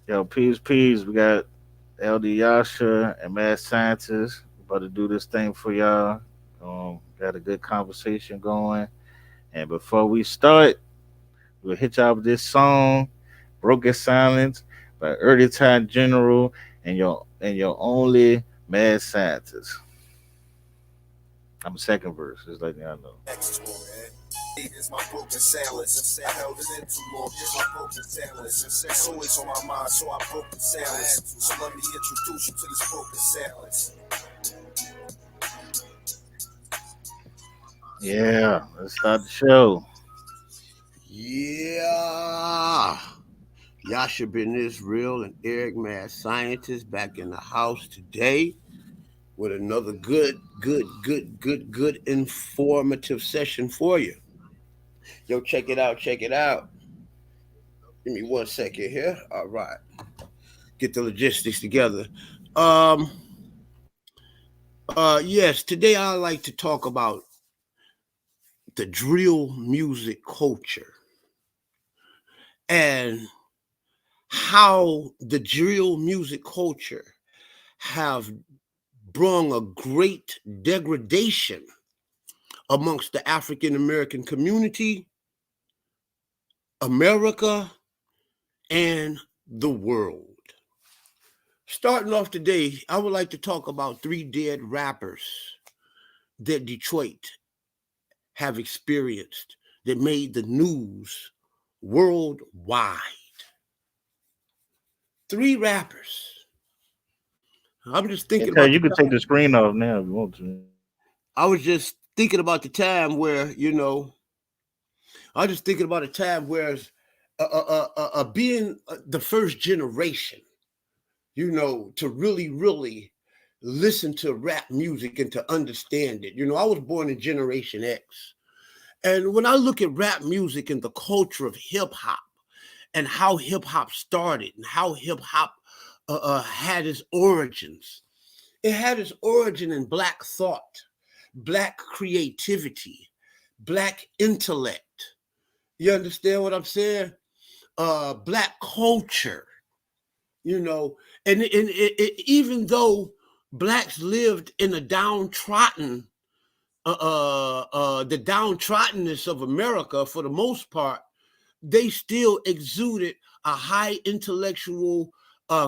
Yo, peace. We got LD Yasha and Mad Scientist about to do this thing for y'all. Got a good conversation going. And before we start, we'll hit y'all with this song, Broken Silence by Early Time General and your only Mad Scientist. I'm a second verse, just letting y'all know. Is my broken silence. I held it in too long. Is my broken silence. It's always on my mind, so I broke the silence. So let me introduce you to this broken silence. Yeah, let's start the show. Yeah. Yasha been Israel and Eric Mad Scientist back in the house today with another good informative session for you. Yo, check it out, check it out. Give me 1 second here. All right. Get the logistics together. Um yes, today I like to talk about the drill music culture and how the drill music culture have brung a great degradation amongst the African American community, America, and the world. Starting off today, I would like to talk about three dead rappers that Detroit have experienced that made the news worldwide. Three rappers. I'm just Yeah, thinking tell about you the could take time. the screen off now if you want to. I was just thinking about the time where, I was just thinking about a time where being the first generation, to really listen to rap music and to understand it. I was born in Generation X. And when I look at rap music and the culture of hip hop and how hip hop started and how hip hop had its origins, it had its origin in Black thought, Black creativity, Black intellect. You understand what I'm saying? Black culture, you know, even though blacks lived in a downtrodden, the downtroddenness of America for the most part, they still exuded a high intellectual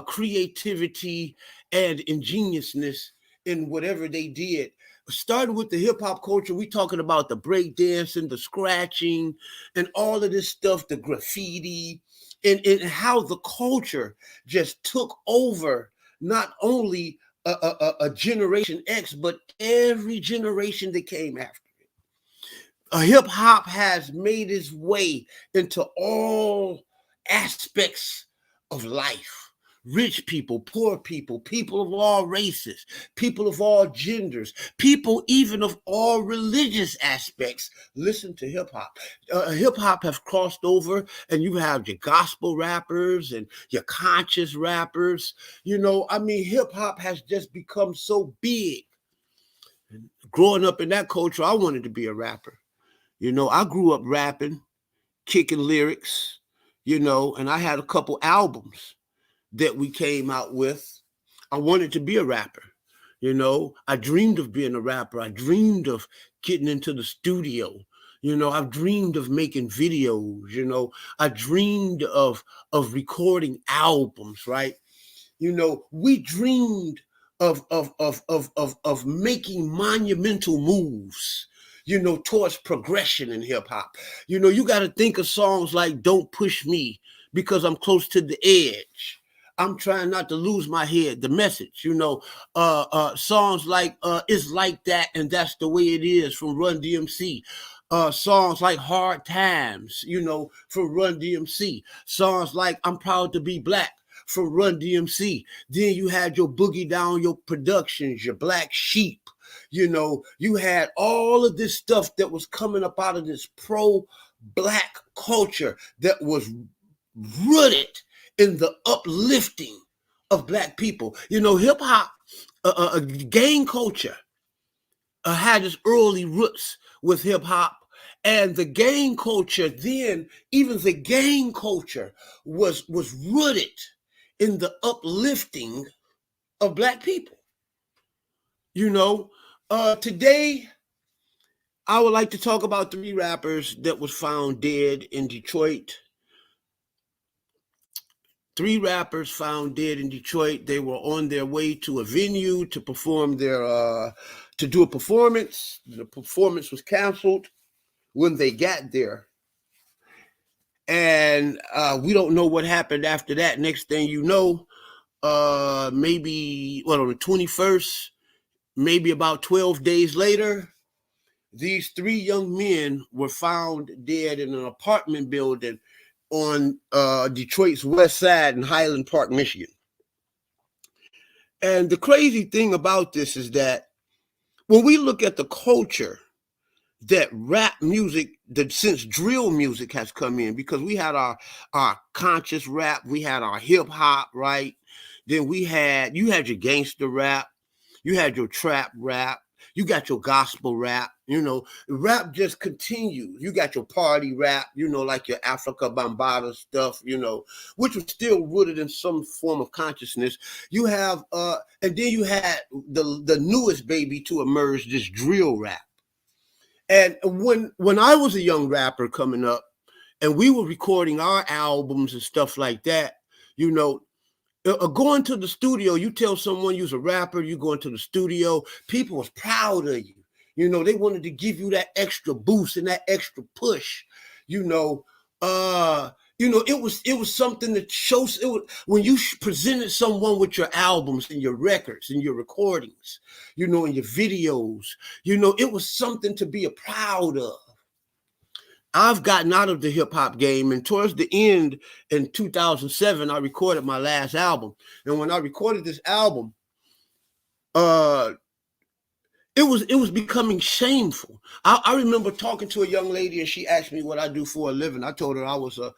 creativity and ingeniousness in whatever they did. Starting with the hip hop culture, we talking about the break dancing, the scratching, and all of this stuff, the graffiti, and how the culture just took over not only a Generation X, but every generation that came after. Hip hop has made its way into all aspects of life. Rich people, poor people, people of all races, people of all genders, people even of all religious aspects listen to hip hop. Hip hop has crossed over, and you have your gospel rappers and your conscious rappers. Hip hop has just become so big. Growing up in that culture, I wanted to be a rapper. I grew up rapping, kicking lyrics, and I had a couple albums that we came out with. I wanted to be a rapper. I dreamed of being a rapper. I dreamed of getting into the studio. I've dreamed of making videos. I dreamed of recording albums, right? We dreamed of making monumental moves, towards progression in hip hop. You got to think of songs like Don't Push Me because I'm close to the edge. I'm trying not to lose my head. The message, songs like It's Like That and That's the Way It Is from Run DMC. Songs like Hard Times, from Run DMC. Songs like I'm Proud to Be Black from Run DMC. Then you had your Boogie Down, your productions, your Black Sheep. You had all of this stuff that was coming up out of this pro-black culture that was rooted in the uplifting of black people. Hip hop, gang culture had its early roots with hip hop. And the gang culture then, even the gang culture was rooted in the uplifting of Black people. Today I would like to talk about 3 rappers that was found dead in Detroit. 3 rappers found dead in Detroit. They were on their way to a venue to perform to do a performance. The performance was canceled when they got there. And we don't know what happened after that. Next thing you know, maybe on the 21st, maybe about 12 days later, these 3 young men were found dead in an apartment building on Detroit's west side in Highland Park, Michigan. And the crazy thing about this is that when we look at the culture that rap music, that since drill music has come in, because we had our conscious rap, we had our hip hop, right? Then you had your gangster rap, you had your trap rap, you got your gospel rap, rap just continues. You got your party rap, like your Africa Bambaataa stuff, which was still rooted in some form of consciousness. You have and then you had the newest baby to emerge, this drill rap. And when I was a young rapper coming up and we were recording our albums and stuff like that, going to the studio, you tell someone you're a rapper, you go into the studio, people was proud of you. They wanted to give you that extra boost and that extra push. It was something that shows. When you presented someone with your albums and your records and your recordings, and your videos, it was something to be proud of. I've gotten out of the hip hop game, and towards the end in 2007, I recorded my last album. And when I recorded this album, it was becoming shameful. I remember talking to a young lady, and she asked me what I do for a living. I told her I was a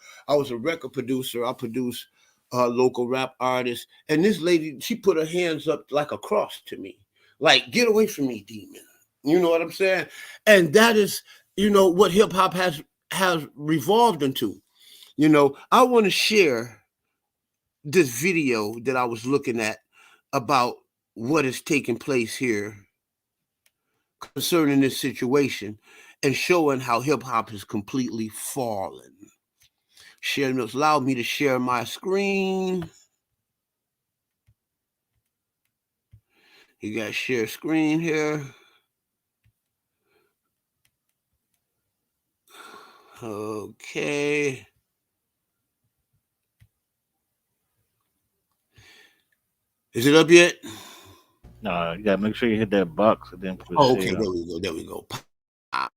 record producer. I produce local rap artists. And this lady, she put her hands up like a cross to me, like, get away from me, demon. You know what I'm saying? And that is, what hip hop has revolved into. I want to share this video that I was looking at about what is taking place here concerning this situation and showing how hip hop has completely fallen. Sharing this allowed me to share my screen. You got share screen here. Okay. Is it up yet? No, you gotta make sure you hit that box and then put Oh, okay. share. There we go. Wow.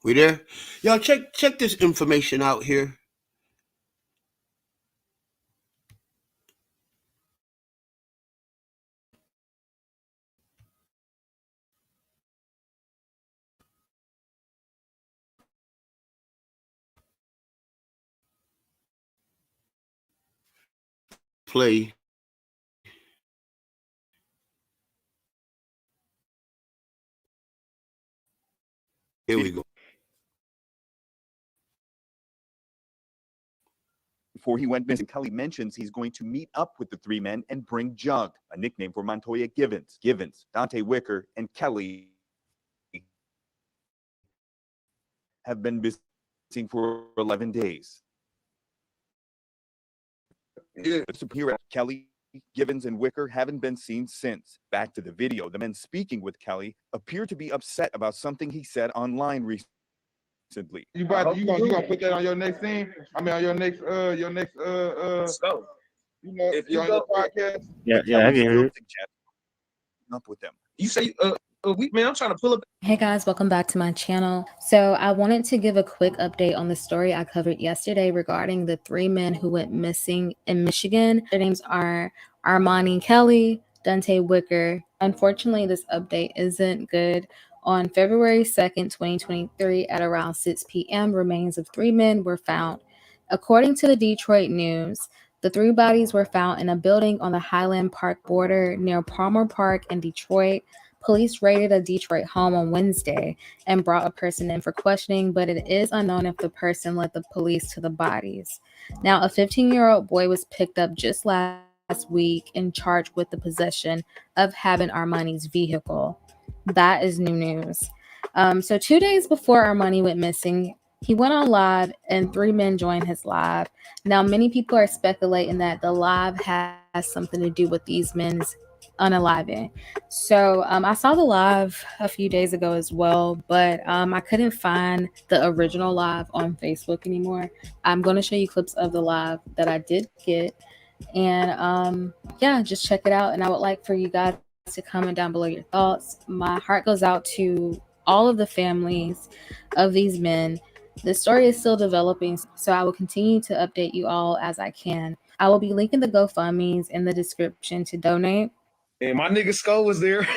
We there? Y'all check this information out here. Play. Here we go. Before he went missing, Kelly mentions he's going to meet up with the 3 men and bring Jug, a nickname for Montoya Givens. Givens, Dante Wicker, and Kelly have been missing for 11 days. Yeah. Here, Kelly, Givens, and Wicker haven't been seen since. Back to the video. The men speaking with Kelly appear to be upset about something he said online recently. You gonna put that on your next scene? I mean, on your next So, if you on your podcast. Yeah, I can hear it. Up with them. You say man, I'm trying to pull up. Hey guys, welcome back to my channel. So I wanted to give a quick update on the story I covered yesterday regarding the 3 men who went missing in Michigan. Their names are Armani Kelly, Dante Wicker. Unfortunately, this update isn't good. On February 2nd, 2023, at around 6 p.m., remains of 3 men were found. According to the Detroit News, the 3 bodies were found in a building on the Highland Park border near Palmer Park in Detroit. Police raided a Detroit home on Wednesday and brought a person in for questioning, but it is unknown if the person led the police to the bodies. Now, a 15-year-old boy was picked up just last week and charged with the possession of having Armani's vehicle. That is new news. So 2 days before Armani went missing, he went on live and three men joined his live. Now, many people are speculating that the live has something to do with these men's unaliving. So I saw the live a few days ago as well, but I couldn't find the original live on Facebook anymore. I'm going to show you clips of the live that I did get. And yeah, just check it out. And I would like for you guys to comment down below your thoughts. My heart goes out to all of the families of these men. The story is still developing, so I will continue to update you all as I can. I will be linking the GoFundMe's in the description to donate. And my nigga Skull was there.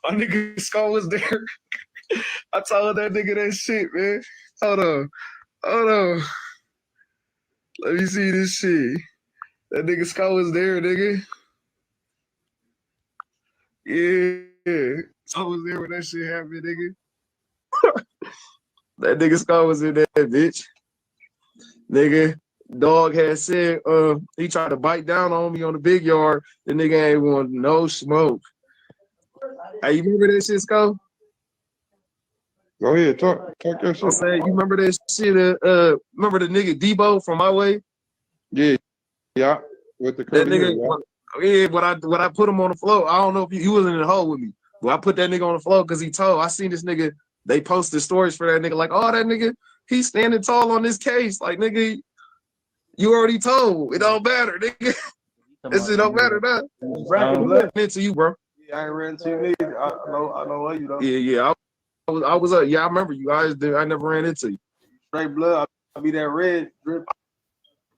My nigga Skull was there. I told that nigga that shit, man. Hold on. Hold on. Let me see this shit. That nigga Skull was there, nigga. Yeah. I was there when that shit happened, nigga. That nigga Skull was in that bitch. Nigga, dog had said he tried to bite down on me on the big yard. The nigga ain't want no smoke. Hey, you remember that shit, Skull? Go ahead, talk your shit. I'm saying, you remember that shit? Remember the nigga Debo from my way? Yeah, with the That curly nigga, hair, yeah. When I put him on the floor, I don't know if he wasn't in the hole with me, but I put that nigga on the floor because I seen this nigga. They posted stories for that nigga, like, oh, that nigga, he's standing tall on this case. Like, nigga, you already told. It don't matter, nigga. This shit don't matter now. I'm into you, bro. Yeah, I ain't ran into you niggas. I know what you know. Yeah. I was yeah, I remember you guys. I never ran into you. Straight blood. I'll be that red drip.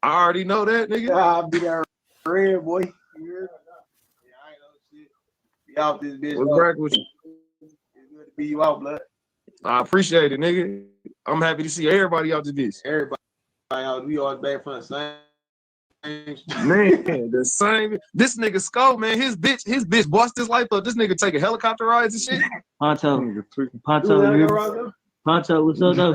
I already know that, nigga. Yeah, I'll be that red boy. Yeah, I ain't know shit. Be out this bitch. What's back with you? It's good to be you out, blood. I appreciate it, nigga. I'm happy to see everybody out this bitch. Everybody out. We all back from the same. Man, the same. This nigga Skull, man, his bitch bossed his life up. This nigga taking helicopter rides and shit. Poncho, what's up, though?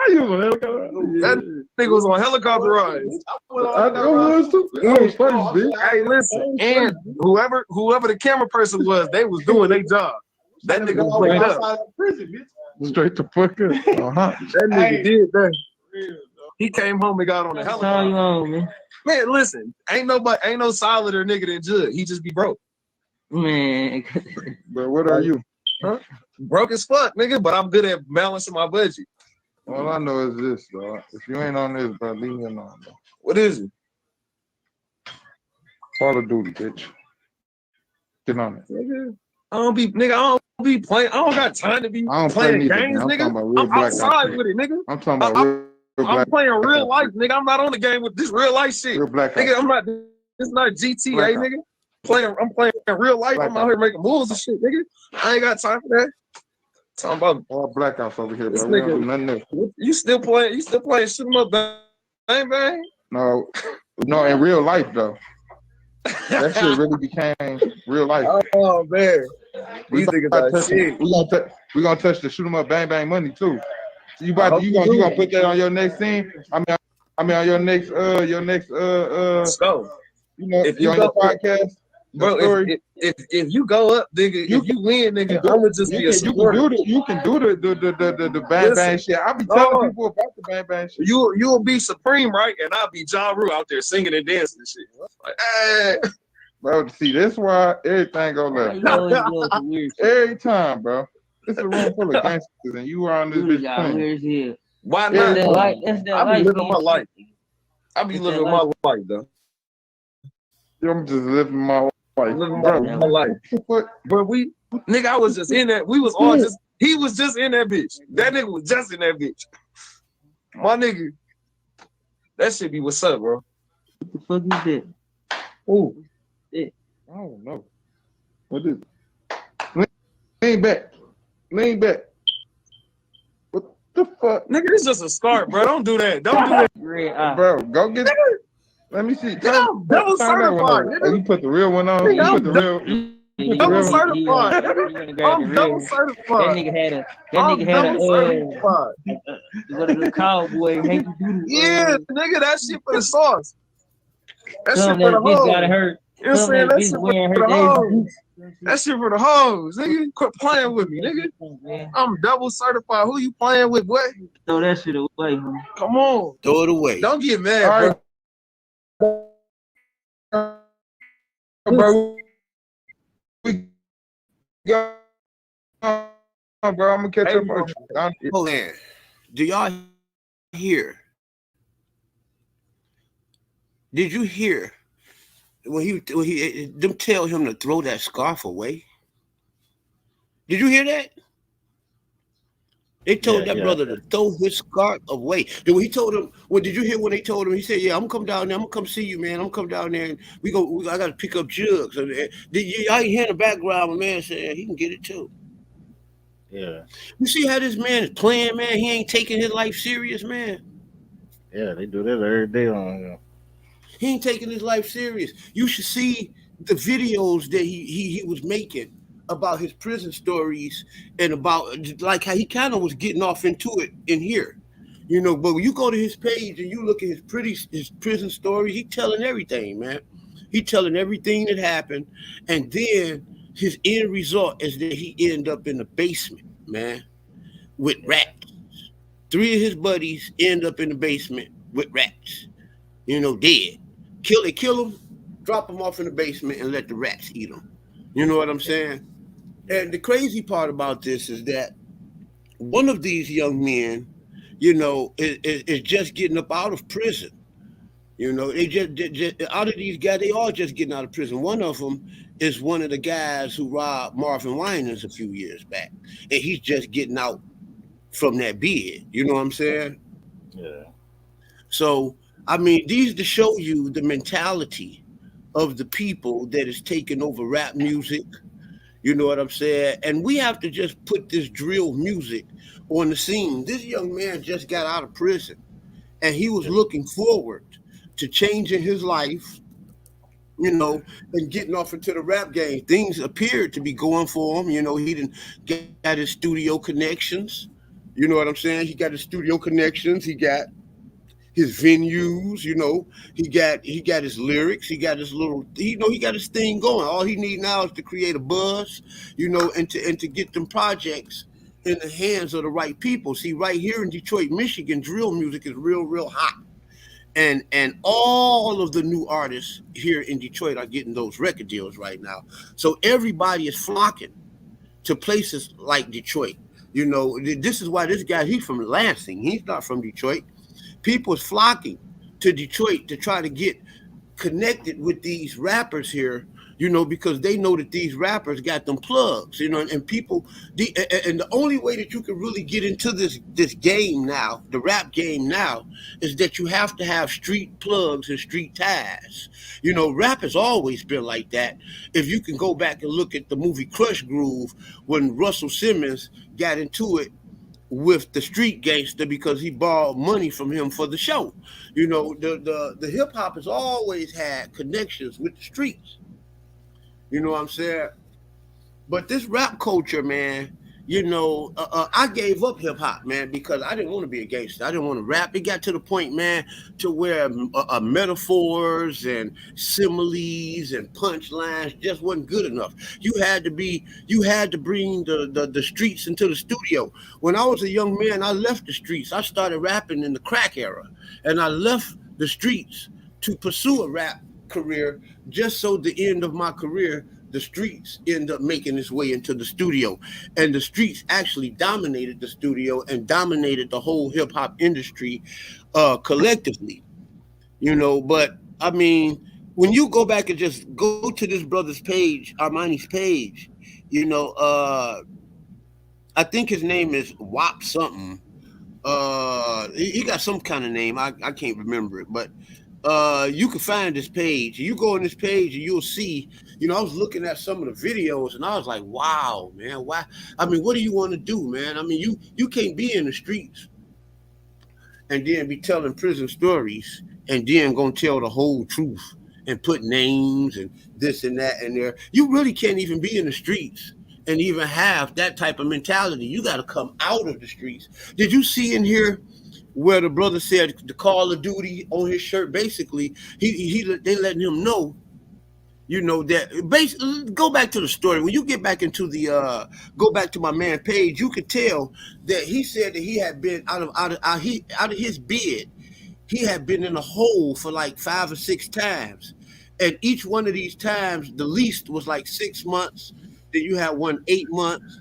You on helicopter ride? That nigga was on helicopter rides. I was too. That was funny, bitch. Hey, listen, and whoever the camera person was, they was doing their job. That nigga was played up. Straight to fuck up. That nigga did that. He came home and got on the helicopter. you on, man? Man, listen, ain't no solider nigga than Jud. He just be broke. Man. But what are you? Huh? Broke as fuck, nigga, but I'm good at balancing my budget. All I know is this, dog. If you ain't on this, bro, leave me alone, bro. What is it? Call of Duty, bitch. Get on it. Nigga, I don't be playing. I don't got time to be playing games, I'm nigga. talking about real I'm black outside with it, nigga. I'm talking about real I'm playing real life, nigga. I'm not on the game with this real life shit. Real black nigga, I'm not. It's not GTA, nigga. I'm playing real life. I'm out here making moves and shit, nigga. I ain't got time for that. Talking about all blackouts over here, this bro. We don't nigga. do nothing new. You still playing? Shoot 'em up, bang bang. No, in real life though. That shit really became real life. Oh man, these niggas are shit. We gonna touch the shoot 'em up, bang bang money too. So you gonna put that on your next scene? I mean on your next Go. You know, if you on go, your podcast, bro. If you go up, nigga, if you win, nigga, I'ma just be a supporter. You can do the bang bang shit. I be telling people about the bang bang shit. You'll be Supreme, right? And I'll be John Rue out there singing and dancing and shit. Like, hey. Bro, see, that's why everything go left. Every time, bro. It's a room full of gangsters, and you are on this bitch. Why not? I be living my life. I be living my life, though. I'm just living my life. Living my life. Bro, nigga, I was just in that. We was all just. He was just in that bitch. That nigga was just in that bitch. My nigga. That shit be what's up, bro. What the fuck is that? Oh, I don't know. What is it? Lean back. What the fuck? Nigga, it's just a scarf, bro. Don't do that. Don't do that. Bro, go get it. Let me see. Double certified. Oh, you put the real one on. You put the double Real. certified. I'm double That certified. nigga had a I'm double certified. what a cowboy hanky doodle Yeah, nigga, that shit for the sauce. That shit some for that the bitch got hoes. hurt. You know what I'm Some saying? that That bitch shit wearing for her the days hoes. boots. That shit for the hoes, nigga. Quit playing with me, nigga. I'm double certified. Who you playing with, boy? Throw that shit away, man. Come on. Throw it away. Don't get mad, All right, bro. We go, bro. I'm gonna catch Hey, up with you. Hold on. Do y'all hear? Did you hear when he them tell him to throw that scarf away? Did you hear that? They told that Yeah, brother to throw his scarf away. Then when he told him, well, did you hear when they told him? He said, "Yeah, I'm gonna come down there. I'm gonna come see you, man. I'm gonna come down there and I gotta pick up jugs." And y'all ain't hear in the background, my man said he can get it too. yeah, You see how this man is playing, man? He ain't taking his life serious, man. yeah. They do that every day on here. He ain't taking his life serious. You should see the videos that he was making about his prison stories and about like how he kind of was getting off into it in here. You know, but when you go to his page and you look at his prison stories, he telling everything, man. He telling everything that happened, and then his end result is that he end up in the basement, man, with Yeah, rats. Three of his buddies end up in the basement with rats, dead. Kill them, drop them off in the basement, and let the rats eat them. You know what I'm saying? And the crazy part about this is that one of these young men, is just getting up out of prison. They just out of these guys, they all just getting out of prison. One of them is one of the guys who robbed Marvin Winans a few years back, and he's just getting out from that bid. You know what I'm saying? yeah, So, I mean, these to show you the mentality of the people that is taking over rap music. You know what I'm saying? And we have to just put this drill music on the scene. This young man just got out of prison and he was yeah, looking forward to changing his life, and getting off into the rap game. Things appeared to be going for him. He didn't got his studio connections. You know what I'm saying? He got his studio connections. He got his venues, he got his lyrics, he got his little, he got his thing going. All he need now is to create a buzz, and to get them projects in the hands of the right people. See, right here in Detroit, Michigan, drill music is real, real hot. And all of the new artists here in Detroit are getting those record deals right now. So everybody is flocking to places like Detroit. This is why this guy, he's from Lansing. He's not from Detroit. People's flocking to Detroit to try to get connected with these rappers here, because they know that these rappers got them plugs, and people, and the only way that you can really get into this game now, the rap game now, is that you have to have street plugs and street ties. Rap has always been like that. If you can go back and look at the movie Crush Groove, when Russell Simmons got into it with the street gangster because he borrowed money from him for the show. The hip hop has always had connections with the streets. You know what I'm saying? But this rap culture, man, I gave up hip hop, man, because I didn't want to be a gangster. I didn't want to rap. It got to the point, man, to where metaphors and similes and punchlines just wasn't good enough. You had to bring the streets into the studio. When I was a young man, I left the streets. I started rapping in the crack era, and I left the streets to pursue a rap career just so the end of my career the streets end up making its way into the studio. And the streets actually dominated the studio and dominated the whole hip hop industry collectively. But I mean, when you go back and just go to this brother's page, Armani's page, you know, uh, I think his name is WAP something. He got some kind of name. I can't remember it, but you can find this page. You go on this page and you'll see. I was looking at some of the videos and I was like, wow, man, why? I mean, what do you want to do, man? I mean, you can't be in the streets and then be telling prison stories and then gonna tell the whole truth and put names and this and that in there. You really can't even be in the streets and even have that type of mentality. You got to come out of the streets. Did you see in here where the brother said the Call of Duty on his shirt? Basically, he they letting him know, that go back to the story. When you get back into the go back to my man Page, you could tell that he said that he had been out of his bed. He had been in a hole for like 5 or 6 times, and each one of these times the least was like 6 months. Then you had one 8 months,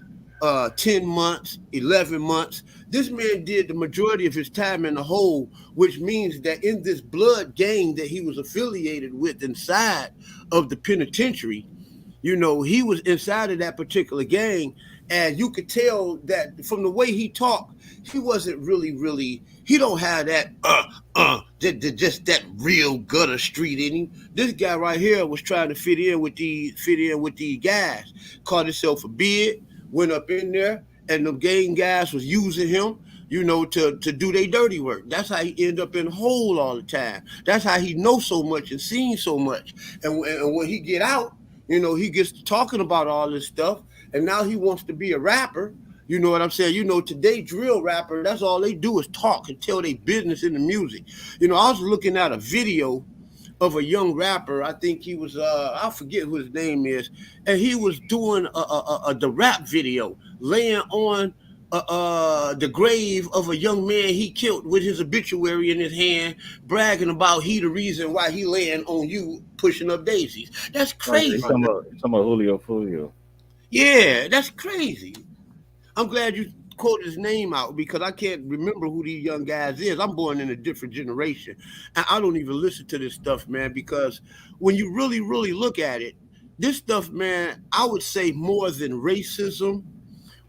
10 months, 11 months. This man did the majority of his time in the hole, which means that in this blood gang that he was affiliated with inside of the penitentiary, he was inside of that particular gang, and you could tell that from the way he talked, he wasn't really. He don't have that just that real gutter street in him. This guy right here was trying to fit in with these guys. Caught himself a bid, went up in there, and the gang guys was using him. To do their dirty work. That's how he end up in a hole all the time. That's how he knows so much and seen so much. And when he get out, he gets to talking about all this stuff, and now he wants to be a rapper. You know what I'm saying? Today drill rapper, that's all they do is talk and tell their business in the music. I was looking at a video of a young rapper. I think he was I forget who his name is, and he was doing the rap video, laying on the grave of a young man he killed with his obituary in his hand, bragging about he the reason why he laying on you pushing up daisies. That's Oh, you crazy. talking about Julio Fulio. Yeah, that's crazy. I'm glad you quoted his name out because I can't remember who these young guys is. I'm born in a different generation. And I don't even listen to this stuff, man, because when you really, really look at it, this stuff, man, I would say more than racism,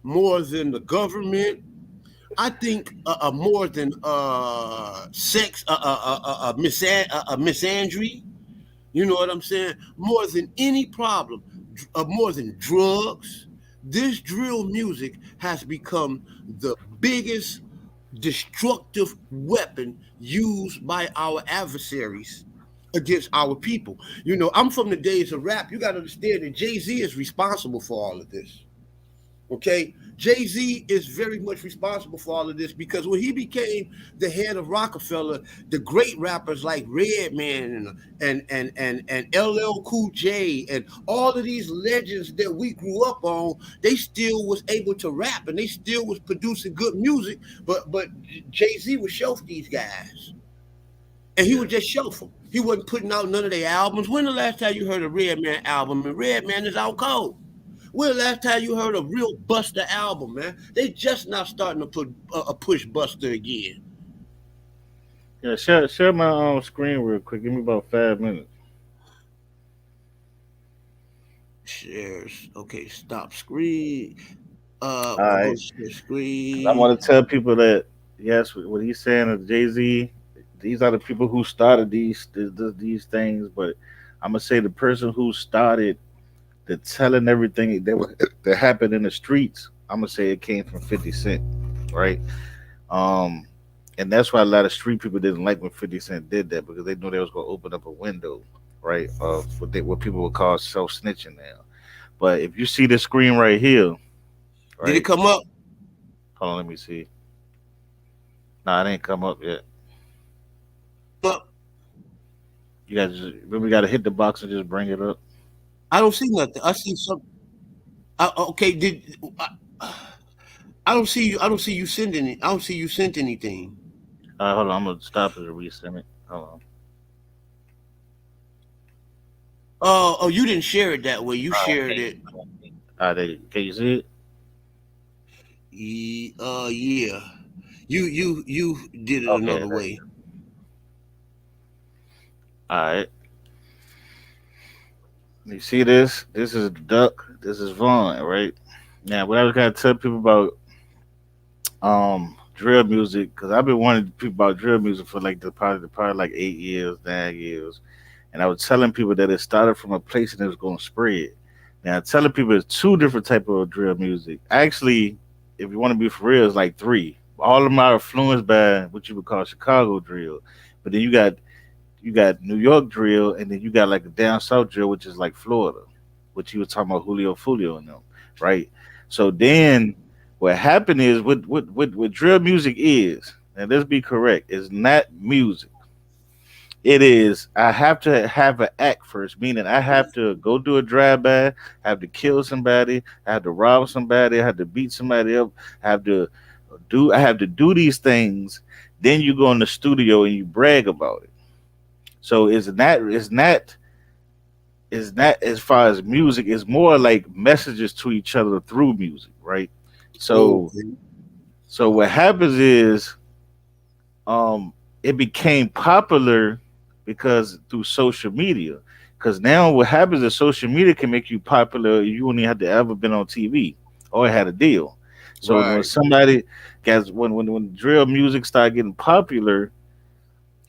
more than the government. I think more than sex, misandry. You know what I'm saying? More than any problem, more than drugs, this drill music has become the biggest destructive weapon used by our adversaries against our people. I'm from the days of rap. You got to understand that Jay-Z is responsible for all of this. Okay, Jay Z is very much responsible for all of this because when he became the head of Rockefeller, the great rappers like Redman and LL Cool J and all of these legends that we grew up on, they still was able to rap and they still was producing good music. But Jay Z would shelf these guys, and he would just shelf them. He wasn't putting out none of their albums. When the last time you heard a Redman album? And Redman is out cold. When the last time you heard a real Buster album, man? They just now starting to put a push Buster again. Yeah, share my screen real quick. Give me about 5 minutes. Shares. Okay, stop screen. All I'm gonna right, share 'cause I screen. want to tell people that yes, what he's saying is Jay Z. These are the people who started these things, but I'm gonna say the person who started the telling everything that happened in the streets. I'm gonna say it came from 50 Cent, right? Um, and that's why a lot of street people didn't like when 50 Cent did that because they knew they was gonna open up a window, right, of what people would call self snitching now. But if you see the screen right here, Did it right? come up? Hold on, let me see. Nah, it ain't come up yet. Up. You got to just remember, you got to hit the box and just bring it up. I don't see nothing. I see some. Okay, I don't see you. I don't see you sending it. I don't see you sent anything. Hold on, I'm gonna stop it and resend it. Hold on. Oh, you didn't share it that way. You shared Okay. it. There, can you see it? Yeah. You did it Okay. another way. All right. You see this? This is Duck. This is Vaughn, right? Now, what I was gonna tell people about drill music, because I've been wanting people about drill music for like probably like 8 years, 9 years, and I was telling people that it started from a place and it was going to spread. Now, telling people there's two different type of drill music. Actually, if you want to be for real, it's like three. All of them are influenced by what you would call Chicago drill, but then you got New York drill, and then you got like a down south drill, which is like Florida, which you were talking about Julio Fulio and them, right? So then what happened is what drill music is, and let's be correct, is not music. It is I have to have an act first, meaning I have to go do a drive by, have to kill somebody, I have to rob somebody, I have to beat somebody up, I have to I have to do these things. Then you go in the studio and you brag about it. So it's not as far as music. It's more like messages to each other through music, right? So Okay. so what happens is um it became popular because through social media. Because now what happens is social media can make you popular. You only had to ever been on TV or had a deal. So when Right. somebody gets when drill music started getting popular,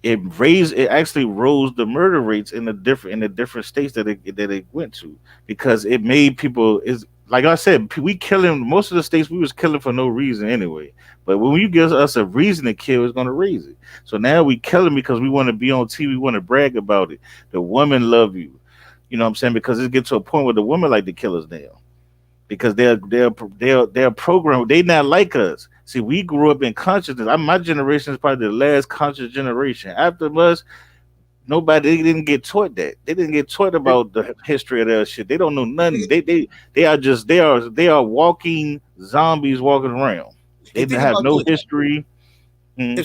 it actually rose the murder rates in the different states that it went to, because it made people is like I said, we killing most of the states we was killing for no reason anyway. But when you give us a reason to kill, it's gonna raise it. So now we killing because we want to be on TV, we want to brag about it. The women love you. You know what I'm saying? Because it gets to a point where the women like to kill us now because they're programmed. They not like us. See, we grew up in consciousness. My generation is probably the last conscious generation. After us, nobody they didn't get taught that. They didn't get taught about the history of that shit. They don't know nothing. They are just they are walking zombies walking around. They And didn't think have about no this. history. Mhm.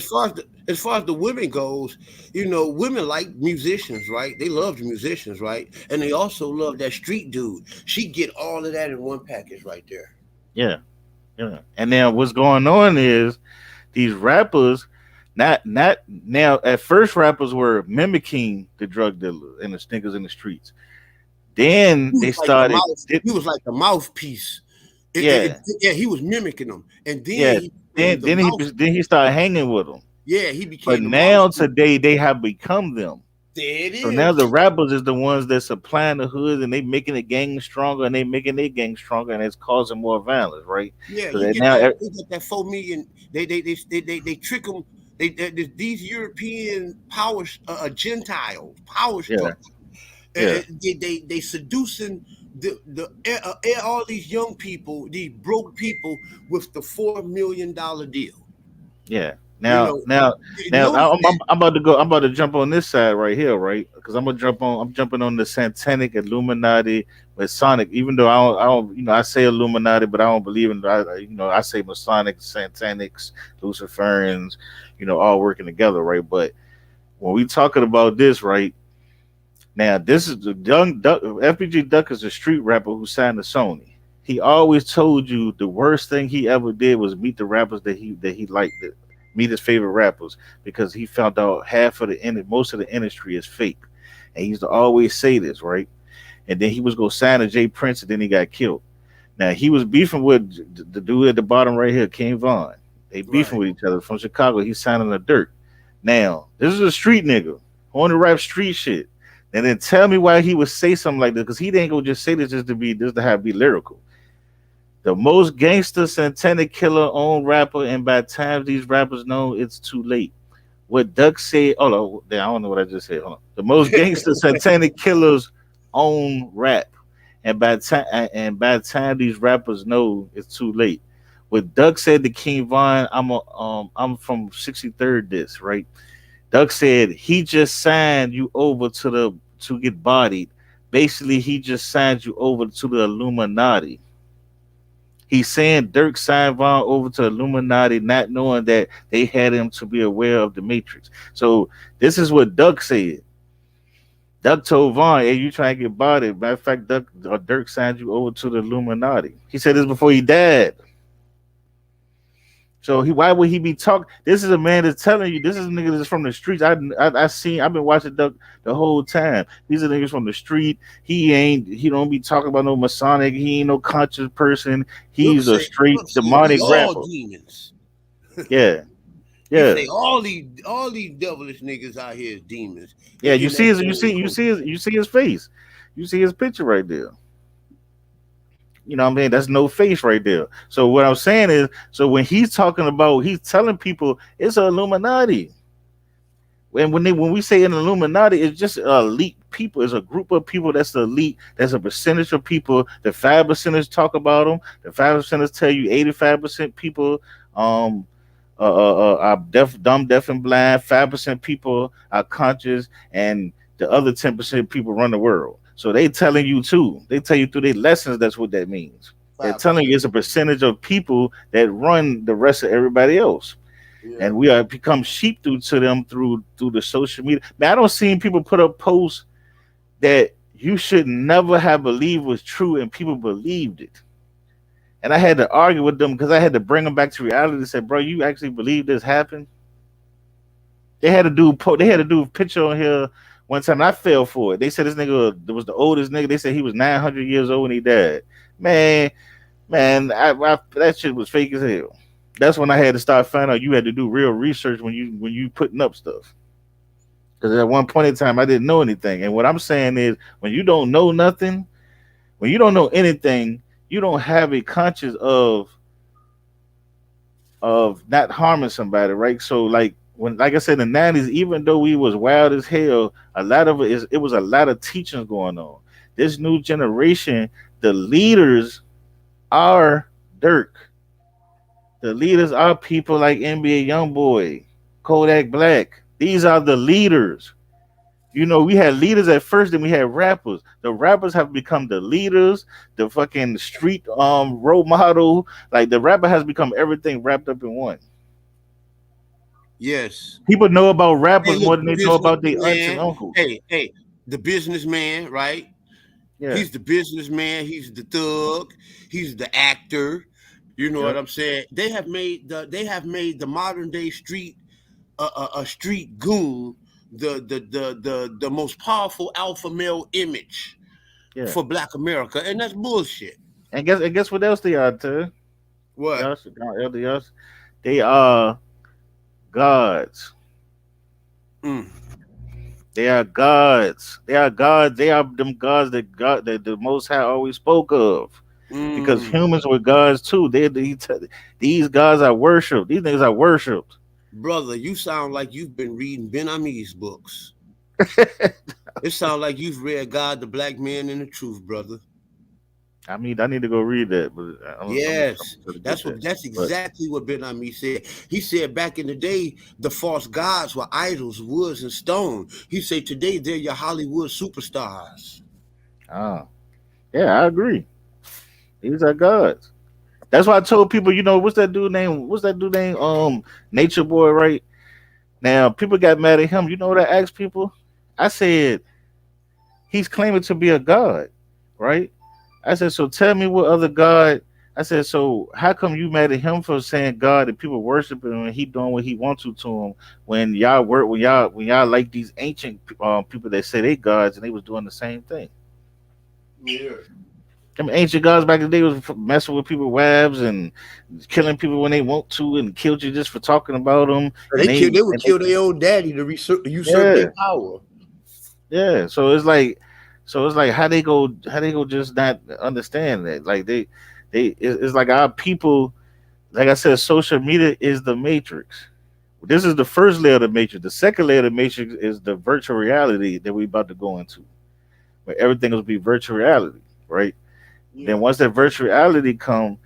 As far as the women goes, women like musicians, right? They love the musicians, right? And they also love that street dude. She get all of that in one package right there. Yeah, yeah. And then what's going on is these rappers, not now. At first, rappers were mimicking the drug dealers and the sneakers in the streets. Then He they was like the started, mouth. He was like the mouthpiece. yeah, Yeah, he was mimicking them, and then yeah. he became Then the then he mouth. then he started hanging with them. Yeah, he But became the now mouthpiece. today they have become them. There it So now is. the rappers is the ones that supplying the hood and they making the gang stronger and they making their gang stronger and it's causing more violence, right? Yeah, So you that get now, that. They get that 4 million. They trick them. These European power Gentiles power yeah, structure. yeah, They seducing all these young people, these broke people, with the $4 million deal. yeah. You Now, know, now, now notice that. I'm about to go. I'm about to jump on this side right here, right? Because I'm gonna jump on. I'm jumping on the Satanic Illuminati Masonic. Even though I don't, I say Illuminati, but I don't believe in. I say Masonic, Satanics, Luciferians, all working together, right? But when we talking about this, right? Now, this is the young Duck. FBG Duck is a street rapper who signed to Sony. He always told you the worst thing he ever did was meet the rappers that he liked, meet his favorite rappers, because he found out most of the industry is fake, and he used to always say this, right? And then he was gonna sign to Jay Prince, and then he got killed. Now he was beefing with the dude at the bottom right here, King Vaughn. They beefing Right. with each other from Chicago. He's signing the dirt. Now this is a street nigga on the rap street shit. And then tell me why he would say something like this, because he didn't go just say this just to have be lyrical. The most gangster satanic killer on rapper, and by times these rappers know it's too late. What Duck said, oh no, I don't know what I just said. Hold on. The most gangster satanic killers own rap, and by the time these rappers know it's too late. What Duck said to King Von, I'm from 63rd this, right? Duck said he just signed you over to get bodied. Basically, he just signed you over to the Illuminati. He's saying Dirk signed Vaughn over to Illuminati, not knowing that they had him to be aware of the Matrix. So this is what Duck said. Duck told Vaughn, "Hey, you trying to get bodied?" Matter of fact, Dirk signed you over to the Illuminati. He said this before he died. So why would he be talking? This is a man that's telling you. This is a nigga that's from the streets. I've been watching Duck the whole time. These are niggas from the street. He don't be talking about no Masonic. He ain't no conscious person. Look He's a say, straight look say we demonic all rapper. demons. Yeah, He yeah, say all these devilish niggas out here is demons. yeah. You In see that his, same quote. you see his face. You see his picture right there. You know what I mean? That's no face right there. So what I'm saying is, so when he's talking about, he's telling people it's a Illuminati. And when we say an Illuminati, it's just elite people. It's a group of people that's the elite. There's a percentage of people. The 5% talk about them. The 5% tell you 85% people um are deaf, dumb, deaf, and blind. 5% people are conscious, and the other 10% people run the world. So they telling you too. They tell you through their lessons. That's what that means. They're telling you it's a percentage of people that run the rest of everybody else, Yeah. and we are become sheep through to them through the social media. Man, I don't see people put up posts that you should never have believed was true, and people believed it. And I had to argue with them because I had to bring them back to reality and say, bro, you actually believe this happened? They had to do a picture on here one time, and I fell for it. They said this nigga was the oldest nigga. They said he was 900 years old when he died. Man, man, that shit was fake as hell. That's when I had to start finding out you had to do real research when you putting up stuff. Because at one point in time, I didn't know anything. And what I'm saying is, when you don't know nothing, when you don't know anything, you don't have a conscience of not harming somebody, right? So like when, like I said, in the '90s, even though we was wild as hell, a lot of it was a lot of teachings going on. This new generation, the leaders are Dirk. The leaders are people like NBA YoungBoy, Kodak Black. These are the leaders. You know, we had leaders at first, then we had rappers. The rappers have become the leaders, the fucking street role model. Like the rapper has become everything wrapped up in one. Yes. People know about Hey, rappers look, more than the they know about their aunts and businessman. uncles. Hey, the businessman, right? Yeah, He's the businessman. He's the thug. He's the actor. You know what yep, I'm saying? They have made the modern day street a street goon the most powerful alpha male image yeah. for Black America, and that's bullshit. And guess what else they are too? What? Y'all should elder y'all. They are gods. Mm, They are gods. They are gods. They are them gods that the Most High always spoke of. Because mm. humans were gods too. These gods are worshipped. These things are worshipped. Brother, you sound like you've been reading Ben Ami's books. It sounds like you've read God, the Black Man, and the Truth, brother. I mean, I need to go read that, but I'm Yes, trying to get that's that. what. That's But exactly what Ben Ami said. He said back in the day, the false gods were idols, woods, and stone. He said today they're your Hollywood superstars. ah, yeah, I agree. These are gods. That's why I told people, what's that dude name? What's that dude name? Nature Boy, right? Now people got mad at him. You know what I asked people? I said he's claiming to be a god, right? I said, so tell me what other god. I said, so how come you mad at him for saying God and people worshiping him and he doing what he wants to him when y'all work when y'all like these ancient people that say they gods and they was doing the same thing. Yeah. Them ancient gods back in the day was messing with people's wives and killing people when they want to and killed you just for talking about them and They they kill. They would and they kill their own daddy to usurp their yeah. power. Yeah, so it's like how they go just not understand that like it's like our people, like I said, social media is the matrix. This is the first layer of the matrix. The second layer of the matrix is the virtual reality that we about to go into, where everything will be virtual reality, right? Yeah. Then once that virtual reality come,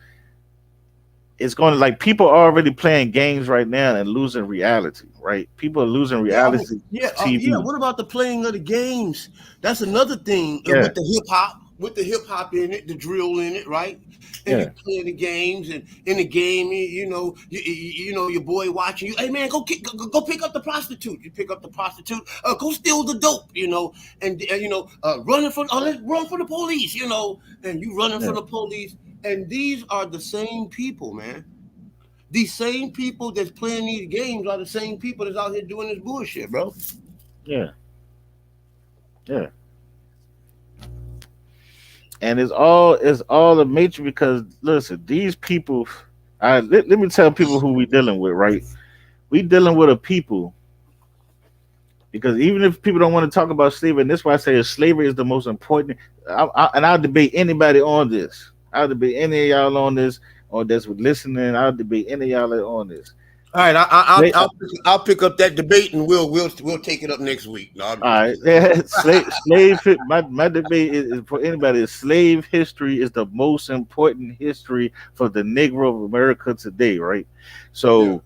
it's going to, like, people are already playing games right now and losing reality, right? People are losing Yeah, reality yeah, to yeah. TV. What about the playing of the games? That's another thing Yeah, with the hip hop in it, the drill in it, right? And you yeah, playing the games, and in the game, your boy watching you. Hey man, go pick up the prostitute. You pick up the prostitute. Go steal the dope. Running for let's run for the police. And you running for yeah, the police. And these are the same people, man. These same people that's playing these games are the same people that's out here doing this bullshit, bro. yeah, yeah. And it's all a matrix because listen, these people. Let me tell people who we dealing with, right? We dealing with a people because even if people don't want to talk about slavery, and that's why I say slavery is the most important. And I'll debate anybody on this. I'll debate any of y'all on this, or that's listening. I'll debate any of y'all on this. All right, Slave, I'll pick up that debate and we'll take it up next week. No, I'm all just right, kidding. yeah, slave. My debate is for anybody. Is slave history is the most important history for the Negro of America today, right? Yeah. So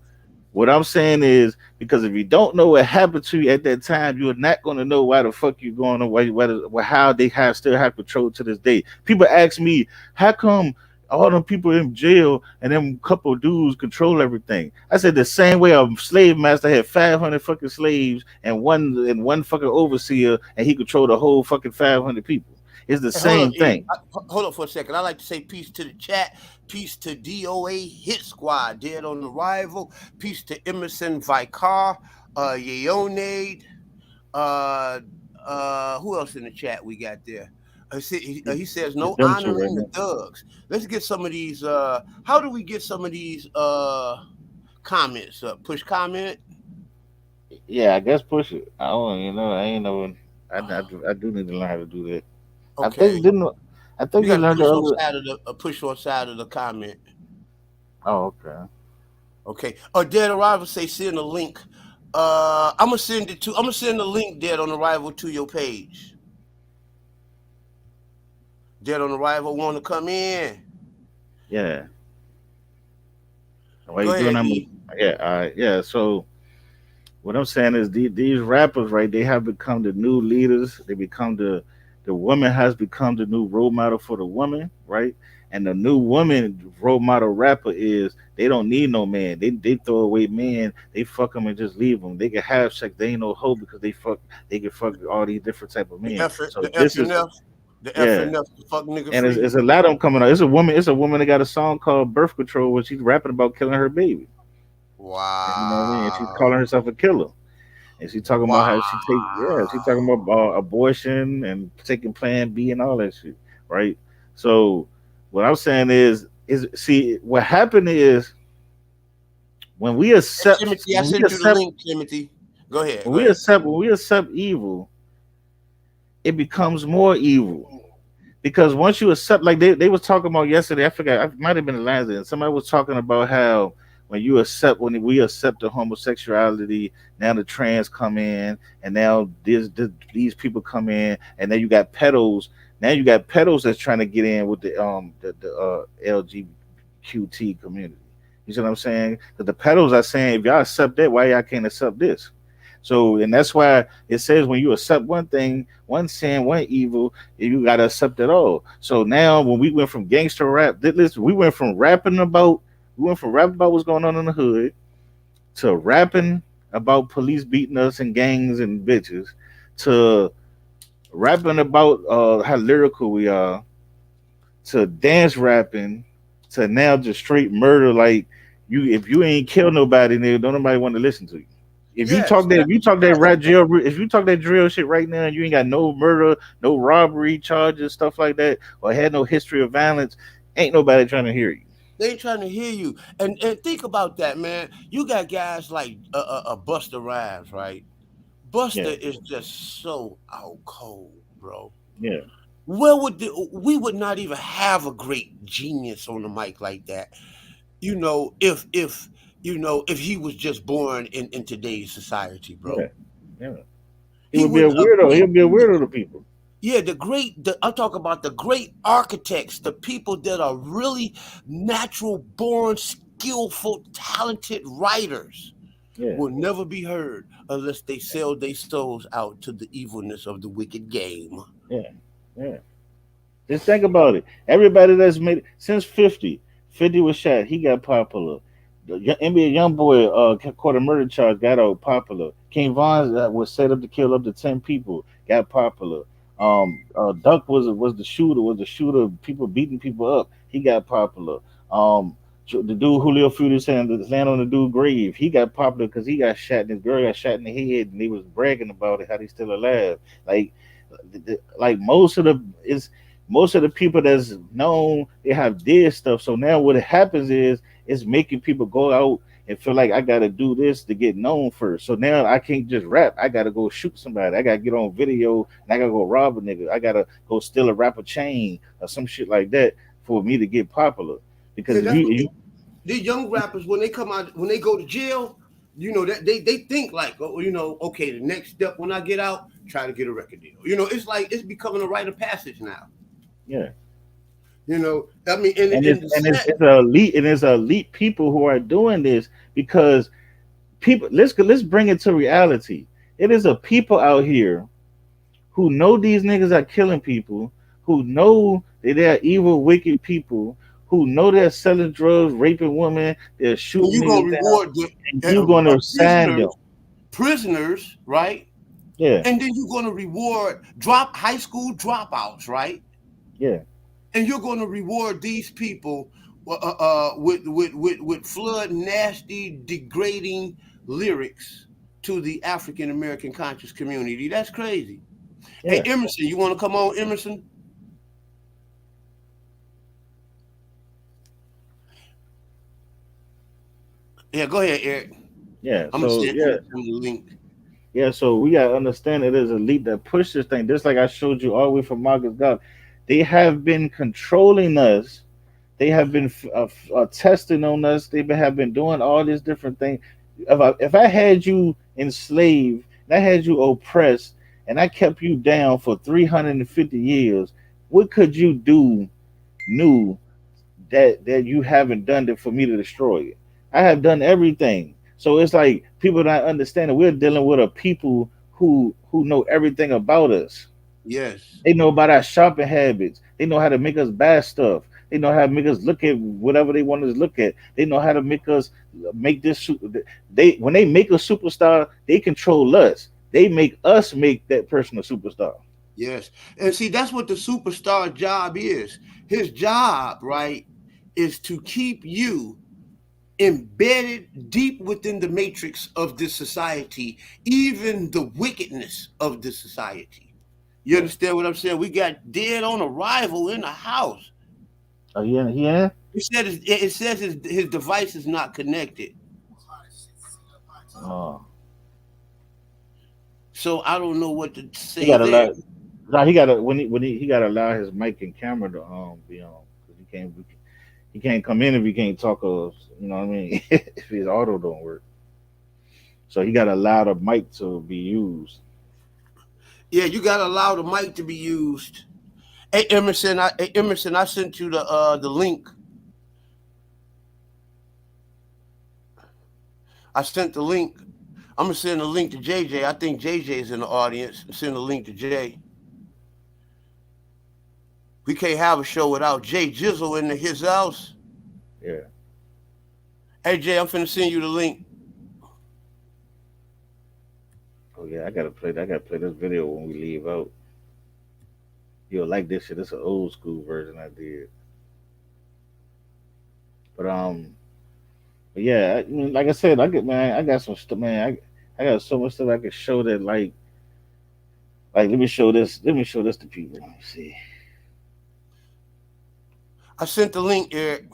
what I'm saying is because if you don't know what happened to you at that time, you're not going to know why the fuck you going on, how they have still have control to this day. People ask me, how come all them people in jail and them couple dudes control everything? I said the same way a slave master had 500 fucking slaves and one fucking overseer, and he controlled the whole fucking 500 people. It's the Hey, hold on, same thing. hold on for a second. I like to say peace to the chat, peace to DOA Hit Squad, dead on arrival, peace to Emerson Vicar, Yeonade, uh, who else in the chat we got there? He says It's no them two right honoring the now. thugs. Let's get some of these. How do we get some of these comments up? Push comment. Yeah, I guess push it. I don't, I ain't know. I do need to learn how to do that. I think Okay, didn't I you think you got to learned the push on other. side of the push on side of the comment. Oh, okay. Okay. Dead arrival say send a link. I'm gonna send the link dead on arrival to your page. Dead on arrival want to come in. Yeah. Why Go you doing? ahead, D. Yeah. All right. Yeah. So what I'm saying is these rappers, right? They have become the new leaders. They become the woman has become the new role model for the woman, right? And the new woman role model rapper is they don't need no man. They throw away men. They fuck them and just leave them. They can have sex. They ain't no hoe because they can fuck all these different type of men. So The this is FNF, the yeah. FNF, the fuck nigga And free. it's a lot of them coming out. It's a woman. It's a woman that got a song called "Birth Control" where she's rapping about killing her baby. And you know what I mean? And she's Wow. calling herself a killer. And she talking about how she talking Wow. about abortion and taking Plan B and all that shit, right? So what I'm saying is see what happened is when we Hey, accept Timothy, I sent you the link, Timothy. Go ahead. Go ahead. when we accept evil, it becomes more evil. Because once you accept, like they was talking about yesterday, I forgot, I might have been the last day. Somebody was talking about how when we accept the homosexuality, now the trans come in, and now these people come in, and then you got pedos. Now you got pedos that's trying to get in with the LGBTQT community. You see what I'm saying? Because the pedos are saying, if y'all accept that, why y'all can't accept this? So, and that's why it says when you accept one thing, one sin, one evil, you gotta accept it all. So now, when we went from gangster rap, listen, we went from rapping about what's going on in the hood to rapping about police beating us and gangs and bitches to rapping about how lyrical we are to dance rapping to now just straight murder. Like if you ain't kill nobody, then don't nobody want to listen to you. Yes. If you talk that drill shit right now, and you ain't got no murder, no robbery charges, stuff like that, or had no history of violence, ain't nobody trying to hear you. They ain't trying to hear you. And think about that, man. You got guys like Buster Rhymes, right? Buster Yeah, is just so out cold, bro. yeah, We would not even have a great genius on the mic like that, if he was just born in today's society, bro. yeah, yeah. He He would be would a weirdo. great He'll be a weirdo to people. Yeah, I'm talking about the great architects, the people that are really natural born, skillful, talented writers Yeah, will never be heard unless they sell their souls out to the evilness of the wicked game. yeah, yeah. Just think about it. Everybody that's made since 50, 50 was shot. He got popular. The NBA young boy caught a murder charge, got out popular. King Von was set up to kill up to 10 people, got popular. Duck was the shooter. People beating people up. He got popular. The dude Julio Fruity saying the land on the dude grave. He got popular because he got shot and his girl got shot in the head, and he was bragging about it how he's still alive. Like, like most of the people that's known, they have did stuff. So now what happens is it's making people go out and feel like I gotta do this to get known first. So now I can't just rap. I gotta go shoot somebody. I gotta get on video and I gotta go rob a nigga. I gotta go steal a rapper chain or some shit like that for me to get popular. Because Yeah, if that's what you these young rappers when they come out, when they go to jail, that they think like, oh, okay, the next step when I get out, try to get a record deal. It's like it's becoming a rite of passage now. Yeah. I mean, in the set, It's elite people who are doing this because people. Let's bring it to reality. It is a people out here who know these niggas are killing people, who know that they're evil, wicked people, who know they're selling drugs, raping women, they're and shooting you're gonna niggas down, reward the and you gonna sign them. prisoners, right? Yeah, And then you're gonna reward drop high school dropouts, right? yeah, And you're going to reward these people with flood nasty degrading lyrics to the African American conscious community. That's crazy. Hey yeah, Emerson, you want to come on, Emerson? Yeah, go ahead, Eric. yeah. I'm gonna So send yeah, Emerson the link. yeah. So we gotta understand it is elite that push this thing. Just like I showed you all the way from Marcus God, they have been controlling us. They have been testing on us. Have been doing all these different things. If I had you enslaved, and I had you oppressed, and I kept you down for 350 years, what could you do new that you haven't done it for me to destroy it? I have done everything. So it's like people not understand that we're dealing with a people who know everything about us. Yes, They know about our shopping habits. They know how to make us buy stuff. They know how to make us look at whatever they want us to look at. They know how to make us make this. They when they make a superstar, they control us. They make us make that person a superstar. yes. And see, that's what the superstar job is. His job, right, is to keep you embedded deep within the matrix of this society, even the wickedness of this society. You Yeah. understand what I'm saying? We got dead on arrival in the house. Oh yeah, yeah. It says his device is not connected. Oh, So I don't know what to he say got to there. allow. Now he got to when he got to allow his mic and camera to be on because he can't come in if he can't talk us. You know what I mean? If his auto don't work, so he got to allow the mic to be used. Yeah, you gotta allow the mic to be used. Hey Emerson, I sent you the link. I sent the link. I'm gonna send the link to JJ. I think JJ is in the audience. Send the link to Jay. We can't have a show without Jay Jizzle in his house. Yeah. Hey Jay, I'm finna send you the link. Oh yeah, I gotta play. I gotta play this video when we leave out. You'll like this shit. It's an old school version I did. But but yeah, like I said, I got some stuff, man. I got so much stuff I can show that let me show this. Let me show this to people. Let me see. I sent the link, Eric.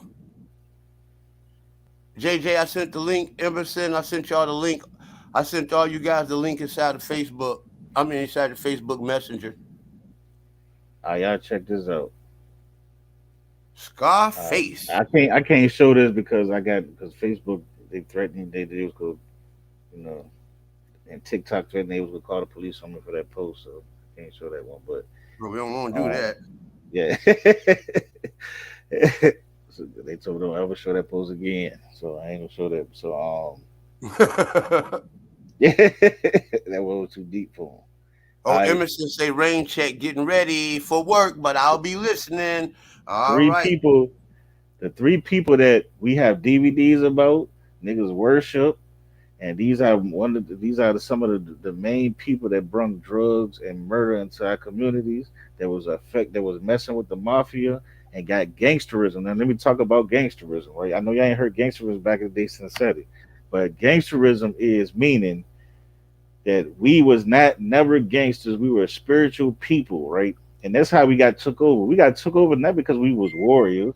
JJ, I sent the link. Emerson, I sent y'all the link. I sent all you guys the link inside of Facebook. I mean inside the Facebook Messenger. Y'all check this out. Uh, Scarface. I can't show this because Facebook they threatened they was going you know and TikTok threatened they was gonna call the police on me for that post, so I can't show that one. But Well, we don't want to do uh, that. yeah, so they told me don't ever show that post again, so I ain't gonna show that. So yeah, that one was too deep for him. Oh, All right, Emerson say rain check getting ready for work, but I'll be listening. All three right. people, the three people that we have DVDs about, niggas worship. And these are some of the main people that brought drugs and murder into our communities. That was messing with the mafia and got gangsterism. Now let me talk about gangsterism. Right? I know y'all ain't heard gangsterism back in the day since said, but gangsterism is meaning that we was not never gangsters. We were spiritual people, right? And that's how we got took over. We got took over not because we was warriors,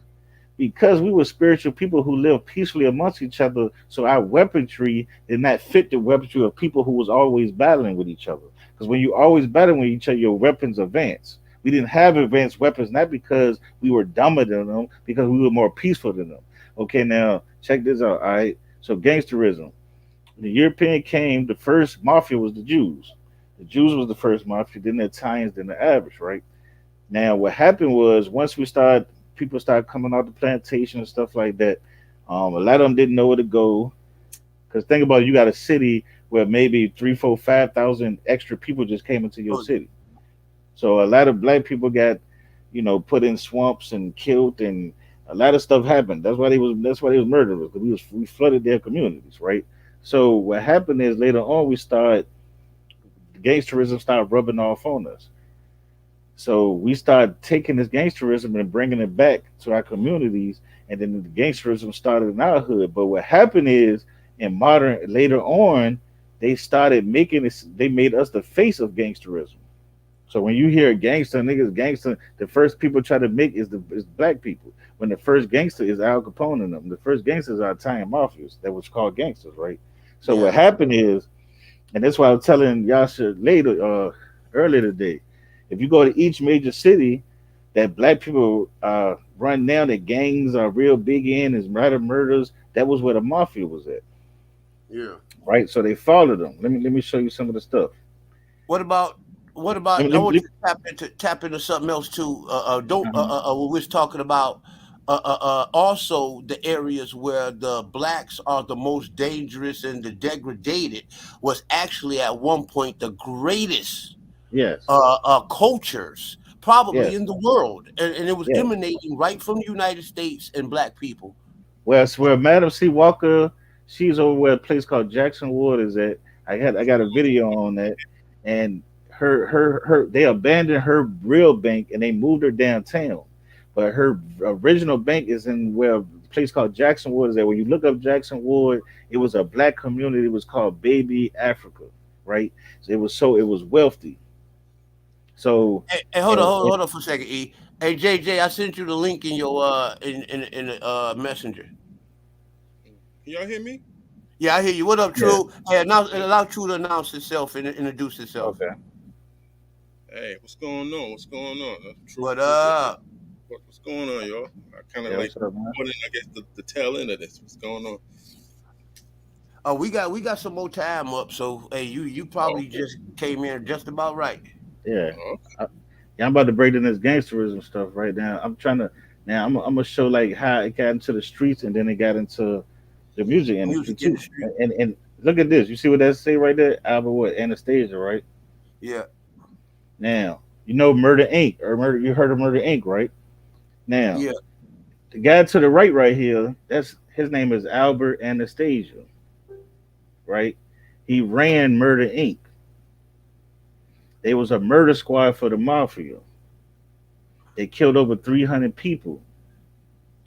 because we were spiritual people who lived peacefully amongst each other. So our weaponry did not fit the weaponry of people who was always battling with each other. Because when you always battling with each other, your weapons advance. We didn't have advanced weapons, not because we were dumber than them, because we were more peaceful than them. Okay, now check this out. All right, so gangsterism. The European came. The first mafia was the Jews. The Jews was the first mafia. Then the Italians. Then the Arabs. Right. Now, what happened was once we started, people started coming out the plantation and stuff like that. A lot of them didn't know where to go. Because think about it, you got a city where maybe three, four, 5,000 extra people just came into your Oh, city. So a lot of black people got, put in swamps and killed, and a lot of stuff happened. That's why they was murderers, because we flooded their communities, right? So what happened is later on we started gangsterism started rubbing off on us. So we started taking this gangsterism and bringing it back to our communities, and then the gangsterism started in our hood. But what happened is, in modern later on, they started making this. They made us the face of gangsterism. So when you hear gangster niggas, gangster, the first people try to make is black people. When the first gangster is Al Capone and them, the first gangsters are Italian mafias that was called gangsters, right? So what yeah. happened is, and that's why I was telling Yasha later, earlier today, if you go to each major city that black people run down, that gangs are real big in, is murders. That was where the mafia was at, Yeah. right? So they followed them. Let me show you some of the stuff. What about what Let about? me, I let me, want let you to tap into something else too. Don't uh-huh. we was talking about also the areas where the blacks are the most dangerous and the degraded was actually at one point the greatest Yes, cultures probably yes, in the world, and it was yes. emanating right from the United States and black people. Well, it's where Madam C. Walker, she's over where a place called Jackson Wood is at. I got a video on that, and her they abandoned her real bank and they moved her downtown, but her original bank is in where a place called Jackson Wood is at. When you look up Jackson Wood, it was a black community. It was called Baby Africa, right? So it was wealthy. So Hey, hold on, and, hold on, and hold on for a second, E. Hey, JJ, I sent you the link in your in the messenger. Can y'all hear me? Yeah, I hear you. What up, yeah, True? Hey, Hey, allow True to announce itself and introduce itself. okay, hey, what's going on? What's going on? True, What true. up? What's going on, y'all? I kind of yeah, like what's up, man? put in, I guess, the tail end of this. What's going on? We got some more time up, so hey, you Oh, probably just came in just about right. Yeah. oh, Yeah, I'm about to break down this gangsterism stuff right now. I'm trying to now. I'm gonna show like how it got into the streets and then it got into the music industry Music too. industry. And look at this. You see what that say right there? Albert what? Anastasia, right? Yeah, Now you know Murder Inc. or Murder. You heard of Murder Inc. Right? Now yeah, the guy to the right here. That's his name is Albert Anastasia, right? He ran Murder Inc. They was a murder squad for the mafia. They killed over 300 people.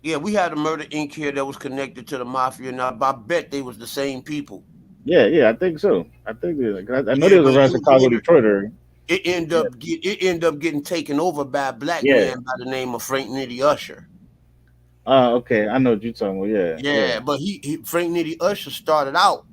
yeah. We had a Murder Inc. here that was connected to the mafia, and I bet they was the same people. Yeah, yeah, I think so. I think it is. I know Yeah, they was but around Chicago, Detroit area. Yeah, it ended up getting taken over by a black yeah. man by the name of Frank Nitty Usher. Okay, I know what you're talking about. Yeah, yeah. Yeah, but he Frank Nitty Usher started out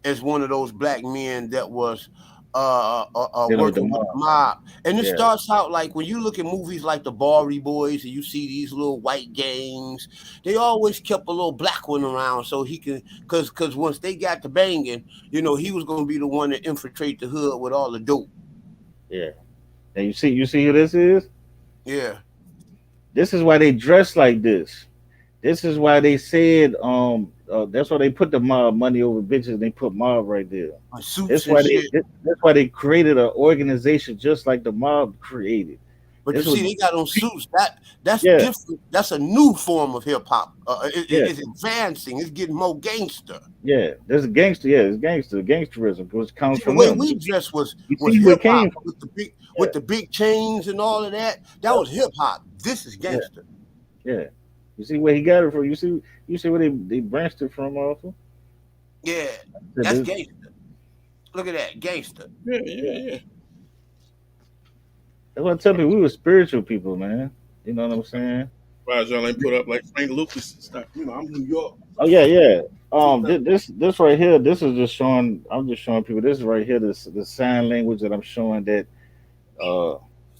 as one of those black men that was Dealing with the working with the mob. mob. And it Yeah, starts out like when you look at movies like the Bari Boys and you see these little white gangs, they always kept a little black one around so he can cause once they got to banging, he was gonna be the one to infiltrate the hood with all the dope. yeah. Now you see who this is? Yeah. This is why they dress like this. This is why they said that's why they put the mob money over bitches. They put mob right there. Suits and shit. That's why they created an organization just like the mob created. But you This was see, they got on suits. That's yeah, different. That's a new form of hip hop. yeah, It's advancing. It's getting more gangster. yeah. There's a gangster. Yeah, it's gangster. Gangsterism, which comes See, the from way them. we dress was You was see where hip it hop came from. with Yeah, the big chains and all of that. That yeah, was hip hop. This is yeah, gangster. yeah. You see where he got it from. You see where they branched it from. Also, Yeah, so that's this, gangster. Look at that, gangster. yeah, yeah, yeah. that's what I tell people. We were spiritual people, man. You know what I'm saying? Why y'all ain't put up like Frank Lucas and stuff? I'm New York. Oh yeah, yeah. This right here. This is just showing. I'm just showing people. This is right here. This the sign language that I'm showing that. Uh,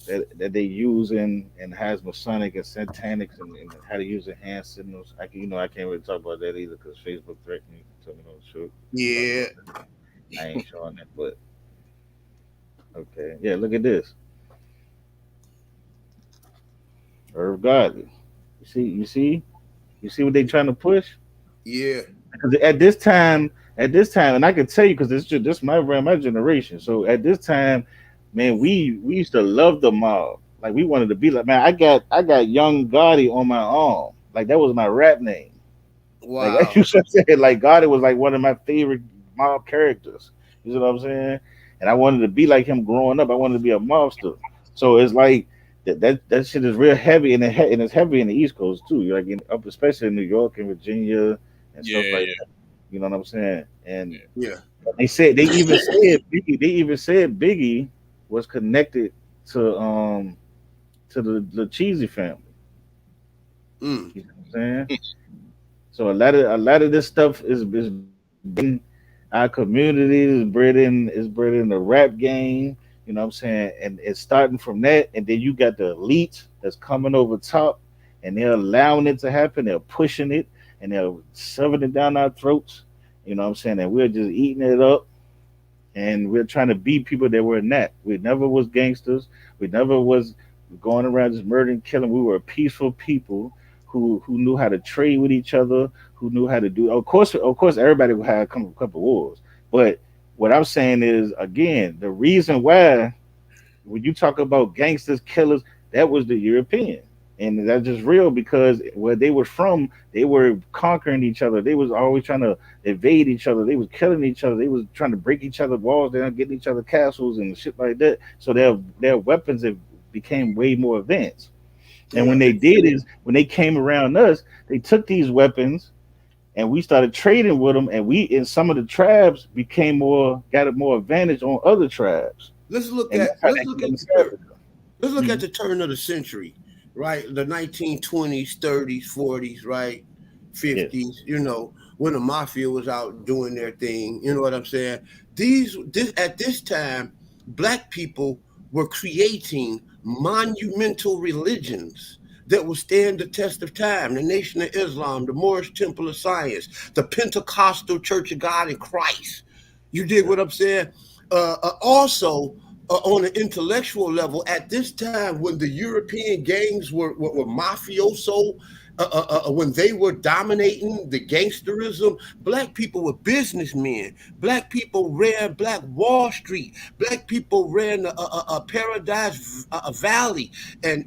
that they use and has Masonic and Satanics and how to use the hand signals. I can't really talk about that either because Facebook threatened me, told me no shoot. Talk Yeah. about that. I ain't showing it, but okay. Yeah, look at this. Herb Godly. You see what they trying to push? Yeah. Because at this time, and I can tell you because this my around my generation. So at this time, man, we used to love the mob. Like we wanted to be like, man. I got Young Gotti on my arm. Like that was my rap name. Like I Wow. used to say, like Gotti was like one of my favorite mob characters. You know what I'm saying? And I wanted to be like him growing up. I wanted to be a mobster. So it's like that shit is real heavy and it's heavy in the East Coast too. You're like up especially in New York and Virginia and Yeah, stuff like yeah, that. You know what I'm saying? And Yeah. they even said Biggie was connected to the Cheesy family. Mm. You know what I'm saying? So a lot of this stuff is bred our community is bred in the rap game. You know what I'm saying? And it's starting from that, and then you got the elite that's coming over top, and they're allowing it to happen. They're pushing it, and they're shoving it down our throats. You know what I'm saying? And we're just eating it up, and we're trying to be people that we're not. We never was gangsters. We never was going around just murdering, killing. We were peaceful people who knew how to trade with each other, who knew how to do. Of course, everybody had a couple wars, but what I'm saying is again the reason why when you talk about gangsters, killers, that was the European. And that's just real because where they were from, they were conquering each other. They was always trying to evade each other. They was killing each other. They was trying to break each other's walls down, getting each other castles and shit like that. So their weapons have became way more advanced. And when Yeah. they did is when they came around us, they took these weapons and we started trading with them. And we in some of the tribes became more got a more advantage on other tribes. Let's look And at that's how let's they look came at to the turn. Africa. Let's look at Mhm. the turn of the century, right? The 1920s, 30s, 40s, right? Yes. 50s, when the mafia was out doing their thing. You know what I'm saying? This at this time, black people were creating monumental religions that will stand the test of time. The Nation of Islam, the Moorish Temple of Science, the Pentecostal Church of God in Christ. You dig Yeah. what I'm saying? Also, on an intellectual level, at this time when the European gangs were mafioso, when they were dominating the gangsterism, black people were businessmen. Black people ran Black Wall Street. Black people ran Paradise Valley and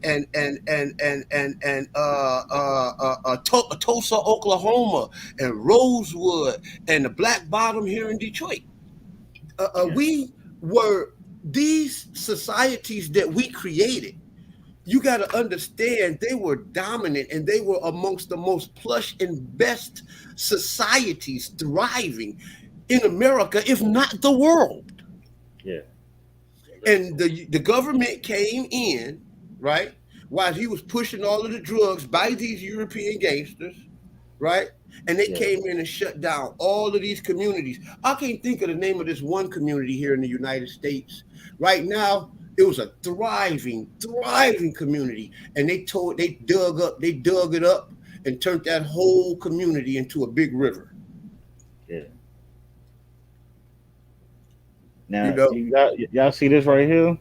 Tulsa, Oklahoma, and Rosewood, and the Black Bottom here in Detroit. Yeah. We were these societies that we created. You got to understand they were dominant and they were amongst the most plush and best societies thriving in America, if not the world. Yeah. And the government came in, right, while he was pushing all of the drugs by these European gangsters, right? And they Yeah. came in and shut down all of these communities. I can't think of the name of this one community here in the United States. Right now, it was a thriving community. And they dug it up and turned that whole community into a big river. Yeah. You Now know? y'all see this right here?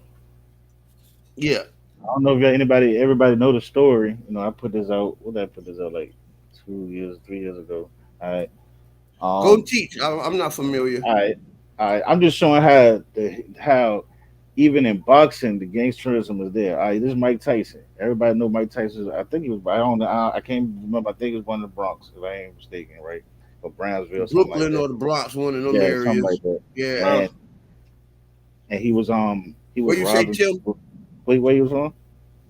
Yeah. I don't know if everybody know the story. I put this out. What did I put this out like 2 years, 3 years ago? All right. Go and Um. teach. I'm not familiar. All right. All right. I'm just showing how even in boxing the gangsterism is there. All right. This is Mike Tyson. Everybody know Mike Tyson. I think he was. I don't know. I can't remember. I think it was one of the Bronx, if I ain't mistaken, right? Or Brownsville, something like Brooklyn that. or the Bronx, one of them Yeah, something like areas. that. Yeah. Brown. And he was What you say, robbing Tim? people. Wait, where he was from?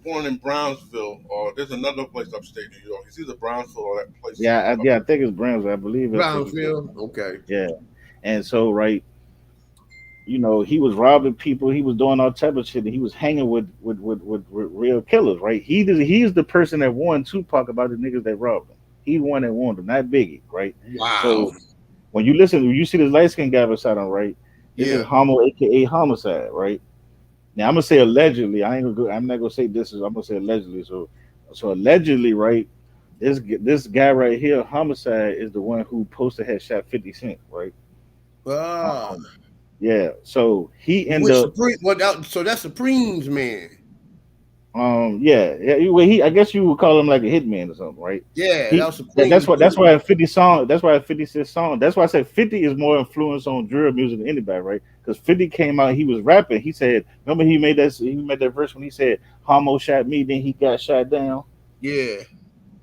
Born in Brownsville, or there's another place upstate New York. It's either Brownsville or that place. Yeah, I think it's Brownsville. I believe I think he said. Brownsville. Okay. Yeah. And so right, he was robbing people, he was doing all type of shit, and he was hanging with real killers, right? He's the person that warned Tupac about the niggas that robbed him. He the one that warned him, not Biggie, right? Wow. So when you see this light skinned guy beside him, right? This is Yeah. Homo, aka homicide, right? Now I'm gonna say allegedly. I'm not gonna say this is. I'm gonna say allegedly. So allegedly, right? This guy right here, homicide, is the one who posted had shot 50 Cent, right? Ah, Um, yeah. So he ended which up. Supreme? So that's Supreme's man. Yeah, yeah. Well, he. I guess you would call him like a hitman or something, right? Yeah, that He. was Supreme's That's what. That's dude. why a 50 song. That's why a 50 Cent song. That's why I said 50 is more influence on drill music than anybody, right? Because 50 came out. He was rapping. He said, remember he made that. He made that verse when he said, "Homo shot me, then he got shot down." Yeah.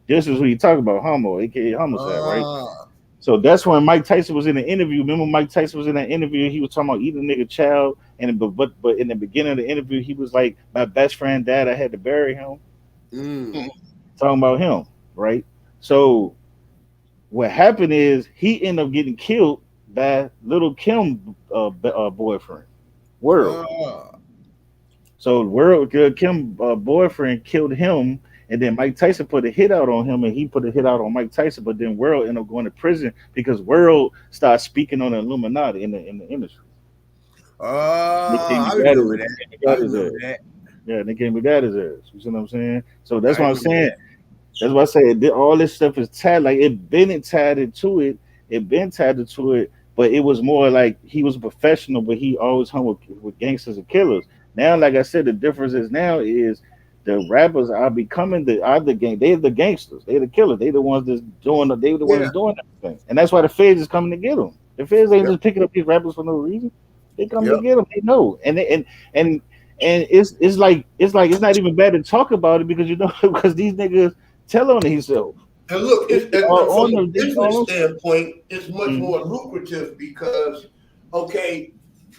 This is what he talking about, Homo, aka homicide, right? Ah, So that's when Mike Tyson was in the interview. Remember, Mike Tyson was in that interview. He was talking about eating a nigga child, and but in the beginning of the interview, he was like, "My best friend died. I had to bury him." mm. Talking about him, right? So what happened is he ended up getting killed by Little Kim boyfriend, World. Ah. So World Kim boyfriend killed him, and then Mike Tyson put a hit out on him, and he put a hit out on Mike Tyson. But then World ended up going to prison because World started speaking on the Illuminati in the industry. They came Ah, and I got remember his, that. they I got his remember ass. that. Yeah, they came and got his ass. You see what I'm saying? So that's I what I'm remember saying. that. That's why I say all this stuff is tied. Like it been tied into it. It been tied into it. But it was more like he was a professional, but he always hung with gangsters and killers. Now, like I said, the difference is now is the rappers are becoming the gang. They're the gangsters. They're the killers. They the ones that's doing. They the Yeah. ones doing everything. And that's why the feds is coming to get them. The feds ain't Yep. just picking up these rappers for no reason. They come to Yep. get them. They know. And and it's like it's not even bad to talk about it because you know because these niggas tell on himself. And look, They and are from on a them. They business all on. standpoint, it's much Mhm. more lucrative because, okay,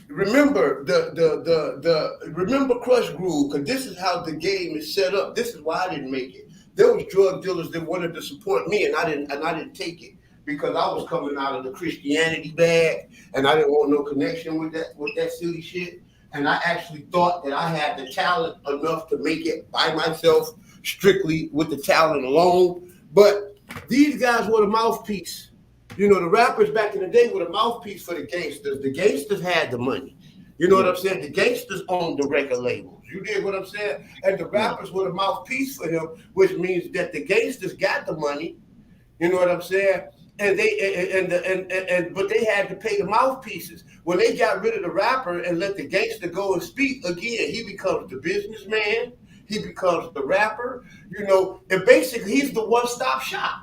remember the remember Crush Groove, because this is how the game is set up. This is why I didn't make it. There was drug dealers that wanted to support me, and I didn't take it because I was coming out of the Christianity bag, and I didn't want no connection with that silly shit. And I actually thought that I had the talent enough to make it by myself, strictly with the talent alone. But these guys were the mouthpiece. You know, the rappers back in the day were the mouthpiece for the gangsters. The gangsters had the money. You know what Yeah, I'm saying? The gangsters owned the record labels. You did what I'm saying? And the yeah, rappers were the mouthpiece for him, which means that the gangsters got the money. You know what I'm saying? And they and but they had to pay the mouthpieces. When they got rid of the rapper and let the gangster go and speak again, he becomes the businessman. He becomes the rapper. You know, and basically he's the one-stop shop.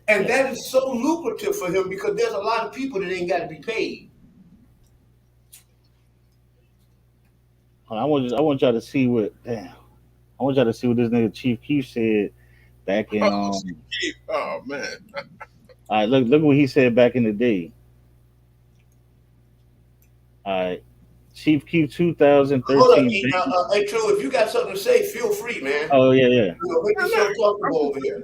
And yeah. that is so lucrative for him because there's a lot of people that ain't got to be paid. I want y'all to see what. Damn. I want y'all to see what this nigga Chief Keef said back in. Oh man. All right, look what he said back in the day. All right, Chief Keef Hold up, 2013. E. Hey, True, if you got something to say, feel free, man. Oh yeah, yeah, You know, make I'm not. yourself I'm comfortable just over here.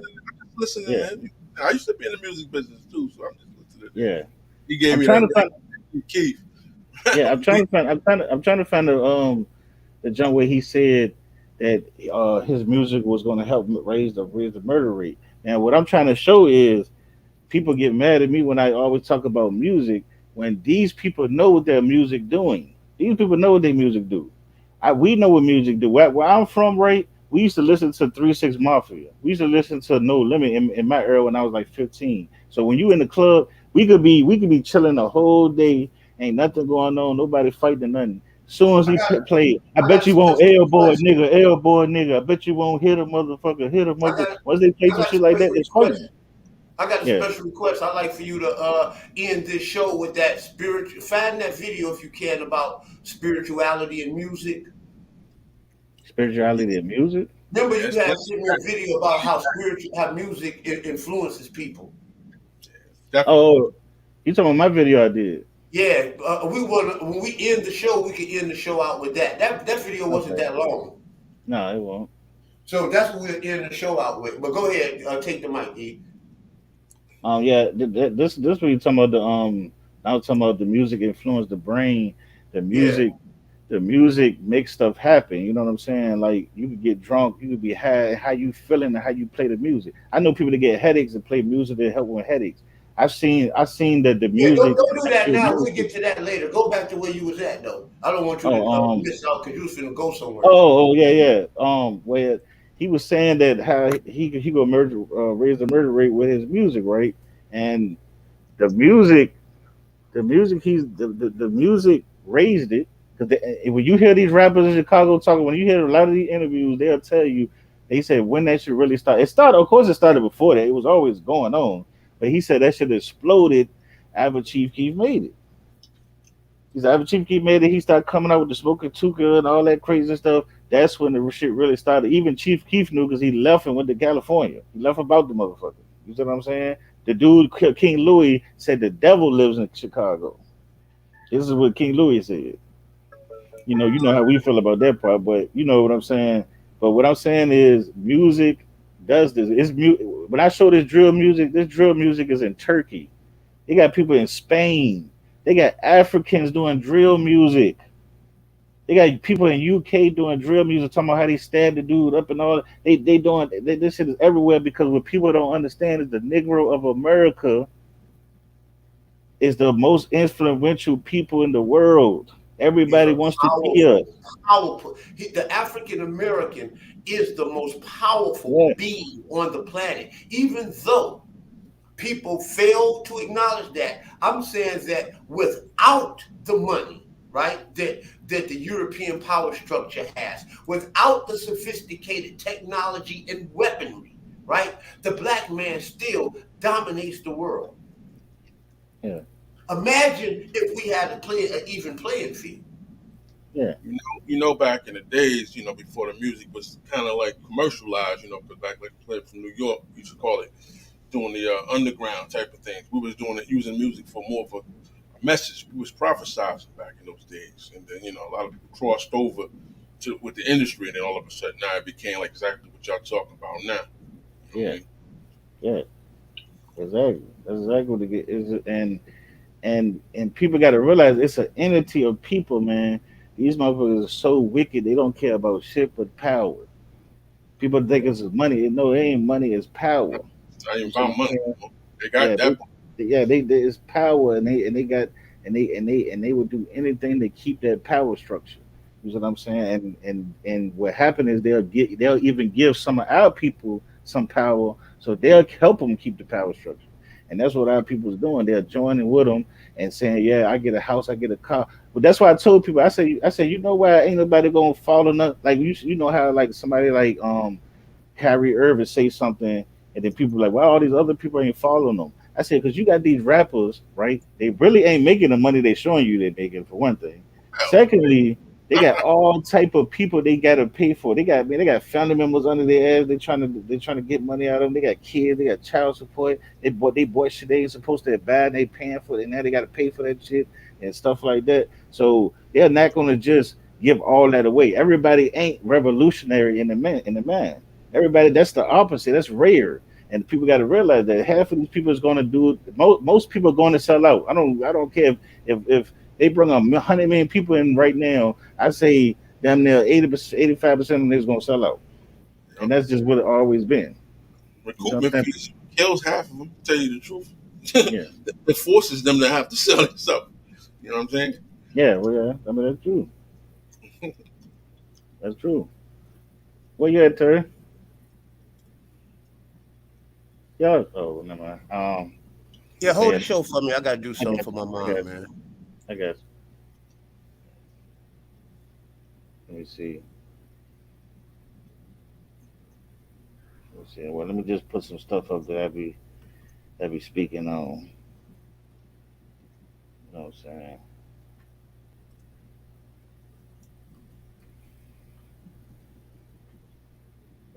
listening. yeah, In. I used to be in the music business too, so I'm just listening in. yeah. He gave I'm me trying that to find. right, Keith. Yeah, I'm trying to find. I'm trying to find the jump where he said that his music was going to help raise the murder rate. Now, what I'm trying to show is people get mad at me when I always talk about music when these people know what their music doing. These people know what their music do. We know what music do. Where I'm from, right? We used to listen to 3 6 Mafia. We used to listen to No Limit in my era when I was like 15. So when you in the club, we could be chilling the whole day, ain't nothing going on, nobody fighting nothing. Soon as I he got, play, I I got bet a you won't special elbow a request. nigga, elbow a nigga. I bet you won't hit a motherfucker, hit a I mother. got, Once they play I some got a shit like that, special they request. fighting. I got a Yeah, special request. I'd like for you to end this show with that spiritual. Find that video if you can about spirituality and music. spirituality and music. Remember, you Yes, had yes, sent me a video about how music influences people. definitely. Oh, you talking about my video I did? Yeah, we want when we end the show, we can end the show out with that. That video wasn't Okay, that long, no, it won't. so that's what we'll end the show out with. But go ahead, take the mic, E. Yeah, this what you talking about I was talking about the music influence the brain, the Yeah, music, the music makes stuff happen. You know what I'm saying? Like you could get drunk, you could be high, how you feeling and how you play the music. I know people that get headaches and play music that help with headaches. I seen that the Yeah, music. don't do that Actual now. We'll music. get to that later. Go back to where you was at though. I don't want you to Oh, miss out because you was finna go somewhere. oh, yeah, yeah. Where he was saying that how he go raise the murder rate with his music, right? And the music, the music raised it because when you hear these rappers in Chicago talking, when you hear a lot of these interviews, they'll tell you they said when that should really start. It started, of course, it started before that. It was always going on, but he said that should exploded after Chief Keef made it. He's after Chief Keef made it. He started coming out with the smoking Tuka and all that crazy stuff. That's when the shit really started. Even Chief Keef knew because he left and went to California. He left about the motherfucker. You see what I'm saying? The dude King Louis said the devil lives in Chicago. This is what King Louis said. You know how we feel about that part, but you know what I'm saying. But what I'm saying is, music does this. When I show this drill music is in Turkey. They got people in Spain. They got Africans doing drill music. They got people in UK doing drill music, talking about how they stabbed the dude up and all. This shit is everywhere because what people don't understand is the Negro of America is the most influential people in the world. He's Everybody a wants to be us. powerful, powerful. The African American is the most powerful Yeah, being on the planet. Even though people fail to acknowledge that, I'm saying that without the money, right, that the European power structure has, without the sophisticated technology and weaponry, right, the black man still dominates the world. yeah, Imagine if we had to play an even playing field. yeah, Back in the days, before the music was kind of like commercialized, because back like playing from New York, we used to call it doing the underground type of things. We was doing it using music for more of a message. We was prophesizing back in those days, and then a lot of people crossed over to with the industry, and then all of a sudden now it became like exactly what y'all talking about now. You know what I yeah, mean? yeah. Exactly. That's exactly what it is. And people got to realize it's an entity of people, man. These motherfuckers are so wicked. They don't care about shit but power. People think it's money. No, it ain't money. It's power. It's not even You see what about I'm money. saying? They got Yeah, that. they it's power, and they got and they would do anything to keep that power structure. You know what I'm saying? And what happened is they'll even give some of our people some power, so they'll help them keep the power structure. And that's what our people's doing. They're joining with them and saying, "Yeah, I get a house, I get a car." But that's why I told people, I said, you know why ain't nobody gonna follow nothing? Like you know how like somebody like Kyrie Irving say something, and then people like, "Well, all these other people ain't following them." I said, "Because you got these rappers, right? They really ain't making the money they showing you they're making for one thing. Hell no. Secondly, they got all type of people they got to pay for. They got family members under their ass. They trying to get money out of them. They got kids. They got child support. They bought shit they ain't supposed to buy. And they paying for it, and now they got to pay for that shit and stuff like that. So they're not gonna just give all that away. Everybody ain't revolutionary in the man. Everybody, that's the opposite. That's rare, and people got to realize that half of these people is going to do it. Most people are going to sell out. I don't care if they bring 100 million people in right now. I say damn near 80%, 85% of them is going to sell out, and that's just what it always been. You Recoupment understand? fees kills half of them. To tell you the truth, Yeah, it forces them to have to sell themselves. You know what I'm saying? yeah. Well, yeah. I mean, that's true. That's true. Where you at, Terry? Yeah. Oh, never mind. Yeah, hold Yeah. the show for me. I gotta do I something guess. for my I mom, guess. man. I guess. Let me see. Let's see. Well, let me just put some stuff up that I be speaking on. You know what I'm saying?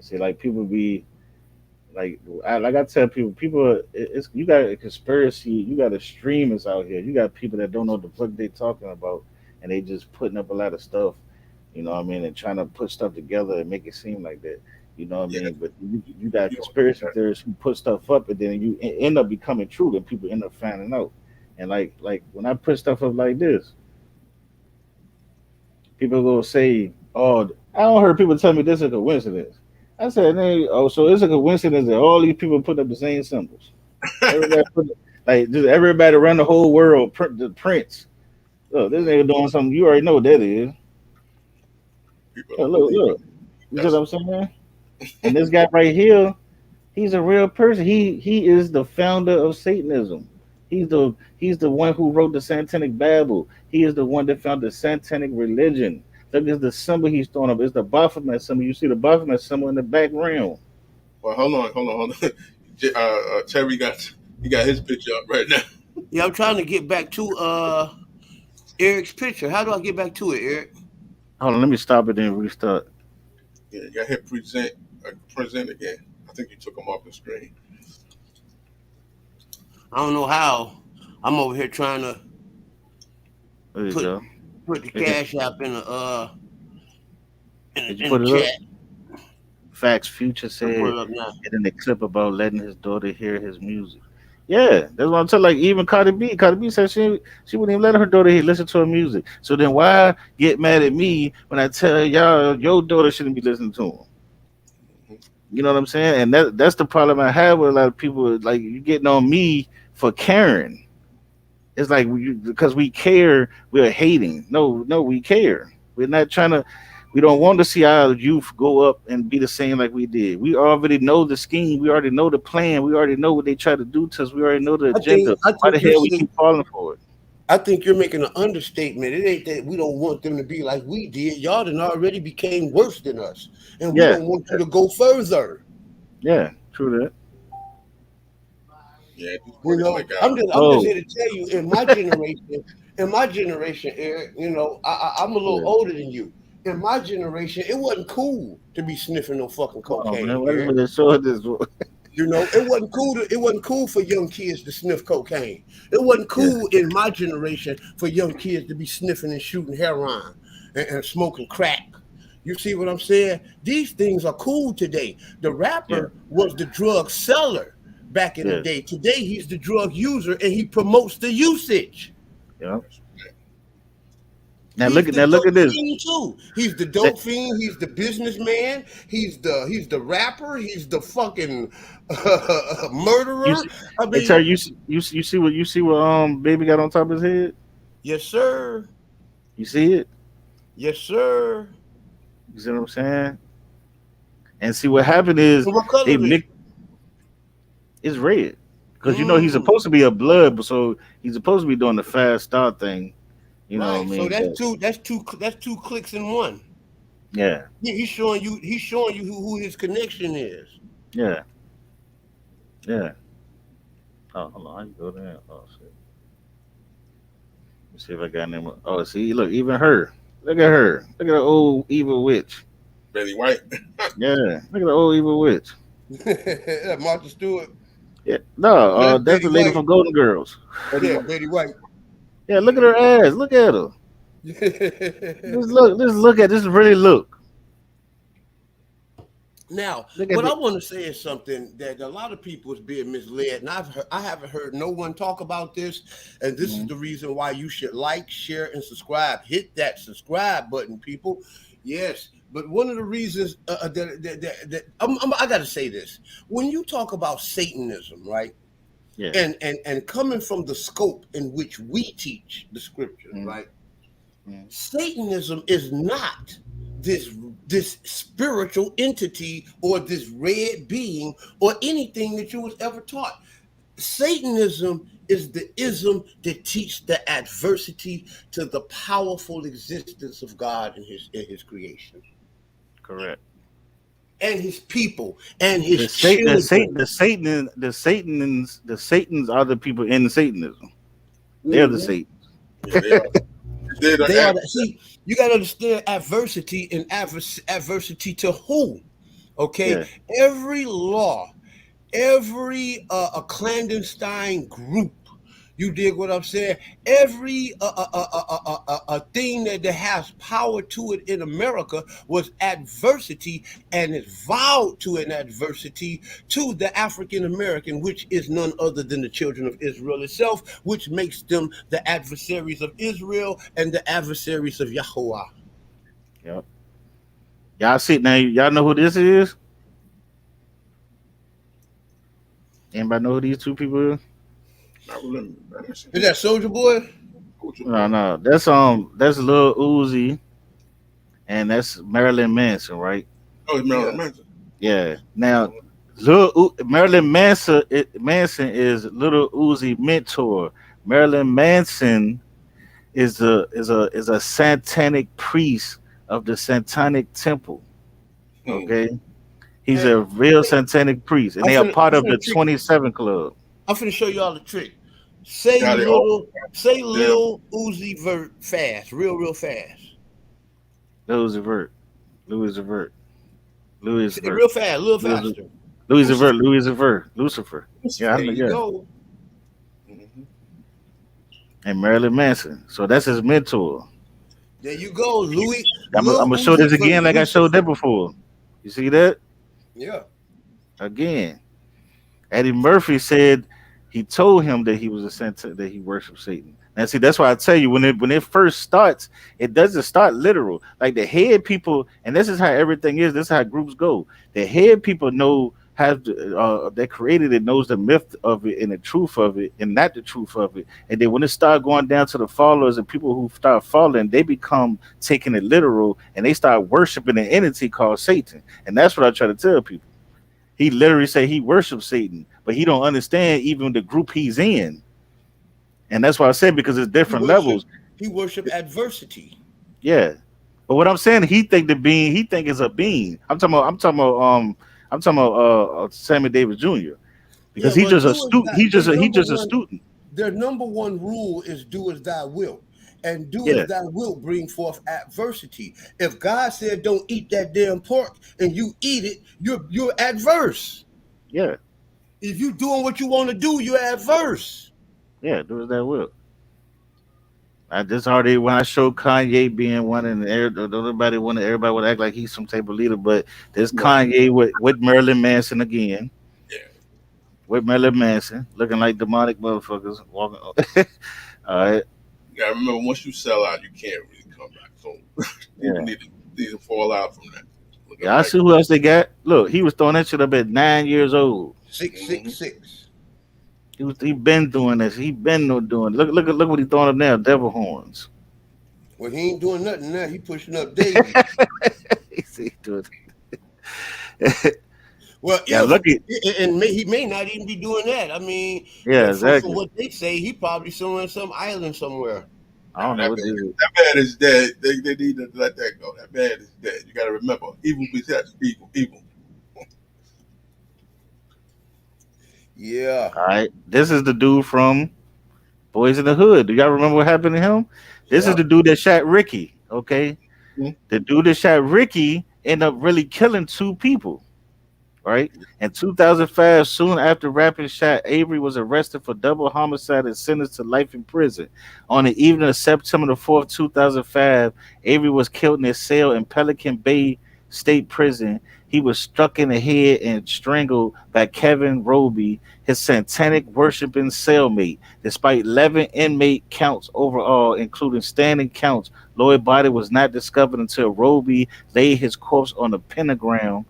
See, like people be like I tell people, it's you got a conspiracy, you got extremists out here, you got people that don't know what the fuck they talking about, and they just putting up a lot of stuff. You know what I mean, and trying to put stuff together and make it seem like that. You know what I Yeah, mean? But you got you don't do conspiracy that. theorists who put stuff up, and then end up becoming true, and people end up finding out. And like when I put stuff up like this, people go say, "Oh, I don't heard people tell me this is a coincidence." I said, "Hey, oh, so it's a coincidence that all these people put up the same symbols. Everybody put Like just everybody around the whole world, the Prince. Look, this nigga doing something. You already know what that is. People Look, don't look, believe it. look. You see what That's I'm saying? And this guy right here, he's a real person. He is the founder of Satanism. He's the one who wrote the Satanic Bible. He is the one that found the Satanic religion. Look at the symbol he's throwing up. It's the Baphomet symbol. You see the Baphomet symbol in the background. well. Hold on. Terry got his picture up right now. Yeah, I'm trying to get back to Eric's picture. How do I get back to it, Eric? Hold on, let me stop it and restart. Yeah, you got hit present again. I think you took him off the screen. I don't know how. I'm over here trying to There you put go. put the Did you, cash app did you in the put it up? chat. Facts Future I'm gonna said put it up now. in the clip about letting his daughter hear his music. Yeah, that's what I'm saying. Like even Cardi B, Cardi B said she wouldn't even let her daughter hear listen to her music. So then why get mad at me when I tell y'all your daughter shouldn't be listening to him? You know what I'm saying? And that's the problem I have with a lot of people. Like you getting on me for caring. It's like because we care, we're hating. No, no, we care. We're not trying to. We don't want to see our youth go up and be the same like we did. We already know the scheme. We already know the plan. We already know what they try to do to us. We already know the I think agenda. I Why the think you're hell we saying keep falling for it? I think you're making an understatement. It ain't that we don't want them to be like we did. Y'all done already became worse than us, and we Yeah, don't want you to go further. yeah, true that. Yeah, these You boys know, like I'm just Oh, here to tell you, in my generation, Eric, you know, I'm a little yeah. older than you. In my generation, it wasn't cool to be sniffing no fucking Come on, man. cocaine, Why this Eric. nigga show this? You know, it wasn't cool for young kids to sniff cocaine. It wasn't Yeah, cool in my generation for young kids to be sniffing and shooting heroin and smoking crack. You see what I'm saying? These things are cool today. The yeah, rapper was the drug seller back in the yes, day. Today he's the drug user and he promotes the usage. yeah. that. He's the Now look dope at this. fiend too. He's the That, dope fiend. He's the businessman. He's the rapper. He's the fucking you murderer. see, I hey Terry, mean, you see what baby got on top of his head? yes, sir. You see it? Yes, sir. You see what I'm saying? And see what happened is And what they color is mix it's red. it? Because you know he's supposed to be a blood, but so he's supposed to be doing the fast start thing. You know what Right. I So mean? that's But two. That's two clicks in one. yeah, He's showing you. He's showing you who his connection is. yeah, yeah. Oh, hold on, how you go there? Oh shit. Let me see if I got them. Oh, see, look, even her. Look at her. Look at the old evil witch. Betty White. Yeah, look at the old evil witch. Martha Stewart. Yeah, no, Oh, that's that's Betty the lady White. from Golden Girls. Oh yeah, Betty White. Yeah, look at her ass. Look at her. Just look at this. Really look. Now, Look at what I the. want to say is something that a lot of people is being misled, and I haven't heard no one talk about this, and this is Mhm. the reason why you should like, share, and subscribe. Hit that subscribe button, people. Yes, but one of the reasons I got to say this: when you talk about Satanism, right, Yeah. and coming from the scope in which we teach the scriptures, Mhm. right, Mhm. Satanism is not this this spiritual entity or this red being or anything that you was ever taught. Satanism is the ism that teach the adversity to the powerful existence of God in his creation Correct. and his people and The his Satan, the Satan, children. the Satans are the people in Satanism. They're the Mhm. Satans. Yeah, they are. They're They the are see, you got to understand adversity and adversity to who? Okay, Yeah. every law, every a clandestine group. You dig what I'm saying? Every thing that has power to it in America was adversity and is vowed to an adversity to the African American, which is none other than the children of Israel itself, which makes them the adversaries of Israel and the adversaries of Yahweh. Yep. Y'all see now? Y'all know who this is? Anybody know who these two people is? I remember that shit. Is that Soldier Boy? Culture No, Boy. no, that's Lil Uzi, and that's Marilyn Manson, right? Oh, it's Yeah. Marilyn Manson. Yeah. Yeah. Now, Marilyn Manson is Little Uzi mentor. Marilyn Manson is a satanic priest of the Satanic Temple. Hmm. Okay, he's Hey, a real hey, satanic priest, and I'm they are finna, I'm part of the finna trick. 27 Club. I'm finna show y'all the trick. Got it all. Say Yeah. Lil Uzi Vert fast, real fast. Louis Vert, Louis Vert, Louis Say it Vert, real fast, a little Louis faster. Louis Vert, Lucifer. Louis Vert, Lucifer. Yeah, I There know. you Yeah, go. Hmm. and Marilyn Manson. So that's his mentor. There you go. I'm Lil gonna show Uzi this Vert, again, like I showed that Lucifer. before. You see that Yeah. again? Eddie Murphy said he told him that he was a that he worshipped Satan. And see, that's why I tell you when it first starts, it doesn't start literal. Like the head people, and this is how everything is. This is how groups go. The head people know have that created it knows the myth of it and the truth of it, and not the truth of it. And then when it start going down to the followers and people who start following, they become taking it literal and they start worshiping an entity called Satan. And that's what I try to tell people. He literally say he worships Satan, but he don't understand even the group he's in. And that's why I said because it's He different worship levels. he worship adversity. Yeah. But what I'm saying, he think the being, he think it's a being. I'm talking about Sammy Davis Jr. Yeah, because he's but just a do as student. thy He just a student. their number one rule is do as thy will. And do as Yeah, thy will bring forth adversity. If God said don't eat that damn pork and you eat it, you're adverse. yeah, If you doing what you want to do, you're adverse. yeah. Do as that will. I just already when I showed Kanye being one, and everybody would act like he's some type of leader, but there's No. Kanye with Marilyn Manson again. Yeah. With Marilyn Manson, looking like demonic motherfuckers walking. All right, You gotta remember, once you sell out, you can't really come back. So people yeah, need to fall out from that. Looking yeah. I like. see who else they got. Look, he was throwing that shit up at 9 years old. Six Hmm. six six. He been doing this. He been no doing. Look what he throwing up now. Devil horns. Well, he ain't doing nothing now. He pushing up daisies. He see, dude. Well, Yeah, if look at. he may not even be doing that. I mean, Yeah, from exactly. what they say, he probably somewhere in some island somewhere. I don't know what this is. That man is dead. They need to let that go. That man is dead. You got to remember, evil possesses evil. Evil. Yeah. All right, this is the dude from Boys in the Hood. Do y'all remember what happened to him? This is Yeah. the dude that shot Ricky. Okay, Mhm. the dude that shot Ricky ended up really killing two people. Right? In 2005, soon after rapping shot, Avery was arrested for double homicide and sentenced to life in prison. On the evening of September the 4th, 2005, Avery was killed in his cell in Pelican Bay State Prison. He was struck in the head and strangled by Kevin Roby, his satanic worshiping cellmate. Despite 11 inmate counts overall, including standing counts, Lloyd's body was not discovered until Roby laid his corpse on the pentagram.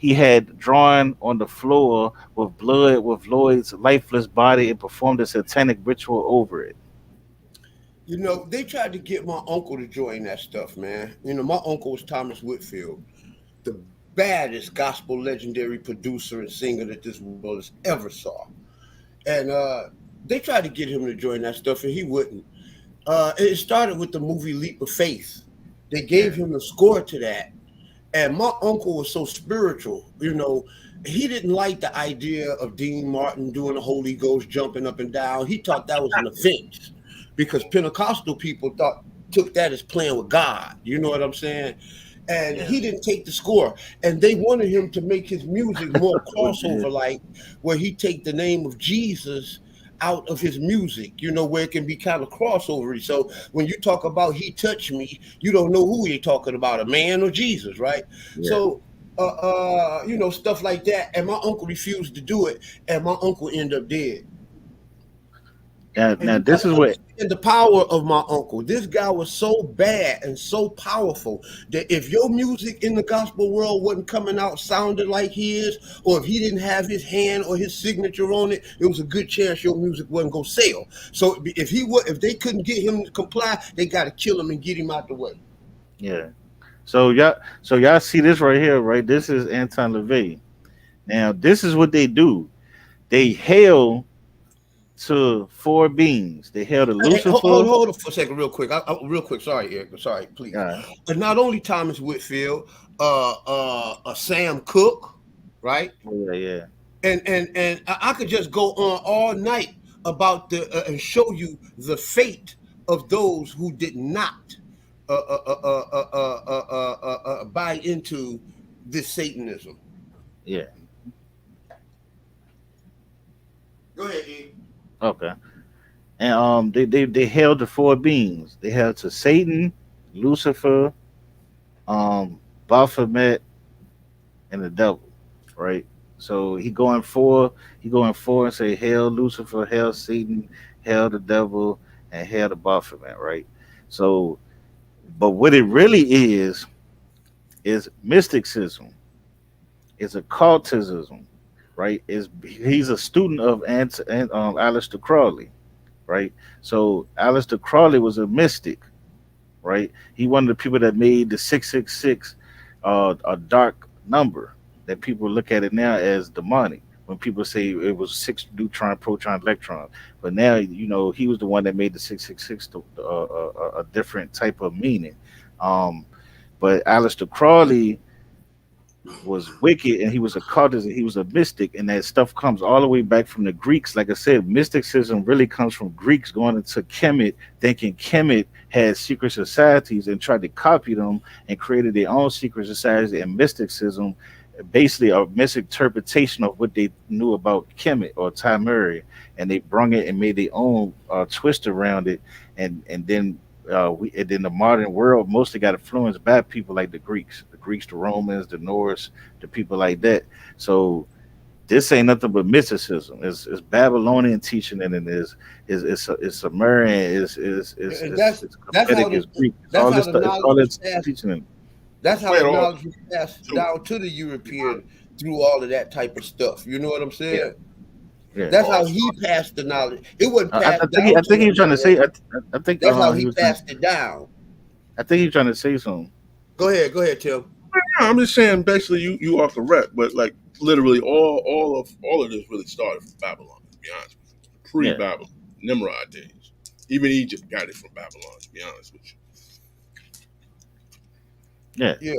He had drawn on the floor with blood with Lloyd's lifeless body and performed a satanic ritual over it. You know, they tried to get my uncle to join that stuff, man. You know, my uncle was Thomas Whitfield, the baddest gospel legendary producer and singer that this world has ever saw. And they tried to get him to join that stuff, and he wouldn't. It started with the movie Leap of Faith. They Yeah, gave him the score to that. And my uncle was so spiritual, you know, he didn't like the idea of Dean Martin doing the Holy Ghost jumping up and down. He thought that was an offense because Pentecostal people took that as playing with God. You know what I'm saying? And yeah. he didn't take the score. And they wanted him to make his music more What the- crossover like, where he take the name of Jesus out of his music, you know, where it can be kind of crossover. So when you talk about he touched me, you don't know who you're talking about, a man or Jesus, right? yeah. So you know, stuff like that. And my uncle refused to do it, and my uncle ended up dead. Now, And now this is what. understand the power of my uncle. This guy was so bad and so powerful that if your music in the gospel world wasn't coming out sounding like his, or if he didn't have his hand or his signature on it, it was a good chance your music wasn't gonna sell. So if they couldn't get him to comply, they got to kill him and get him out the way. Yeah. So y'all see this right here, right? This is Anton LaVey. Now, this is what they do. They hail to four beings. They hail to Hey, Lucifer. hold on for a second, real quick. Real quick. Sorry, Eric. Sorry, please. Uh, But not only Thomas Whitfield, Sam Cooke, right? yeah, yeah, And I could just go on all night about the and show you the fate of those who did not buy into this Satanism. yeah. Go ahead, Ed. Okay. And they hail to four beings. They hail to Satan, Lucifer, um, Baphomet, and the devil. Right. So he going for and say hail Lucifer, hail Satan, hail the devil, and hail the Baphomet. Right. So, but what it really is mysticism. It's occultism, right? Is he's a student of Aleister Crowley, right? So Aleister Crowley was a mystic, right? He one of the people that made the 666 a dark number that people look at it now as demonic. When people say it was six neutron, proton, electron, but now he was the one that made the 666 a different type of meaning. Um, but Aleister Crowley was wicked and he was a cultist and he was a mystic, and that stuff comes all the way back from the Greeks. Like I said, mysticism really comes from Greeks going into Kemet, thinking Kemet had secret societies and tried to copy them and created their own secret societies, and mysticism basically a misinterpretation of what they knew about Kemet or Timeri, and they brung it and made their own twist around it, and then the modern world mostly got influenced by people like the Greeks, the Romans, the Norse, the people like that. So this ain't nothing but mysticism. It's Babylonian teaching, and it's Sumerian, And it's that's how Kemetic, it's Greek, it's that's all how this the stuff, it's knowledge all was this passed. teaching. In. That's how Play it the all knowledge was passed too. down to the European through all of that type of stuff. You know what I'm Yeah, saying? yeah. That's how he passed the knowledge. It wasn't I passed think he, down I to think he him was trying that to say. way. I think That's how he he was trying. passed it down. I think he was trying to say something. Go ahead, Tim. I'm just saying, basically, you are correct, but like literally, all of this really started from Babylon. To be honest with you, Yeah, pre-Babylon, Nimrod days. Even Egypt got it from Babylon. To be honest with yeah. Yeah,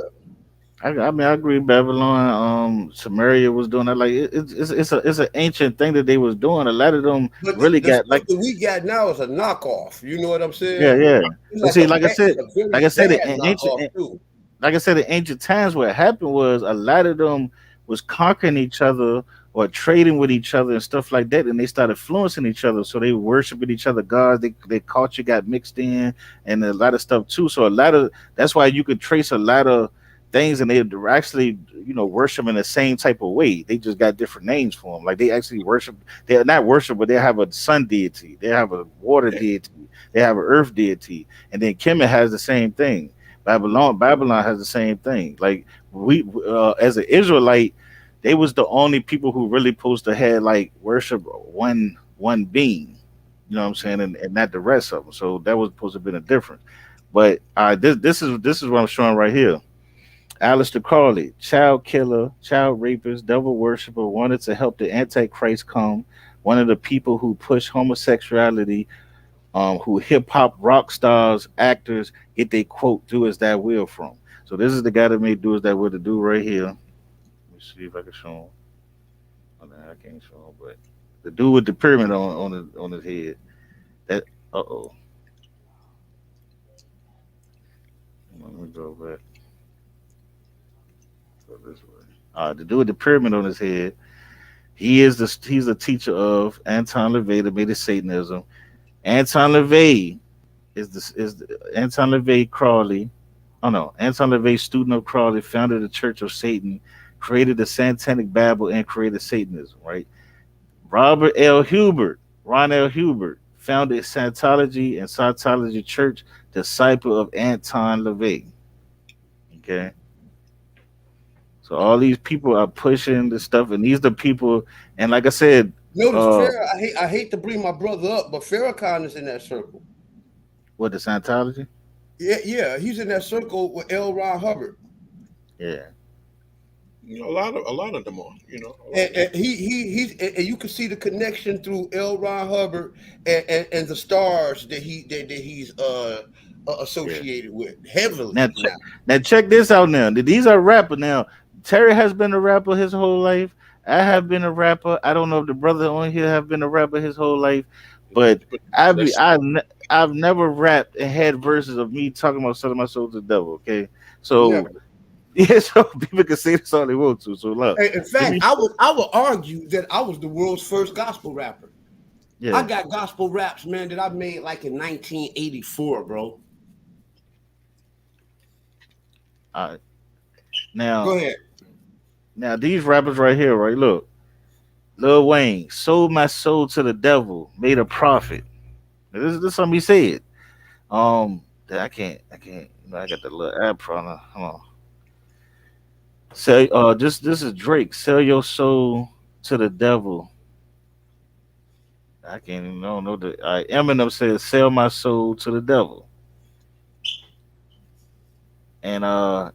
I mean, I agree. Babylon, Samaria was doing that. Like it's an ancient thing that they was doing. A lot of them but really the got stuff like, that we got now is a knockoff. You know what I'm yeah, saying? yeah. It's But like see, it's a very like I said, bad in ancient, knockoff too. like I said, in ancient times, what happened was a lot of them was conquering each other or trading with each other and stuff like that, and they started influencing each other. So they were worshiping each other gods. Their culture got mixed in, and a lot of stuff too. So a lot of that's why you could trace a lot of things, and they're actually worshiping the same type of way. They just got different names for them. Like they actually worship. They're not worship, but they have a sun deity. They have a water you. deity. They have an earth deity, and then Kemet has the same thing. Babylon has the same thing. Like we, as an Israelite, they was the only people who really supposed to have like worship one being. You know what I'm saying, and not the rest of them. So that was supposed to have been a difference. But this is what I'm showing right here. Aleister Crowley, child killer, child rapist, devil worshiper, wanted to help the Antichrist come. One of the people who push homosexuality, who hip hop rock stars, actors get they quote "do as that will" from. So this is the guy that made "do as that will" to do right here. Let me see if I can show him. Oh, no, I can't show him, but the dude with the pyramid on his head. That oh, let me go back. Go this way. The dude with the pyramid on his head. He's a teacher of Anton LaVey that made it Satanism. Anton LaVey Anton LaVey Crawley. Oh no, Anton LaVey, student of Crawley, founded the Church of Satan, created the Satanic Babel, and created Satanism. Right. Ron L. Hubert founded Scientology and Scientology Church, disciple of Anton LaVey. Okay. So all these people are pushing this stuff, and these the people, and like I said, Notice uh, Farrah. I hate to bring my brother up, but Farrakhan is in that circle. what the Scientology? Yeah, he's in that circle with L. Ron Hubbard. Yeah, A lot of them are. A lot of them. And and you can see the connection through L. Ron Hubbard and the stars that he's yeah. associated with Now, heavily check, now. now check this out. Now, these are rappers. Now, Terry has been a rapper his whole life. I have been a rapper. I don't know if the brother on here have been a rapper his whole life, but But I've be, that's I've never rapped and had verses of me talking about selling my soul to the devil. Okay, Never. so yeah, so people can say this all they want to. So look, In let fact, me. I would argue that I was the world's first gospel rapper. I Yeah. got gospel raps, man, that I made like in 1984, bro. All right. Go Now, ahead. now these rappers right here, right? Look, Lil Wayne sold my soul to the devil, made a profit. Now, this is something he said. I can't. I got the little app on. Hold on. Say, this is Drake. Sell your soul to the devil. I can't even know the. Eminem says, "Sell my soul to the devil," and I'll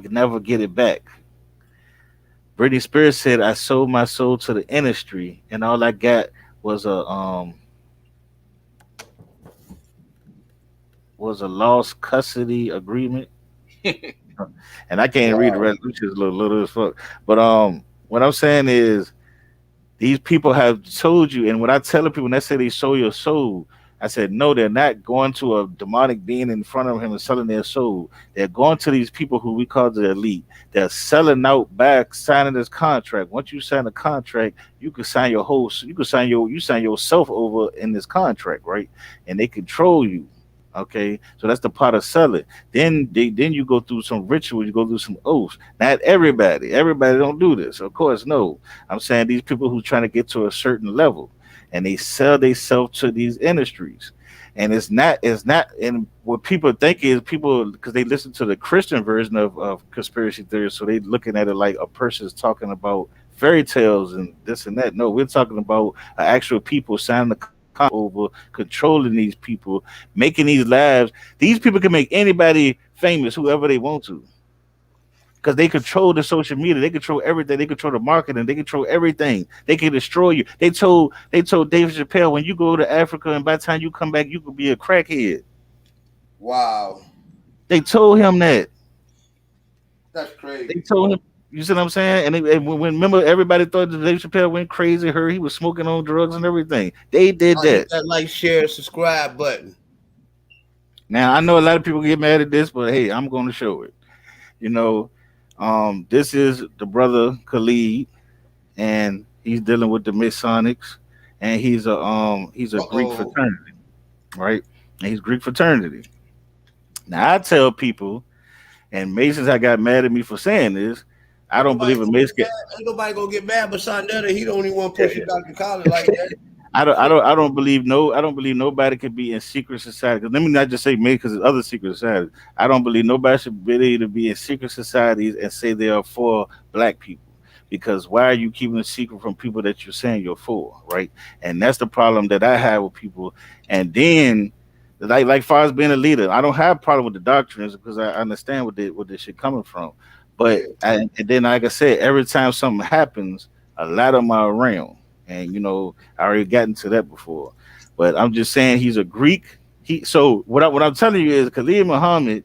never get it back. Britney Spears said, "I sold my soul to the industry, and all I got was a lost custody agreement." And I can't read the Wow. rest, which is a little as fuck. But what I'm saying is these people have told you, and when I tell people when they say they sold your soul, I said no, they're not going to a demonic being in front of him and selling their soul. They're going to these people who we call the elite. They're selling out back, signing this contract. Once you sign a contract, you can sign your whole, you can sign you sign yourself over in this contract, right? And they control you. Okay, so that's the part of selling. Then you go through some ritual, you go through some oaths. Not everybody don't do this, of course, no. I'm saying these people who trying to get to a certain level, and they sell themselves to these industries, and it's not. And what people think is people because they listen to the Christian version of conspiracy theories, so they looking at it like a person's talking about fairy tales and this and that. No, we're talking about actual people signing the contract over controlling these people, making these lives. These people can make anybody famous, whoever they want to, because they control the social media, they control everything, they control the marketing, they control everything. They can destroy you. They told David Chappelle, when you go to Africa and by the time you come back, you could be a crackhead. Wow. They told him that. That's They crazy. told him. You see what I'm saying? And when remember everybody thought that Dave Chappelle went crazy, heard he was smoking on drugs and everything. They did Hit that. that like, share, subscribe button. Now I know a lot of people get mad at this, but hey, I'm going to show it. You know, this is the brother Khalid, and he's dealing with the Masonics, and he's a Uh Greek oh. fraternity, right? And he's Greek fraternity. Now I tell people, and Masons I got mad at me for saying this. I Ain't don't nobody believe in gonna get Mason. mad. Ain't nobody gonna get mad but Sonetta. He don't even want to push it Dr. Khaled like that. I don't believe no. I don't believe nobody could be in secret society. 'Cause let me not just say me, because there's other secret societies. I don't believe nobody should be able to be in secret societies and say they are for black people. Because why are you keeping a secret from people that you're saying you're for, right? And that's the problem that I have with people. And then, like far as being a leader, I don't have a problem with the doctrines because I understand what this shit coming from. But Yeah. and then, like I said, every time something happens, a lot of them are around, and I already got into that before, but I'm just saying he's a Greek. So what I'm telling you is Khalid Muhammad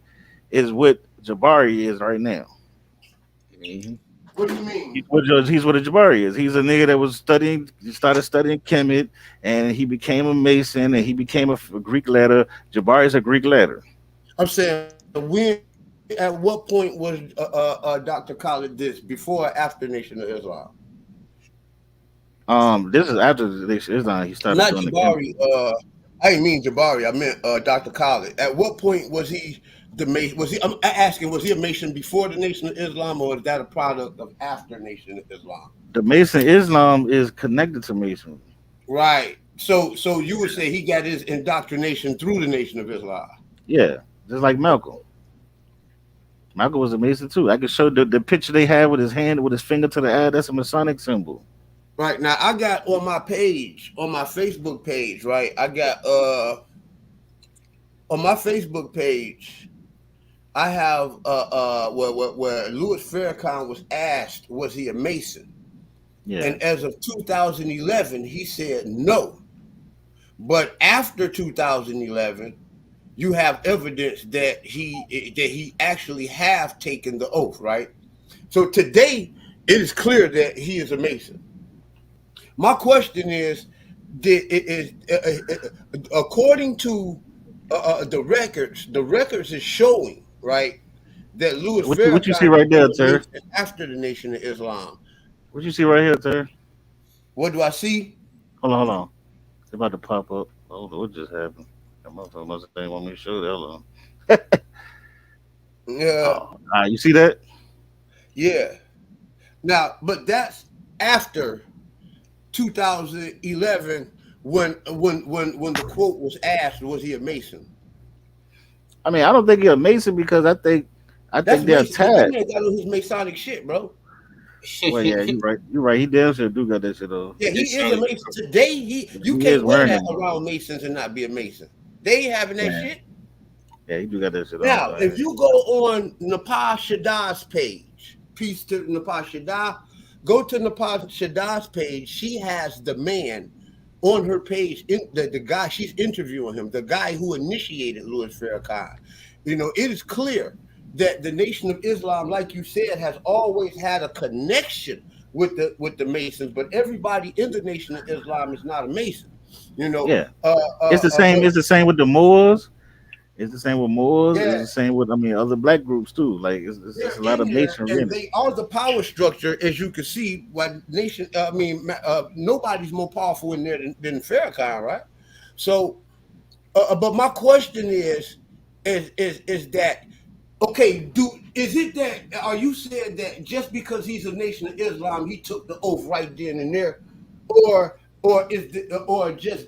is what Jabari is right now. Mhm. What do you mean? He's what a Jabari is. He's a nigga that was studying, he started studying Kemet, and he became a Mason, and he became a Greek letter. Jabari is a Greek letter. I'm saying when. At what point was Dr. Khaled this? Before or after Nation of Islam? This is after the Islam. He started Not doing the Kemet. Jabari. I didn't mean Jabari. I meant Dr. Khaled. At what point was he the Mason? Was he? I'm asking. Was he a Mason before the Nation of Islam, or is that a product of after Nation of Islam? The Mason Islam is connected to Masonry. Right. So you would say he got his indoctrination through the Nation of Islam. Yeah, just like Malcolm. Malcolm was a Mason too. I could show the picture they had with his hand, with his finger to the eye. That's a Masonic symbol. Right now, I got on my page, on my Facebook page, right? I got on my Facebook page, I have where Louis Farrakhan was asked, was he a Mason? Yeah. And as of 2011, he said no. But after 2011, you have evidence that he actually have taken the oath, right? So today, it is clear that he is a Mason. My question is, according to the records is showing, right, that Louis What you see Farrakhan right there, became a Terry? Mason after the Nation of Islam. What you see right here, Terry? What do I see? Hold on. It's about to pop up. Hold on, what just happened? That motherfucker must have want me to show that. Hold on. Yeah, You see that? yeah. Now, but that's after 2011 when the quote was asked, was he a Mason? I mean, I don't think you're a Mason because I That's think they're Mason. That tied. man got on his Masonic shit, bro. Well, yeah, you're right. You're right. He damn sure do got that shit though. Yeah, He he is a sounded Mason. Today, you He is can't wear wearing that them. around Masons and not be a Mason. They ain't having that Yeah, shit. yeah, he do got that shit on Now, though. if you go on Napar Shadah's page, peace to Napar Shadah, go to Napar Shadah's page. She has the man on her page, the guy she's interviewing him, the guy who initiated Louis Farrakhan. It is clear that the Nation of Islam, like you said, has always had a connection with the Masons, but everybody in the Nation of Islam is not a Mason. You know, Yeah, it's the same. but It's the same with the Moors. It's the same with Moors. It's yeah, the same with other black groups too. Like it's a they're lot in of there, masonry and in it. they are the power structure, as you can see. What nation? Nobody's more powerful in there than Farrakhan, right? So, but my question is that okay? Is it that are you saying that just because he's a Nation of Islam, he took the oath right then and there, or or just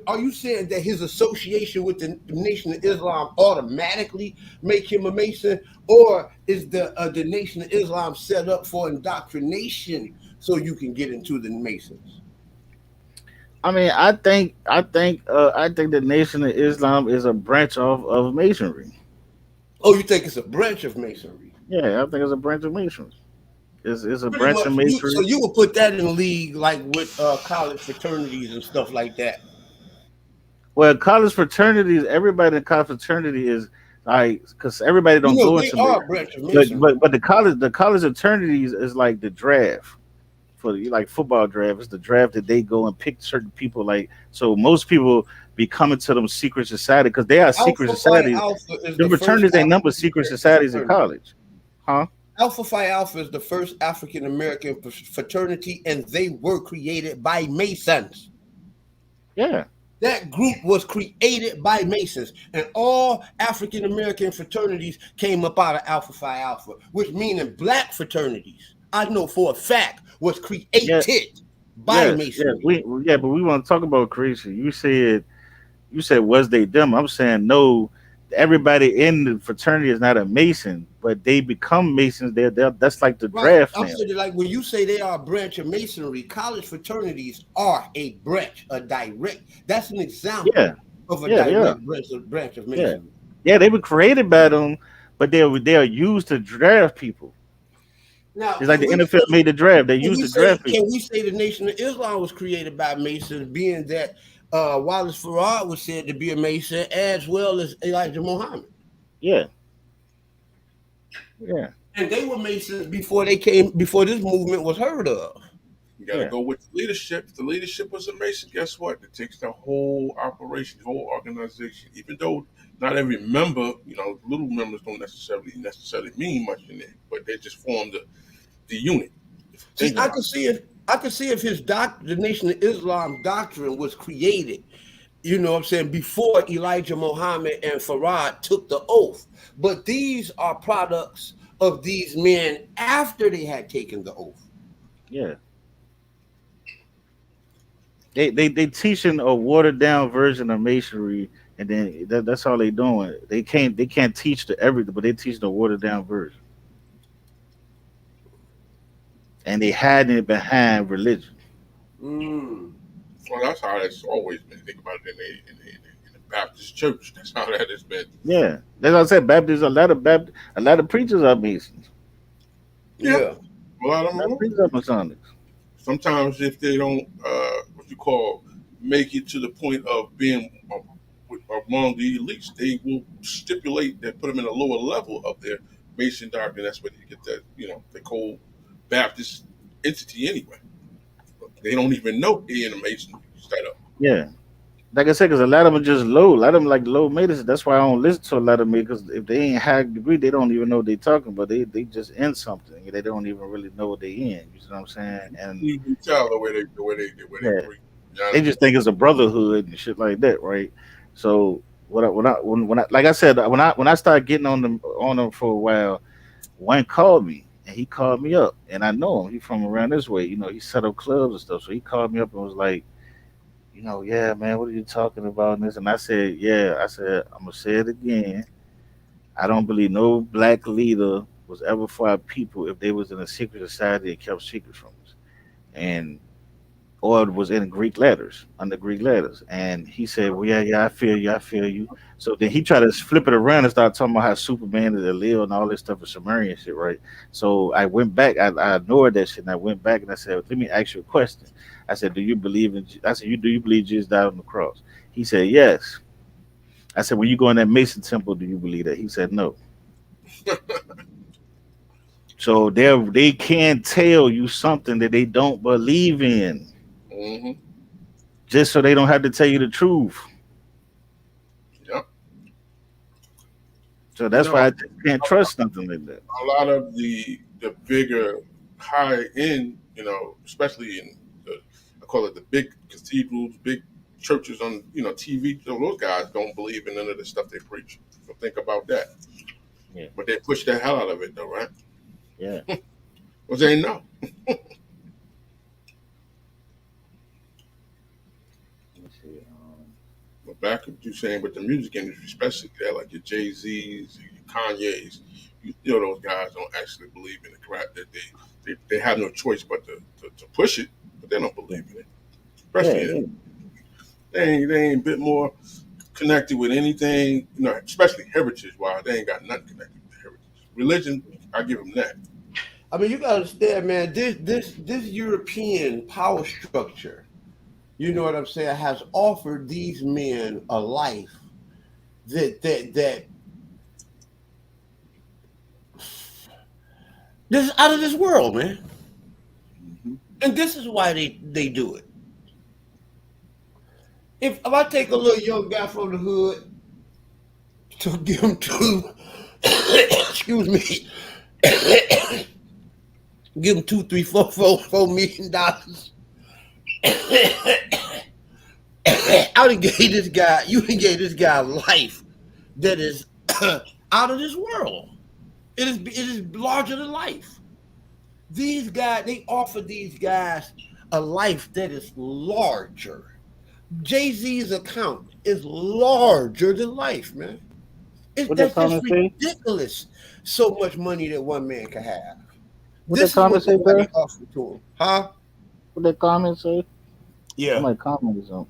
are you saying that his association with the Nation of Islam automatically make him a Mason, or is the Nation of Islam set up for indoctrination so you can get into the Masons? I mean, I think the Nation of Islam is a branch of masonry. Oh, you think it's a branch of Masonry? Yeah, I think it's a branch of masonry. It's a Pretty branch of much. So masonry. you would put that in a league like with college fraternities and stuff like that. Well, college fraternities, everybody in college fraternity is like because everybody don't go They into are it. a branch of But Masonry. but but the college fraternities is like the draft for like football draft. It's the draft that they go and pick certain people. Like so, most people be coming to them secret society because they are secret Alpha Phi societies. Alpha is The the first fraternities ain't number African secret American societies in fraternity. college, huh? Alpha Phi Alpha is the first African American fraternity, and they were created by Masons. Yeah, That group was created by Masons, and all African American fraternities came up out of Alpha Phi Alpha, which meaning black fraternities, I know for a fact, was yeah, created by yes. Masonry. But we want to talk about creation. You said was they them? I'm saying no. Everybody in the fraternity is not a Mason, but they become Masons. That's like the Right. draft I'm now. saying that, like when you say they are a branch of Masonry, college fraternities are a branch, a direct. That's an example Yeah, of a yeah, they are. direct branch of Yeah, Masonry. yeah. They were created by them, but they are used to draft people. Now, It's like the NFL made the draft. They can used we to say draft can people. we say the Nation of Islam was created by Masons, being that Wallace Farad was said to be a Mason as well as Elijah Muhammad, Yeah, yeah, and they were Masons before this movement was heard of. You got to yeah, go with the leadership. If the leadership was a Mason, guess what? It takes the whole operation, the whole organization. Even though not every member, little members don't necessarily mean much in there, but they just form the unit. If you See, think about I could see if the Nation of Islam doctrine was created, you know what I'm saying, before Elijah Muhammad and Farad took the oath. But these are products of these men after they had taken the oath. yeah. They teaching a watered down version of masonry, and then that's all they doing. They can't teach the everything, but they teach the watered down version, and they hiding it behind religion. Mm. Well, that's how it's always been. Think about it in the Baptist church. That's how that has been. Yeah, that's what I said. Baptists, a lot of preachers are Masons. Yeah, Yeah. a lot of A them lot of are. preachers are Masonics. Sometimes if they don't, what you call, make it to the point of being among the elites, they will stipulate that put them in a lower level of their Mason doctrine. That's where you get that, the cold Baptist entity anyway. They don't even know they in a Mason setup. Yeah, like I said, because a lot of them are just low. A lot of them like low maintenance. That's why I don't listen to a lot of me. Because if they ain't high degree, they don't even know what they talking about. They just in something. They don't even really know what they in. You see what I'm saying? And You can tell the way they yeah, preach. To be they honest with just think it's a brotherhood and shit like that, right? So when I like I said when I started getting on them for a while, one called me and he called me up, and I know him. He from around this way. He set up clubs and stuff. So he called me up and was like, yeah, man, what are you talking about? And this, and I said, yeah, I said, I'm gonna say it again. I don't believe no black leader was ever for our people if they was in a secret society and kept secrets from us, and or it was in Greek letters, under Greek letters. And he said, well, yeah, yeah, I feel you, I feel you. So then he tried to flip it around and start talking about how Superman is a Leo and all this stuff is Sumerian shit, right? So I went back, I ignored that shit, and I went back and I said, let me ask you a question. I said, do you believe in? I said, do you believe Jesus died on the cross? He said, yes. I said, when you go in that Mason temple, do you believe that? He said, no. So they can tell you something that they don't believe in, you. just so they don't have to tell you the truth. Yep. So You that's know, why I just can't trust something like that. a lot of the bigger high end, especially in I call it the big cathedrals, big churches on TV. Those guys don't believe in none of the stuff they preach. So think about that. Yeah, But they push the hell out of it, though, right? yeah. Because they know. Let me see. But back to you saying with the music industry, especially there, like your Jay Z's, your Kanye's, those guys don't actually believe in the crap that they have no choice but to push it, but they don't Yeah, believe in it. yeah, Especially yeah. they ain't a bit more connected with anything, especially heritage wise. They ain't got nothing connected with heritage. Religion, I give them that. I mean, you gotta understand, man. This European power structure, you know what I'm saying, has offered these men a life that this is out of this world, man. Hmm. And this is why they do it. If I take a little young guy from the hood to give him two, excuse me, give him two, three, $4 million. I done gave this guy, you done gave this guy life that is out of this world. It is larger than life. These guys, they offer these guys a life that is larger. Jay Z's account is larger than life, man. What that That's just comment say? ridiculous. So much money that one man can have. What that This is comment say, why they sir? offer to him, huh? What that comment say? Yeah, Somebody commented something.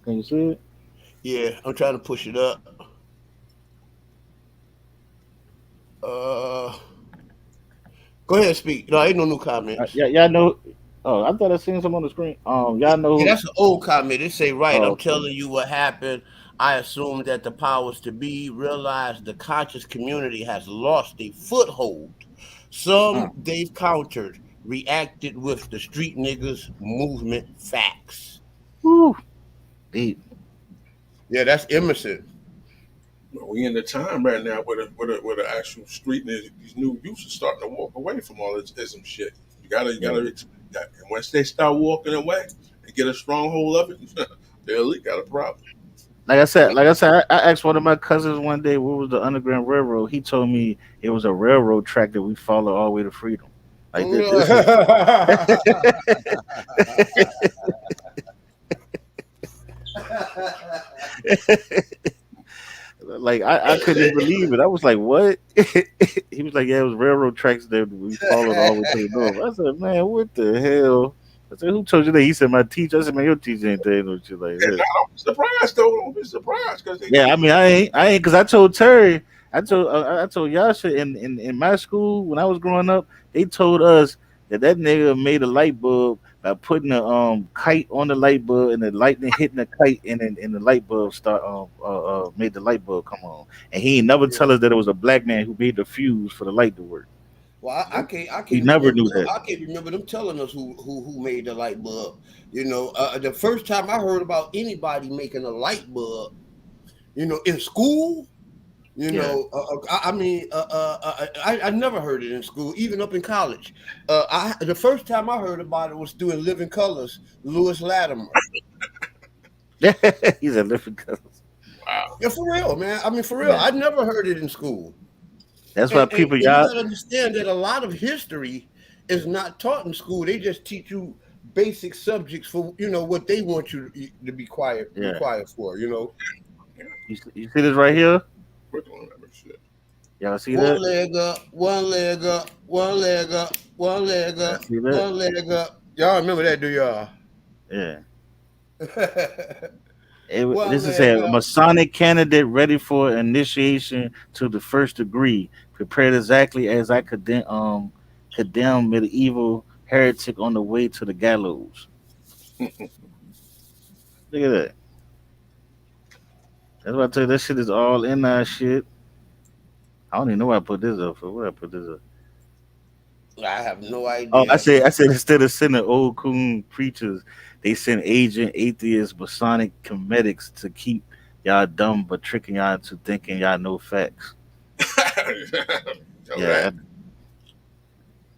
Can you see it? yeah. I'm trying to push it up. Uh, Go ahead and speak. No, ain't no new comments. Yeah, y'all know. Oh, I thought I seen some on the screen. Y'all know Yeah, who? that's an old comment. It say, right, Oh, I'm okay. telling you what happened. I assume that the powers to be realize the conscious community has lost a foothold. Some Mm. they've countered, reacted with the street niggas movement facts. Woo, deep. Yeah, that's Emerson. We in the time right now where the actual street and these new youths are starting to walk away from all this ism shit. You gotta Yeah. expect that. And once they start walking away and get a stronghold of it, they elite got a problem. I asked one of my cousins one day what was the Underground Railroad. He told me it was a railroad track that we follow all the way to freedom. Like this is like I couldn't even believe it. I was like, "What?" He was like, "Yeah, it was railroad tracks that we followed all the way to the north." I said, "Man, what the hell?" I said, "Who told you that?" He said, "My teacher." I said, "Man, your teacher ain't telling no shit like And that." I'm surprised though. Don't be surprised because they Yeah, gonna I mean, I ain't, cause I told Terry, I told Yasha in my school when I was growing up, they told us that that nigga made a light bulb by putting a kite on the light bulb and the lightning hitting the kite and the light bulb start made the light bulb come on, and he ain't never Yeah. tell us that it was a black man who made the fuse for the light to work. Well, I We can't never remember knew them. that. I can't remember them telling us who made the light bulb. You know, the first time I heard about anybody making a light bulb, you know, in school. You Yeah. know, I mean, I never heard it in school, even up in college. The first time I heard about it was doing Living Colors, Lewis Latimer. He's a different colors. wow. Yeah, for real, man. I mean, for real. Yeah. I never heard it in school. That's why And people you y'all. got to understand that a lot of history is not taught in school. They just teach you basic subjects for what they want you to be Yeah. required for. You know, Yeah, You see this right here? curriculum that shit. Y'all see one that? leg up, one leg up, one leg up, one leg Y'all up, see that? one leg up. Y'all remember that, do y'all? Yeah. One This is leg a up. Masonic candidate ready for initiation to the first degree, prepared exactly as I condemn medieval heretic on the way to the gallows. Look at that. That's why I tell you that shit is all in that shit. I don't even know where I put this up for. Where I put this up? I have no Oh, idea. I said instead of sending old coon preachers, they send agent atheist Masonic comedics to keep y'all dumb but tricking y'all into thinking y'all know facts. Tell Yeah, that.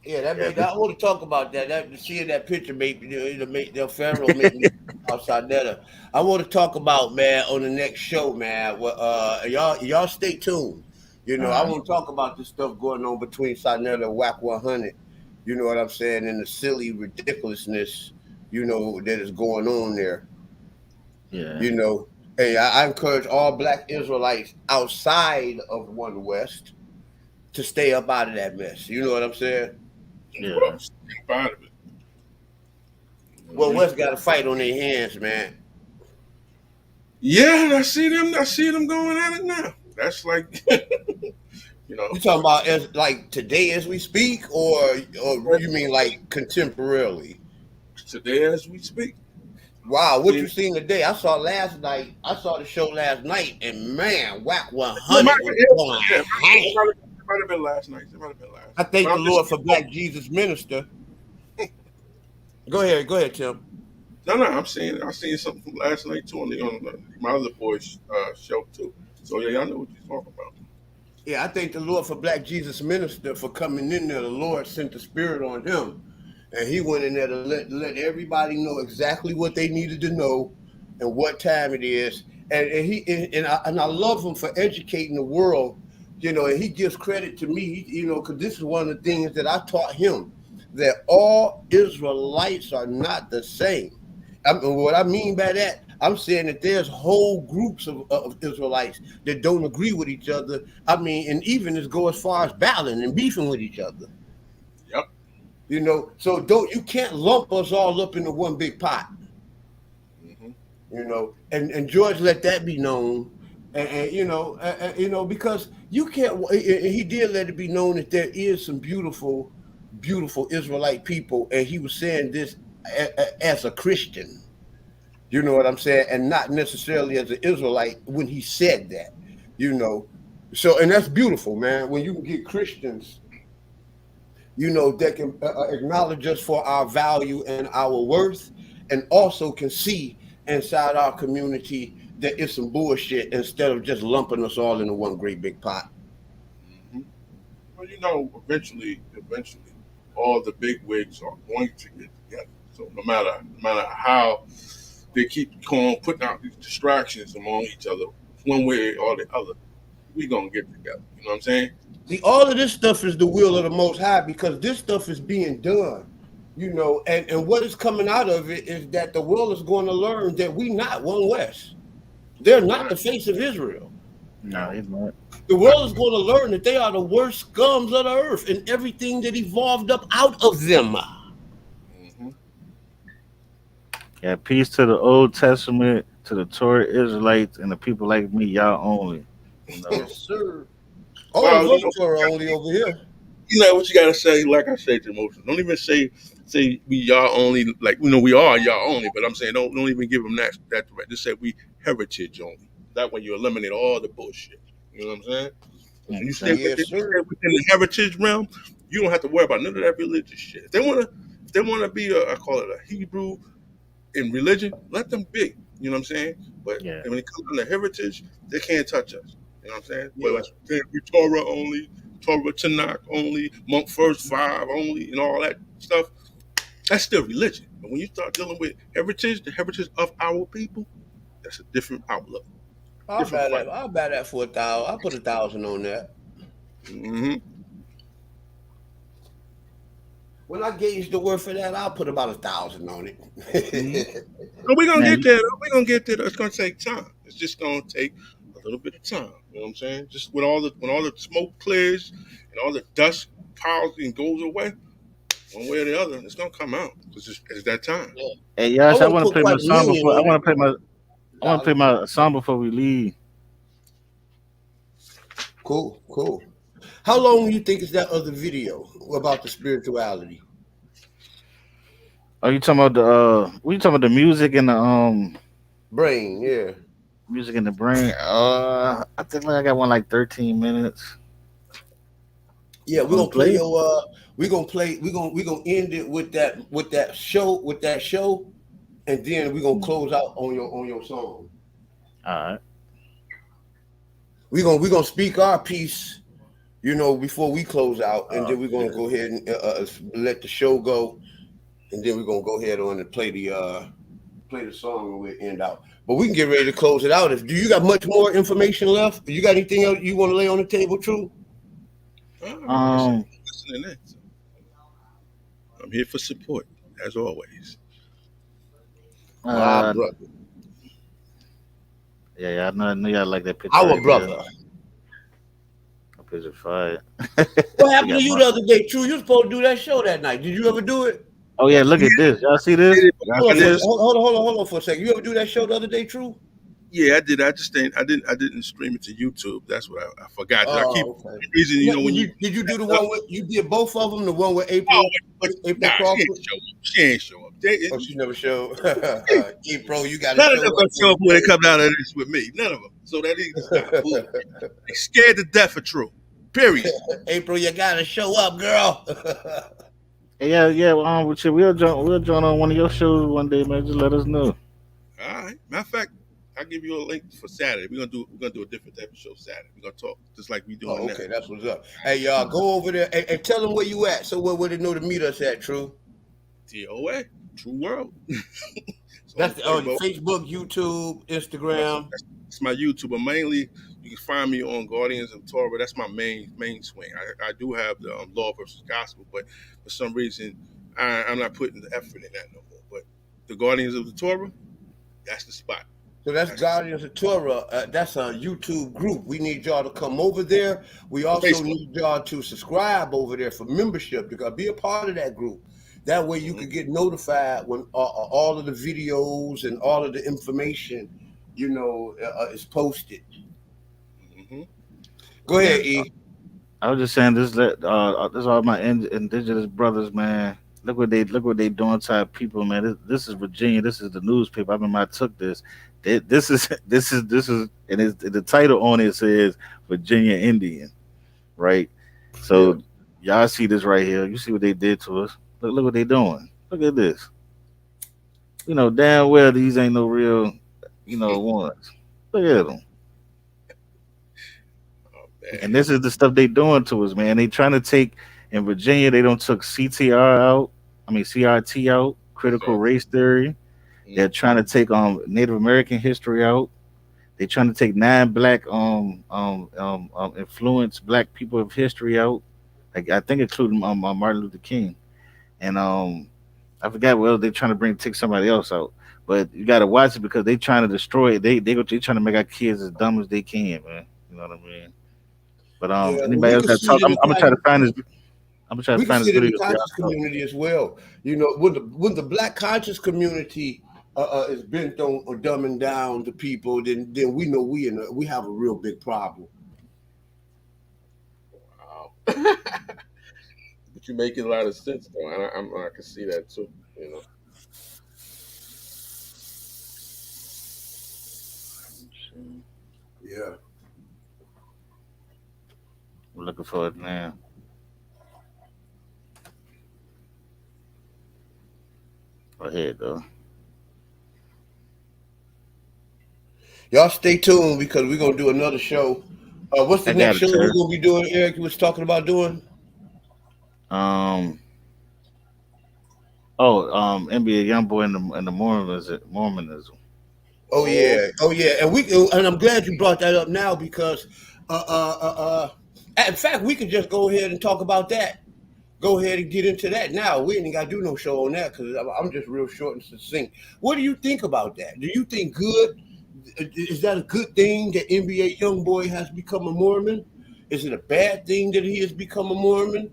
Yeah, that yeah, made. I want to talk about that. That seeing that picture made make the Pharaoh make me outside that. I want to talk about, man, on the next show, man. Well, y'all stay tuned. You know, I uh, want to talk about this stuff going on between Sinetta and Whack 100. You know what I'm saying, and the silly ridiculousness, that is going on there. yeah, You know, hey, I encourage all Black Israelites outside of One West to stay up out of that mess. You know what I'm saying? Of yeah, course. I'm proud of it. Well, Mhm. West got a fight on their hands, man. Yeah, I see them going at it now. That's like you know, You talking about as like today as we speak, or you mean like contemporarily? today as we speak. Wow, what See, you seen today? I saw last night. I saw the show last night, and man, Whack it might, 100 was going yeah, ham. it might have been last night. It might have been last I night. But thank the I'm just Lord for Black Jesus Minister. Go ahead, Tim. no, no. I'm saying I seen something from last night too on my other boys' show too. So yeah, y'all know what you're talking about. Yeah, I thank the Lord for Black Jesus Minister for coming in there. The Lord sent the Spirit on him, and he went in there to let everybody know exactly what they needed to know and what time it is. And I love him for educating the world. You know, and he gives credit to me. You know, because this is one of the things that I taught him, that all Israelites are not the same. What I mean by that, I'm saying that there's whole groups of Israelites that don't agree with each other. I mean, and even as go as far as battling and beefing with each other. Yep. You know, so don't you can't lump us all up into one big pot. Hmm. You know, and George let that be known, and because you can't. And he did let it be known that there is some beautiful, beautiful Israelite people, and he was saying this as a Christian. You know what I'm saying? And not necessarily as an Israelite when he said that, you know. So, and that's beautiful, man. When you can get Christians, that can acknowledge us for our value and our worth, and also can see inside our community that it's some bullshit instead of just lumping us all into one great big pot. Hmm. Well, eventually, all the big wigs are going to get together. So no matter how they keep on putting out these distractions among each other, one way or the other, we gonna get together. You know what I'm saying? all of this stuff is the will of the Most High because this stuff is being done, and what is coming out of it is that the world is going to learn that we not one West. They're not the face of Israel. No, he's not. The world is going to learn that they are the worst scums of the earth and everything that evolved up out of them. Mm-hmm. Yeah, peace to the Old Testament, to the Torah Israelites, and the people like me, y'all only. You know, Yes, sir. All Well, of us are only over here. you know what you gotta say. Like I say to most, don't even say we y'all only. Like we are y'all only. But I'm saying don't even give them that threat. Just say we heritage only. That way you eliminate all the bullshit. You know what I'm saying? 'Cause when makes you stay sense. within, Yes, sir. the heritage realm, you don't have to worry about none of that religious shit. If they wanna be I call it a Hebrew in religion, let them be. You know what I'm saying? But Yeah. when it comes to heritage, they can't touch us. You know what I'm saying? But Yeah. like we Torah only, Torah Tanakh only, monk first five only, and all that stuff. That's still religion. But when you start dealing with heritage, the heritage of our people, that's a different outlook, I'll different buy fight. that. I'll buy that for 1,000. I'll put 1,000 on that. Mm-hmm. When I gauge the worth of that, I'll put about 1,000 on Mm-hmm. it. But we're gonna Now, get there. We're gonna get there. It's gonna take time. It's just gonna take a little bit of time. You know what I'm saying? Just when all the smoke clears and all the dust piles and goes away, one way or the other, it's gonna come out. It's that time. Yeah. hey, I Yash, I want to want to put play my quite a song million before. I on it. want to play my. I want to play Dollar. my song before we leave. Cool, cool. How long do you think is that other video about the spirituality? Are you talking about the? What you talking about the music and the Brain, yeah. music in the brain? I think like I got one like 13 minutes. Yeah, Want to play it? we're gonna end it with that show, and then we're gonna close out on your song. All right. We're gonna speak our piece, before we close out, and Oh then we're gonna shit. go ahead and let the show go, and then we're gonna go ahead on and play the song and we'll end out. But we can get ready to close it out. Do you got much more information left? You got anything else you want to lay on the table, True? Like I said, Um. listening in. So I'm here for support as always. My Uh. brother. Yeah. Yeah. I know y'all like that picture Our right there. brother. That picture fire. What We happened to got you my. the other day, True? You supposed to do that show that night. Did you ever do it? Oh yeah. Look Yeah, at this. Y'all see I did this? it. Y'all Hold on see I for a did. this? second. Hold on for a second. You ever do that show the other day, True? Yeah, I did. I just didn't. I didn't stream it to YouTube. That's what I forgot. I keep Oh, okay. reason. Yeah, When you did you do the oh, one with you did both of them? The one with oh, April nah, she ain't Crawford? show up. She ain't show up. Oh, she never showed. April, you got to None of show them up gonna for show me, up when they come down to this with me. None of them. So that is not bull. baby. They scared to death for true. Period. April, you got to show up, girl. Hey, yeah. Yeah. With you, we'll join on one of your shows one day, man. Just let us know. All right. Matter of fact, I'll give you a link for Saturday. We're gonna do a different type of show Saturday. We're gonna talk just like we doing Oh, now. okay, that's what's up. Hey, y'all, go over there and tell them where you at. So where they know to meet us at, True? TOA, True World. It's on That's on Facebook. Facebook, YouTube, That's, Instagram. that's, that's my YouTube. But mainly, you can find me on Guardians of Torah. That's my main swing. I do have the Law versus Gospel, but for some reason, I'm not putting the effort in that no more. But the Guardians of the Torah, that's the spot. So that's That's the spot. Guardians of Torah. That's a YouTube group. We need y'all to come over there. We also Facebook. need y'all to subscribe over there for membership to be a part of that group. That way you Hmm. could get notified when all of the videos and all of the information, is posted. Hmm. Go Yeah. ahead, E. I was just saying this all my indigenous brothers, man. Look what they doing to our people, man. This is Virginia. This is the newspaper. I remember I took this. This is this is and the title on it says Virginia Indian, right? Yeah. So y'all see this right here. You see what they did to us. Look what they doing. Look at this. You know damn well these ain't no real, ones. Look at them. Oh And man. this is the stuff they doing to us, man. They trying to take in Virginia. They don't took CTR out. I mean CRT out. Critical Sorry. race theory. They're Mm. trying to take Native American history out. They trying to take nine black influenced black people of history out. Like I think including Martin Luther King and I forgot what else they trying to bring take somebody else out. But you gotta watch it because they trying to destroy it. They trying to make our kids as dumb as they can, man. You know what I mean? But Yeah, anybody we else can that see talk, it in I'm, the I'm gonna try to conscious. find this. I'm gonna try to We can find see this it in the video for conscious y'all. community as well. You know, when the black conscious community is bent on or dumbing down the people, then we know we have a real big problem. Wow. But you making a lot of sense though, and I can see that too. You know. Yeah. I'm looking for it now. Go ahead though. Y'all stay tuned because we're gonna do another show. What's the I next got it, show we're sir. gonna be doing? Eric was talking about doing. Um. Oh, NBA YoungBoy and the Mormonism. Oh Oh, yeah, oh yeah, and I'm glad you brought that up now because, uh, uh, uh, uh, in fact, we could just go ahead and talk about that. Go ahead and get into that now. We ain't got to do no show on that because I'm just real short and succinct. What do you think about that? Do you think good? Is that a good thing that NBA YoungBoy has become a Mormon? Is it a bad thing that he has become a Mormon?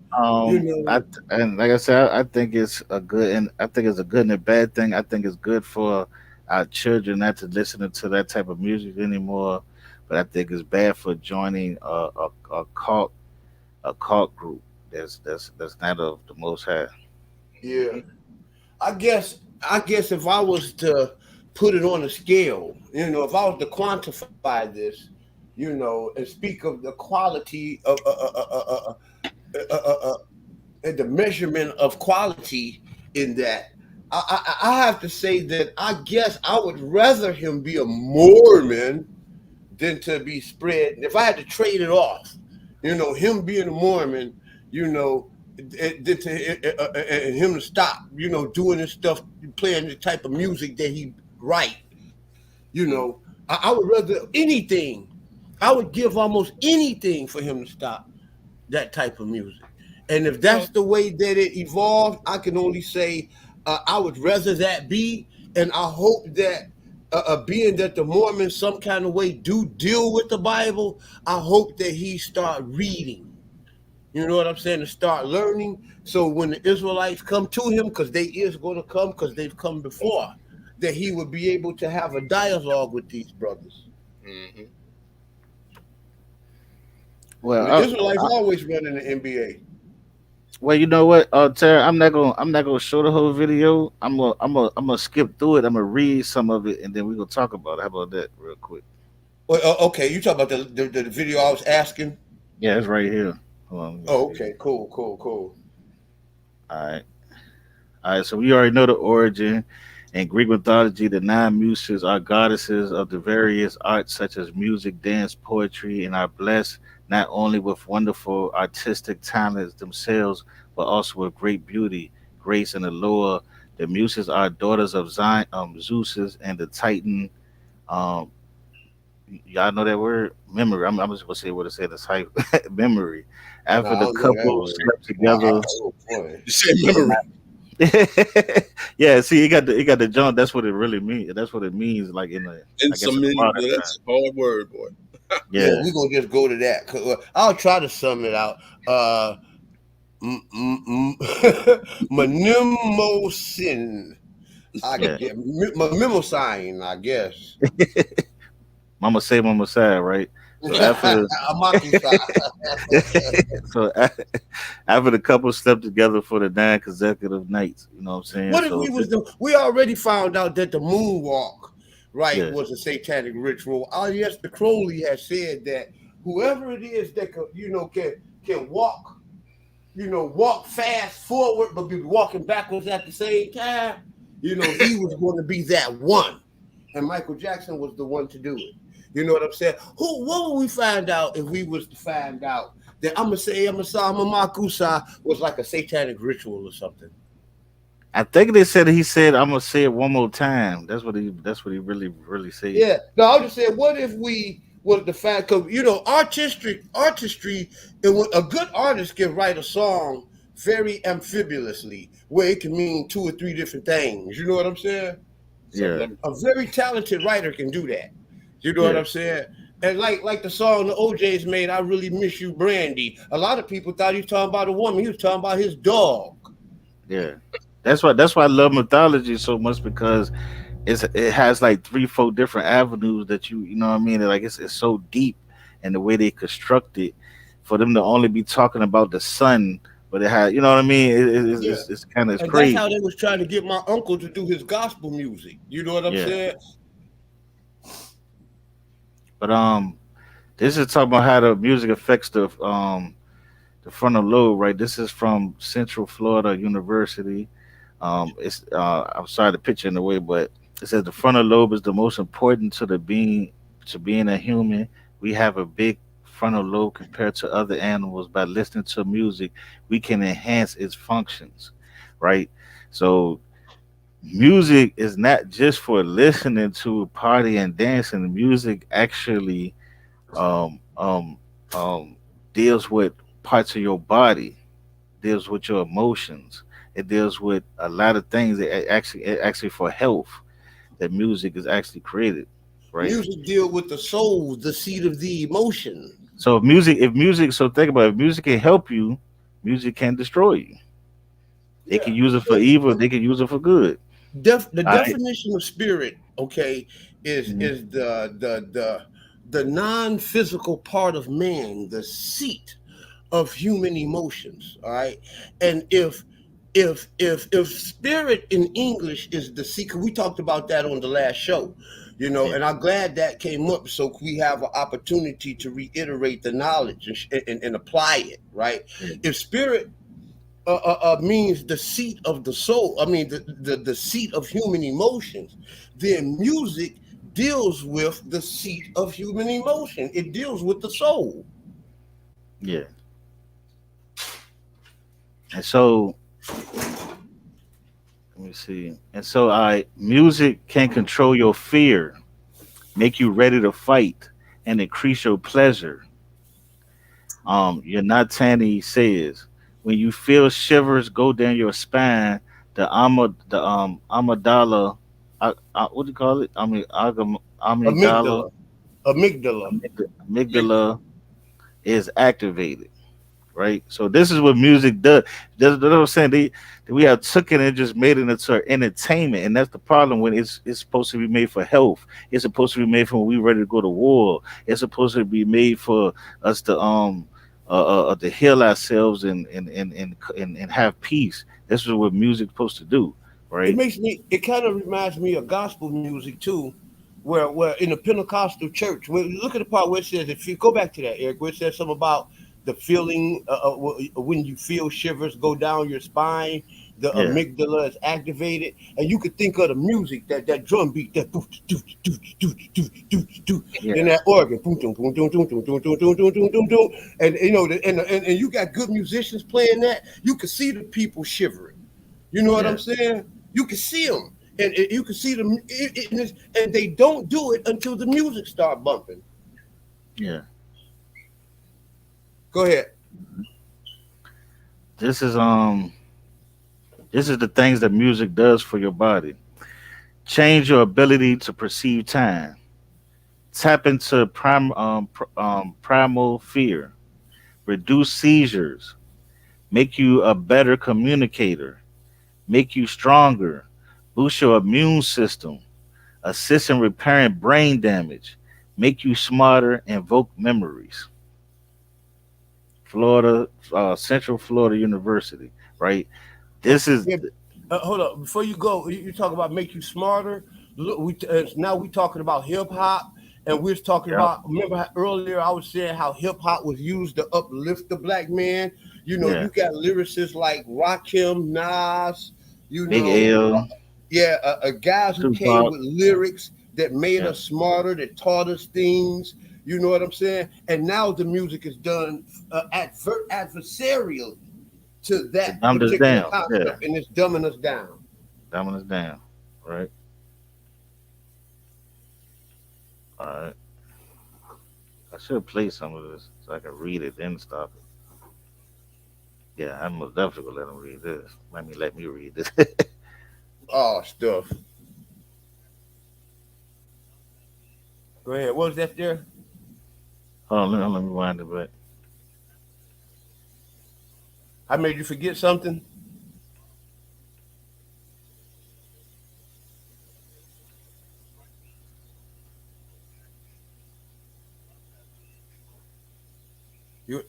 You know, And like I said, I think it's a good and I think it's a good and a bad thing. I think it's good for our children not to listen to that type of music anymore, but I think it's bad for joining a cult group that's not of the Most High. yeah. hmm I guess if I was to put it on a scale, if I was to quantify this, and speak of the quality of and the measurement of quality in that, I have to say that I guess I would rather him be a Mormon than to be spread. If I had to trade it off, him being a Mormon, you know, and him to stop, doing this stuff, playing the type of music that he write, I would rather anything. I would give almost anything for him to stop that type of music. And if Well, that's the way that it evolved, I can only say I would rather that be. And I hope that, being that the Mormons some kind of way do deal with the Bible, I hope that he start reading. You know what I'm saying? To start learning. So when the Israelites come to him, because they is going to come, because they've come before, that he would be able to have a dialogue with these brothers. hmm Well, The Israelites always run in the NBA. well, you know what, Tara, I'm not gonna show the whole video. I'm gonna skip through it. I'm gonna read some of it, and then we gonna talk about it. How about that, real quick? Well, okay, you talk about the video I was asking. Yeah, it's right here. Hold on, let me Oh, see. okay, cool, cool, cool. All right. All right, so we already know the origin. In Greek mythology, the nine muses are goddesses of the various arts such as music, dance, poetry, and are blessed not only with wonderful artistic talents themselves, but also with great beauty, grace, and allure. The muses are daughters of Zion, Zeus and the Titan. Um, y'all know that word? Memory. I'm just gonna say what it said. It's hype. Memory. No, After I the don't know that couple word. slept together. Oh boy. you said The memory. yeah, see, it got the jump. That's what it really means. That's what it means, like in the, In I guess, some in the many, modern but time. that's a hard word, boy. Yeah, Yeah, we're gonna just go to that. I'll try to sum it out. Manimosin. I yeah. get mimosine, I guess. Mama say, mama sad, right? So after, Amakusa. so after the couple slept together for the 9 consecutive nights, you know what I'm saying? What if So we already found out that the moonwalk, right, yeah, was a satanic ritual. Yes, the Crowley has said that whoever it is that could, can walk, walk fast forward but be walking backwards at the same time, he was going to be that one. And Michael Jackson was the one to do it. You know what I'm saying? What would we find out if we was to find out that Amasa Makusa was like a satanic ritual or something? I think they said he said I'm gonna say it one more time. That's what he really said. Yeah. No, I was just saying, what if we was the fact, because artistry, and when a good artist can write a song very amphibiously, where it can mean two or three different things. You know what I'm saying? So Yeah, let me. A very talented writer can do that. You know what yeah, I'm saying? And like the song the OJ's made, "I Really Miss You, Brandy." A lot of people thought he was talking about a woman. He was talking about his dog. yeah. That's why I love mythology so much because it has like three, four different avenues that you know what I mean. Like it's so deep, and the way they construct it, for them to only be talking about the sun, but it had you know what I mean. Yeah. It's kind of it's And that's how crazy. they was trying to get my uncle to do his gospel music. You know what I'm Yeah, saying? but this is talking about how the music affects the frontal lobe, right? This is from Central Florida University. It's I'm sorry to picture in the way, but it says the frontal lobe is the most important to being a human. We have a big frontal lobe compared to other animals. By listening to music, we can enhance its functions, right? So music is not just for listening to party and dancing. Music actually um, um, um, deals with parts of your body, deals with your emotions. It deals with a lot of things that it actually for health that music is actually created, right? Music deal with the soul, the seat of the emotion. So if music, so think about it, if music can help you, music can destroy you. They can Yeah. use it for evil. They can use it for good. The All right. definition of spirit, okay, is Mhm. is the non-physical part of man, the seat of human emotions. All right. And if spirit in English is the seat, 'cause we talked about that on the last show, Yeah. and I'm glad that came up, so we have an opportunity to reiterate the knowledge and apply it, right? Yeah. If spirit means the seat of the soul. I mean, the seat of human emotions. Then music deals with the seat of human emotion. It deals with the soul. Yeah. And so let me see. And so I music can control your fear, make you ready to fight, and increase your pleasure. Yonatani says, when you feel shivers go down your spine, the amygdala, what do you call it? I mean, amygdala, Amygdala, amygdala. amygdala is activated, right? So this is what music does. That's what I'm saying. We have took it and just made it into entertainment, and that's the problem. When it's supposed to be made for health, it's supposed to be made for when we ready to go to war. It's supposed to be made for us to heal ourselves and have peace. This is what music's supposed to do, It right? makes me. It kind of reminds me of gospel music too, where in the Pentecostal church, look at the part where it says, if you go back to that, Eric, where it says something about the feeling when you feel shivers go down your spine, the Yeah, amygdala is activated, and you could think of the music, that drum beat, that doo, doo, doo, doo, doo, doo, doo, then yeah, that organ, boom, boom, boom, boom, boom, boom, boom, boom, boom, boom, boom, boom, boom, and and you got good musicians playing that, you could see the people shivering. You know what I'm yeah, saying? You can see them, and you can see them, and they don't do it until the music start bumping. yeah. Go ahead. This is um this is the things that music does for your body. Change your ability to perceive time. Tap into primal fear. Reduce seizures. Make you a better communicator. Make you stronger. Boost your immune system. Assist in repairing brain damage. Make you smarter. Invoke memories. Central Florida University, right? This is, Yeah. Hold up. Before you go, you talk about make you smarter. Look, now we talking about hip hop, and we're talking yeah, about. Remember earlier I was saying how hip hop was used to uplift the black man. yeah. You got lyricists like Rakim, Nas. You Big know, L, yeah, guys who came Tupac, with lyrics that made yeah. us smarter, that taught us things. You know what I'm saying? And now the music is done adversarially to To that dumb this particular down, yeah. concept, and it's dumbing us down. Dumbing us down. Right. All right. I should play some of this so I can read it then stop it. Yeah, I'm most definitely gonna let him read this. Let me read this. Oh, stuff. Go ahead. What was that there? Hold on, let me wind it back. I made you forget something. You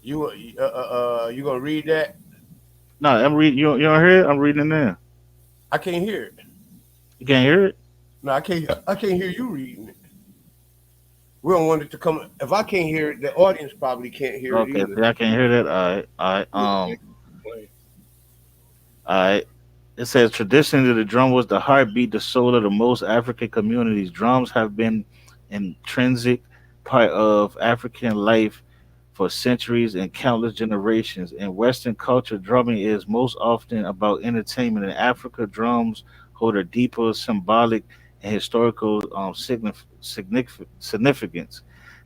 gonna read that? No, I'm reading. You don't hear it? I'm reading it now. I can't hear it. You can't hear it? No, I can't. I can't hear you reading it. We don't want it to come. If I can't hear it, the audience probably can't hear it Okay, either. see, I can't hear that. All right, all right. Yeah, play. All right. It says traditionally the drum was the heartbeat, the soul of the most African communities. Drums have been intrinsic part of African life for centuries and countless generations. In Western culture, drumming is most often about entertainment. In Africa, drums hold a deeper symbolic and historical significance.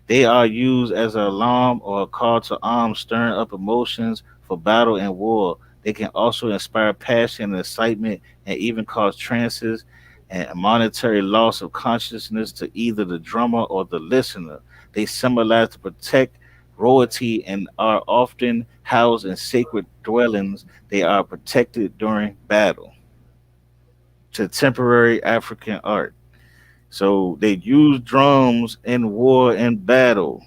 They are used as an alarm or a call to arms, stirring up emotions for battle and war. They can also inspire passion and excitement and even cause trances and a monetary loss of consciousness to either the drummer or the listener. They symbolize to protect royalty and are often housed in sacred dwellings. They are protected during battle. To temporary African art. So they use drums in war and battle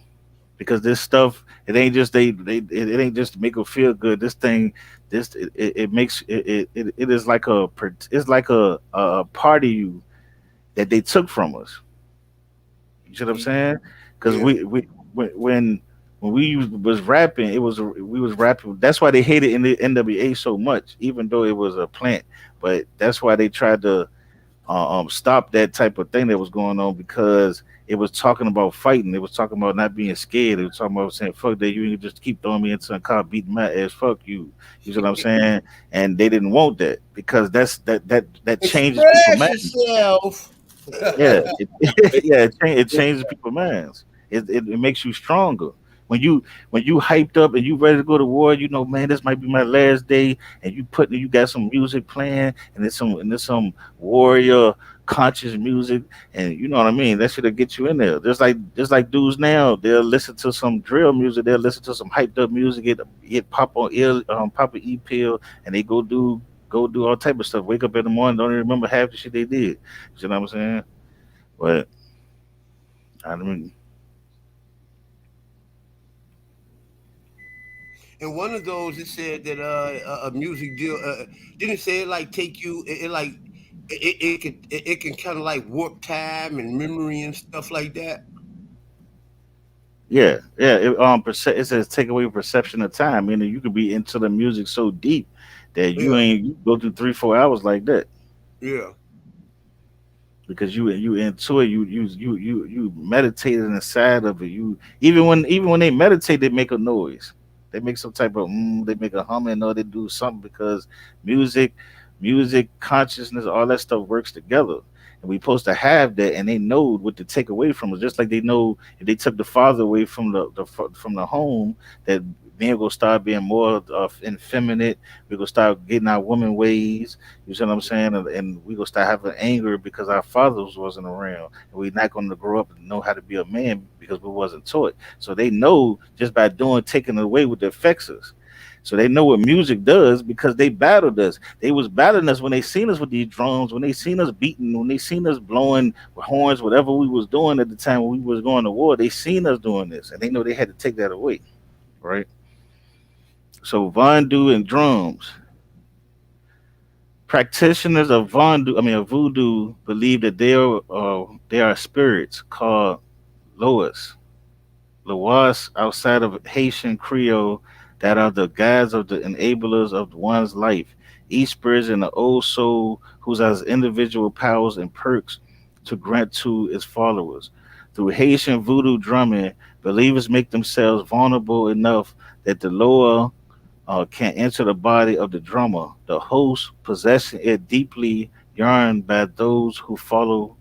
because this stuff it ain't just it ain't just to make them feel good. This thing, it makes it is like it's like a part of you that they took from us. You see what I'm saying? Because Yeah. when we was rapping, it was we was rapping. That's why they hated in the NWA so much, even though it was a plant. But that's why they tried to stop that type of thing that was going on because it was talking about fighting. It was talking about not being scared. It was talking about saying, fuck that, you can just keep throwing me into a car, beating my ass, fuck you. You see what I'm saying? And they didn't want that because that changes people's Express minds. yourself. Yeah, yeah, it changes people's minds. It makes you stronger. When you hyped up and you ready to go to war, you know, man, this might be my last day, and you got some music playing, and there's some warrior conscious music, and you know what I mean. That should get you in there. Just like dudes now, they'll listen to some drill music, they'll listen to some hyped up music, get pop a e pill, and they go do all type of stuff. Wake up in the morning, don't even remember half the shit they did. You know what I'm saying? But I mean, And one of those, it said that a music deal didn't it say it like take you it like it can kind of like warp time and memory and stuff like that. yeah, yeah. It says take away perception of time, meaning you could be into the music so deep that Yeah, you go through 3 4 hours like that yeah. because you into it. You meditated inside of it. You even when they meditate, they make a noise. They make some type of they make a humming or they do something because music, music consciousness, all that stuff works together. And we supposed to have that, and they know what to take away from us. Just like they know if they took the father away from the home, that men will start being more effeminate. We gonna start getting our woman ways. You see what I'm saying? And we gonna start having anger because our fathers wasn't around, and we're not gonna grow up and know how to be a man because we wasn't taught. So they know just by doing taking away what affects us. So they know what music does because they battled us. They was battling us when they seen us with these drums, when they seen us beating, when they seen us blowing horns, whatever we was doing at the time when we was going to war. They seen us doing this, and they know they had to take that away, right? So Vondu and drums. Practitioners of voodoo, believe that they are spirits called Loas, Loas outside of Haitian Creole that are the guides of the enablers of one's life. Each spirit is an old soul who has individual powers and perks to grant to its followers. Through Haitian voodoo drumming, believers make themselves vulnerable enough that the lower can enter the body of the drummer. The host, possessing it deeply, yarn by those who follow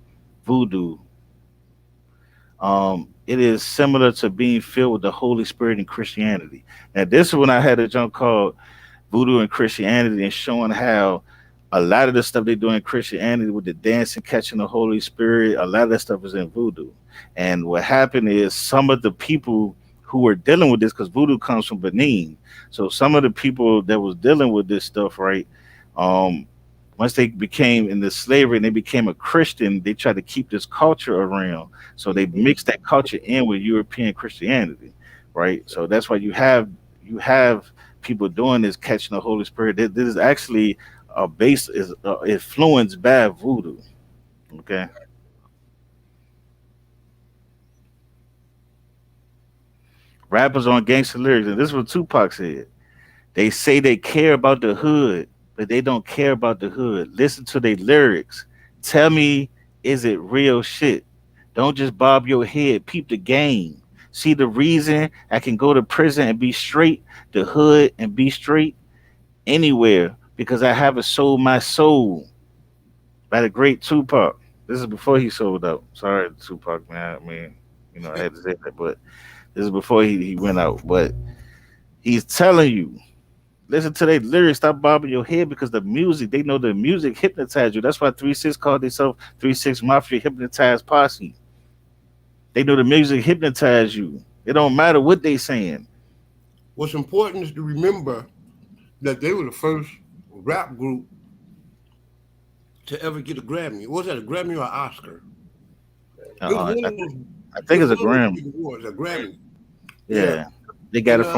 voodoo. It is similar to being filled with the Holy Spirit in Christianity. Now, this is when I had a junk called Voodoo and Christianity and showing how a lot of the stuff they do in Christianity with the dancing, catching the Holy Spirit, a lot of that stuff is in voodoo. And what happened is some of the people who were dealing with this, because voodoo comes from Benin, so some of the people that was dealing with this stuff, right? Um, Once they became in the slavery and they became a Christian, they tried to keep this culture around. So they mixed that culture in with European Christianity, right? So that's why you have people doing this, catching the Holy Spirit. This is actually a base is influenced by voodoo. Okay, rappers on gangster lyrics, and this is what Tupac said. They say they care about the hood, but they don't care about the hood. Listen to their lyrics. Tell me, is it real shit? Don't just bob your head. Peep the game. See the reason I can go to prison and be straight, the hood and be straight anywhere because I haven't sold my soul by the great Tupac. This is before he sold out. Sorry, Tupac, man. I mean, I had to say that, but this is before he went out. But he's telling you, listen to their lyrics, stop bobbing your head because the music, they know the music hypnotized you. That's why 3 6 called themselves 3 6 Mafia Hypnotized Posse. They know the music hypnotized you. It don't matter what they saying. What's important is to remember that they were the first rap group to ever get a Grammy. Was that a Grammy or an Oscar? It was Uh, one I, of those. I It think was it's a one of those Grammy. big awards, a Grammy. Yeah, Yeah, they got and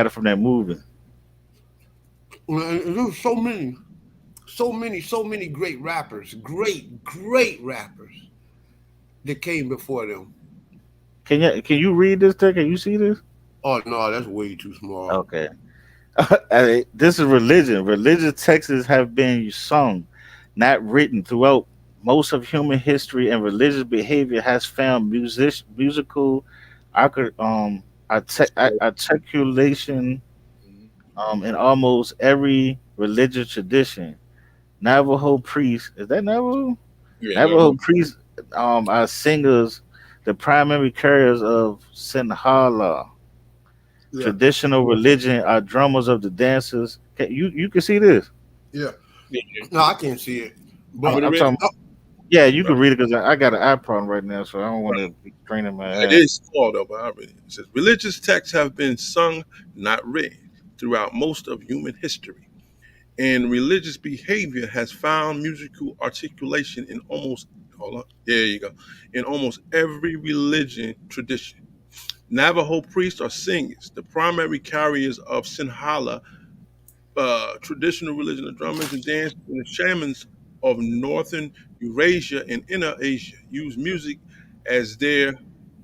it from that movie. there was so many great rappers, great rappers that came before them. Can you read this thing? Can you see this? Oh no, that's way too small. Okay. This is religion. Religious texts have been sung, not written, throughout most of human history, and religious behavior has found musical arcu- um, articulation in almost every religious tradition. Navajo priests, is that Navajo? Yeah, Navajo no. priests are singers, the primary carriers of Sinhala. Yeah, Traditional religion are drummers of the dancers. You can see this. yeah. Yeah, No, I can't see it, I'm but gonna I'm read it. talking. Yeah, you can read it because I got an eye problem right now, so I don't want to be straining my It eye. is called though, but I read it. It says religious texts have been sung, not written, throughout most of human history. And religious behavior has found musical articulation in almost hold on, there you go. In almost every religion tradition. Navajo priests are singers, the primary carriers of Sinhala, traditional religion of drummers and dancers, and the shamans of northern Eurasia and inner Asia use music as their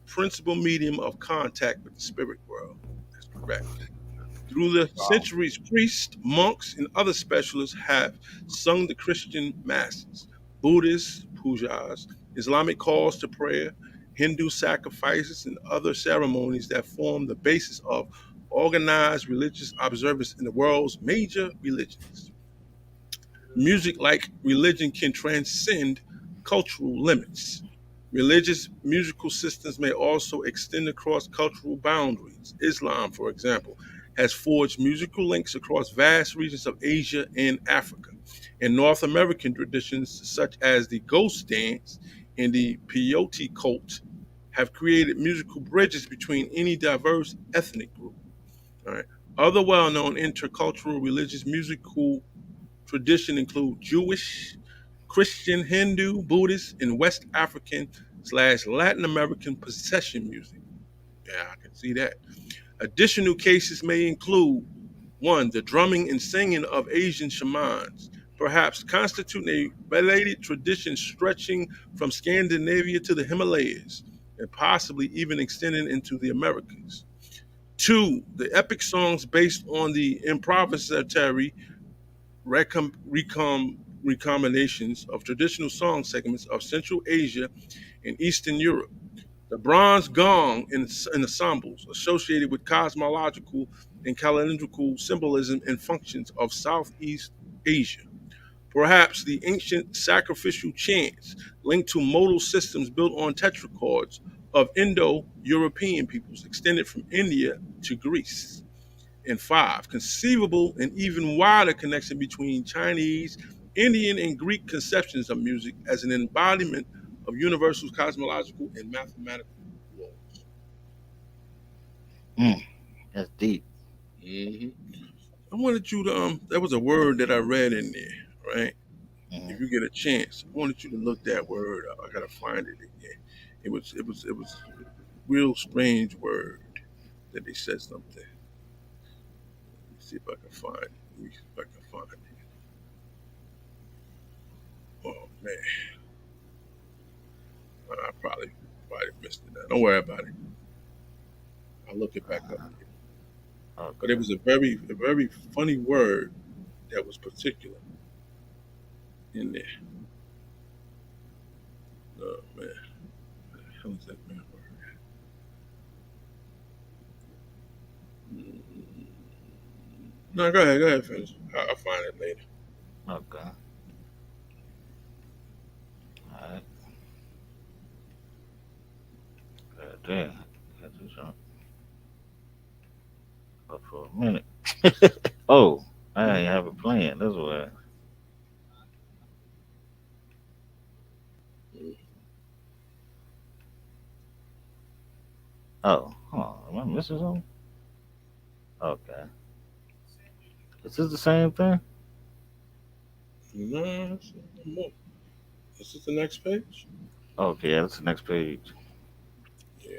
principal medium of contact with the spirit world. That's correct. Through the centuries, priests, monks, and other specialists have sung the Christian masses, Buddhist pujas, Islamic calls to prayer, Hindu sacrifices, and other ceremonies that form the basis of organized religious observance in the world's major religions. Music, like religion, can transcend cultural limits. Religious musical systems may also extend across cultural boundaries. Islam, for example, has forged musical links across vast regions of Asia and Africa. And North American traditions, such as the ghost dance and the peyote cult, have created musical bridges between any diverse ethnic group. All right. Other well known intercultural religious musical tradition include Jewish, Christian, Hindu, Buddhist, and West African / Latin American possession music. Yeah, I can see that. Additional cases may include one, the drumming and singing of Asian shamans, perhaps constituting a related tradition stretching from Scandinavia to the Himalayas, and possibly even extending into the Americas. Two, the epic songs based on the improvisatory recombinations of traditional song segments of Central Asia and Eastern Europe. The bronze gong in ensembles associated with cosmological and calendrical symbolism and functions of Southeast Asia. Perhaps the ancient sacrificial chants linked to modal systems built on tetrachords of Indo-European peoples extended from India to Greece. And five, conceivable and even wider connection between Chinese, Indian, and Greek conceptions of music as an embodiment of universal cosmological and mathematical laws. Mm, that's deep. hmm I wanted you to there was a word that I read in there, right? Hmm. If you get a chance, I wanted you to look that word up. I gotta find it again. It was a real strange word that they said something. Let me see if I can find it. Let me see if I can find it. Oh man, I probably missed it. Now. Don't worry about it. I'll look it back up later. But it Okay. was a very funny word that was particular in there. Oh man, what the hell is that man word? Mm, No, go ahead, finish. I'll find it later. Okay. All right. God damn. Got this on up for a minute. Oh, I ain't have it playing. That's why. Oh, am I missing something? Okay. Is this the same thing? No, more. This is the next page. Okay, yeah, that's the next page. Yeah,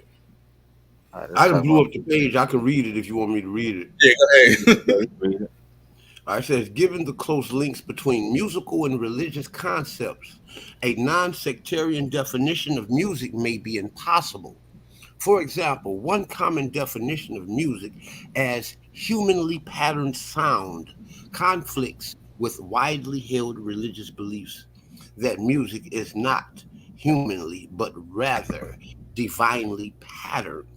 All right, let's I done talk blew about. up the page. I can read it if you want me to read it. yeah. Go Yeah, ahead. you read it. It says, given the close links between musical and religious concepts, a non sectarian definition of music may be impossible. For example, one common definition of music as humanly patterned sound conflicts with widely held religious beliefs that music is not humanly, but rather divinely patterned.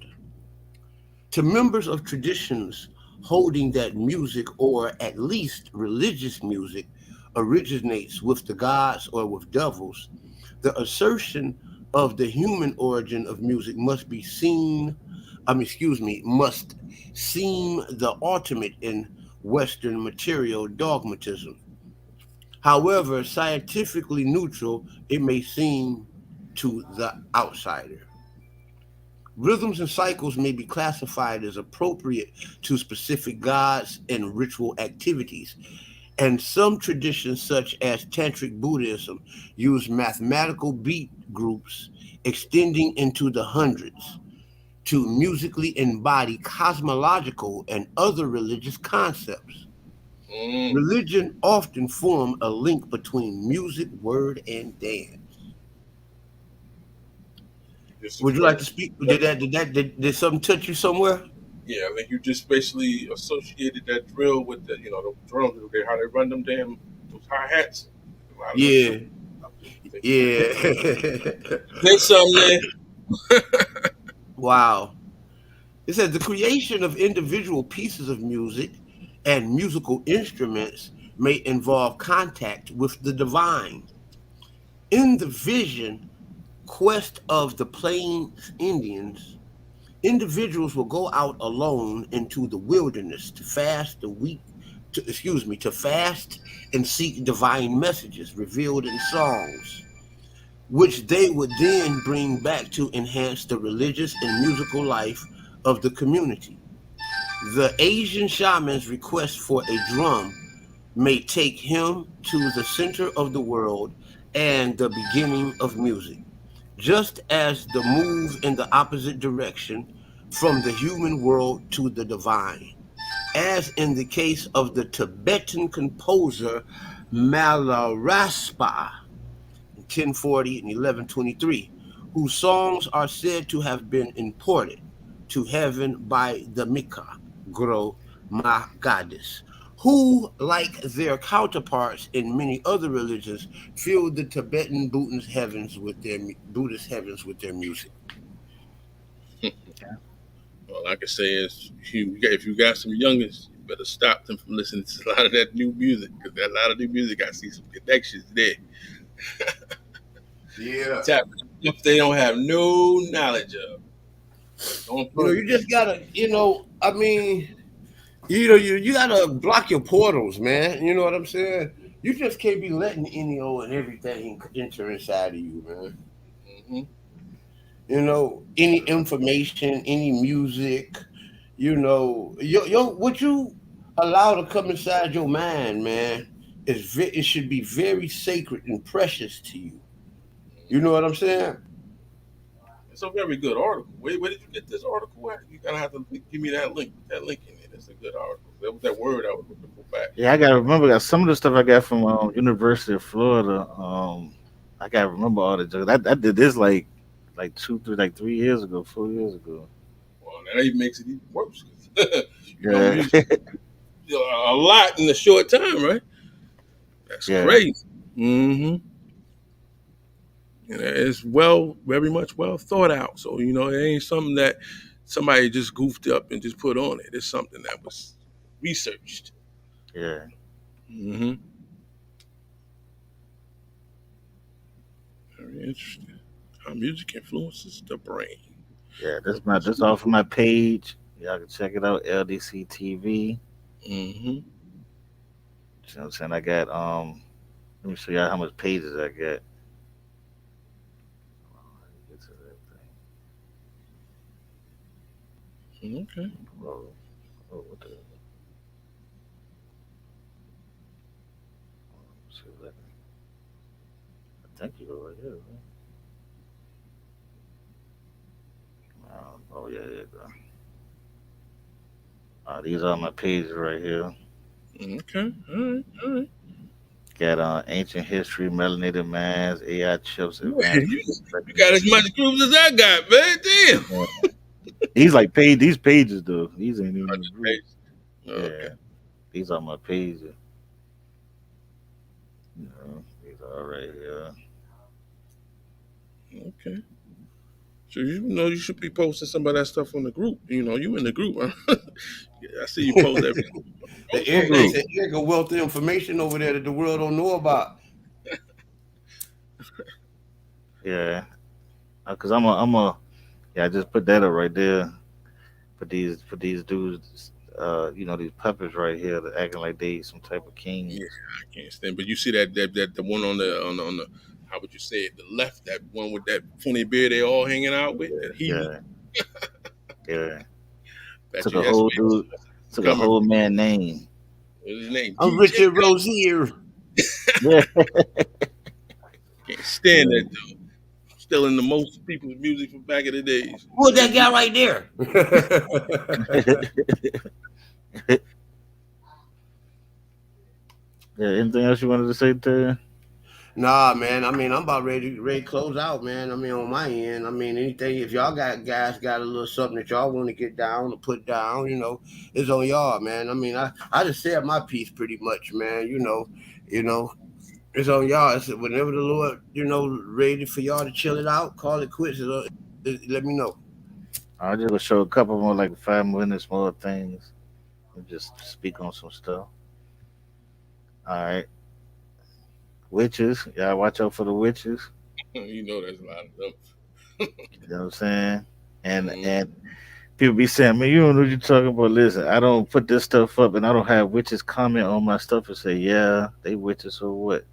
To members of traditions holding that music, or at least religious music, originates with the gods or with devils, the assertion of the human origin of music must be seen, must seem the ultimate in Western material dogmatism. However scientifically neutral it may seem to the outsider. Rhythms and cycles may be classified as appropriate to specific gods and ritual activities, and some traditions, such as Tantric Buddhism, use mathematical beat groups extending into the hundreds to musically embody cosmological and other religious concepts. Mm, Religion often form a link between music, word, and dance. just Would you like to speak? Did something touch you somewhere? yeah, I think you just basically associated that drill with the drums. How they run them damn those hi hats. A lot of them Yeah, jump. I think you just yeah. hit something there. Wow. It says the creation of individual pieces of music and musical instruments may involve contact with the divine. In the vision quest of the Plains Indians, individuals will go out alone into the wilderness to fast the week to fast and seek divine messages revealed in songs, which they would then bring back to enhance the religious and musical life of the community. The Asian shaman's request for a drum may take him to the center of the world and the beginning of music, just as the move in the opposite direction from the human world to the divine, as in the case of the Tibetan composer Malaraspa in 1040 and 1123, whose songs are said to have been imported to heaven by the Mika, Gro Ma goddess, who, like their counterparts in many other religions, filled the Tibetan Buddhist heavens with their music. All I can say is, if you got some youngins, better stop them from listening to a lot of that new music because a lot of new music, I see some connections there. Yeah. Tap if they don't have no knowledge of. Don't You know, plug you it. just gotta, I mean, you gotta block your portals, man. You know what I'm saying? You just can't be letting any old and everything enter inside of you, man. Hmm. Any information, any music, what you allow to come inside your mind, man, it should be very sacred and precious to you. You know what I'm saying? It's a very good article. Where did you get this article at? You gotta have to give me that link. Put that link in there. That's a good article. That was that word I was looking for back. Yeah, I gotta remember that some of the stuff I got from University of Florida. I gotta remember all the jokes. I did this like 3 years ago, 4 years ago. Well, that even makes it even worse. You know, Yeah, music a lot in a short time, right? That's yeah, crazy. Mm-hmm. And it's very much well thought out. So it ain't something that somebody just goofed up and just put on it. It's something that was researched. yeah, Mm-hmm. Very interesting. How music influences the brain. yeah. This off of my page. Y'all can check it out. LDC TV. Mm-hmm. You know what I'm saying? I got Let me show y'all how much pages I got. Get to that Okay. thing. Whoa, oh, what the? See if I think you go right here. Right? Oh yeah, yeah. Go. These are my pages right here. Okay. All right. All right. Got ancient history, melanated minds, AI chips, Man, advanced you got as much groups as I got, man. Damn. yeah. These like paid these pages though. These ain't even the group. Okay. Yeah, these are my pages. These are right here. Okay. So you should be posting some of that stuff on the group. You in the group. Huh? Yeah, I see you post every post on They group. said Eric a wealth of information over there that the world don't know about. Yeah, cause yeah. I just put that up right there. For these dudes, these puppets right here that acting like they some type of Yeah, kings. I can't stand. But you see that the one on the how would you say it? The left, that one with that funny beard they all hanging out with. That he Yeah, yeah. bet Took you a that's whole where dude, it's took a coming whole from. man name. What's his name? I'm DJ. Richard Rozier. Yeah, Can't stand yeah, that dude. Still in the most people's music from back in the days. Who's that guy right there? yeah. Anything else you wanted to say, Terry? Nah, man. I mean, I'm about ready to close out, man. I mean, on my end, I mean, anything. If y'all got a little something that y'all want to get down or put down, it's on y'all, man. I mean, I just said my piece pretty much, man. You know, it's on y'all. It's whenever the Lord, ready for y'all to chill it out, call it quits. Let me know. I'll just gonna show a couple more, like 5 minutes more things, and just speak on some stuff. All right, witches. Y'all watch out for the witches. There's a lot of them. You know what I'm saying? And Mhm. and people be saying, man, you don't know what you're talking about. Listen, I don't put this stuff up, and I don't have witches comment on my stuff and say, yeah, they witches, so what?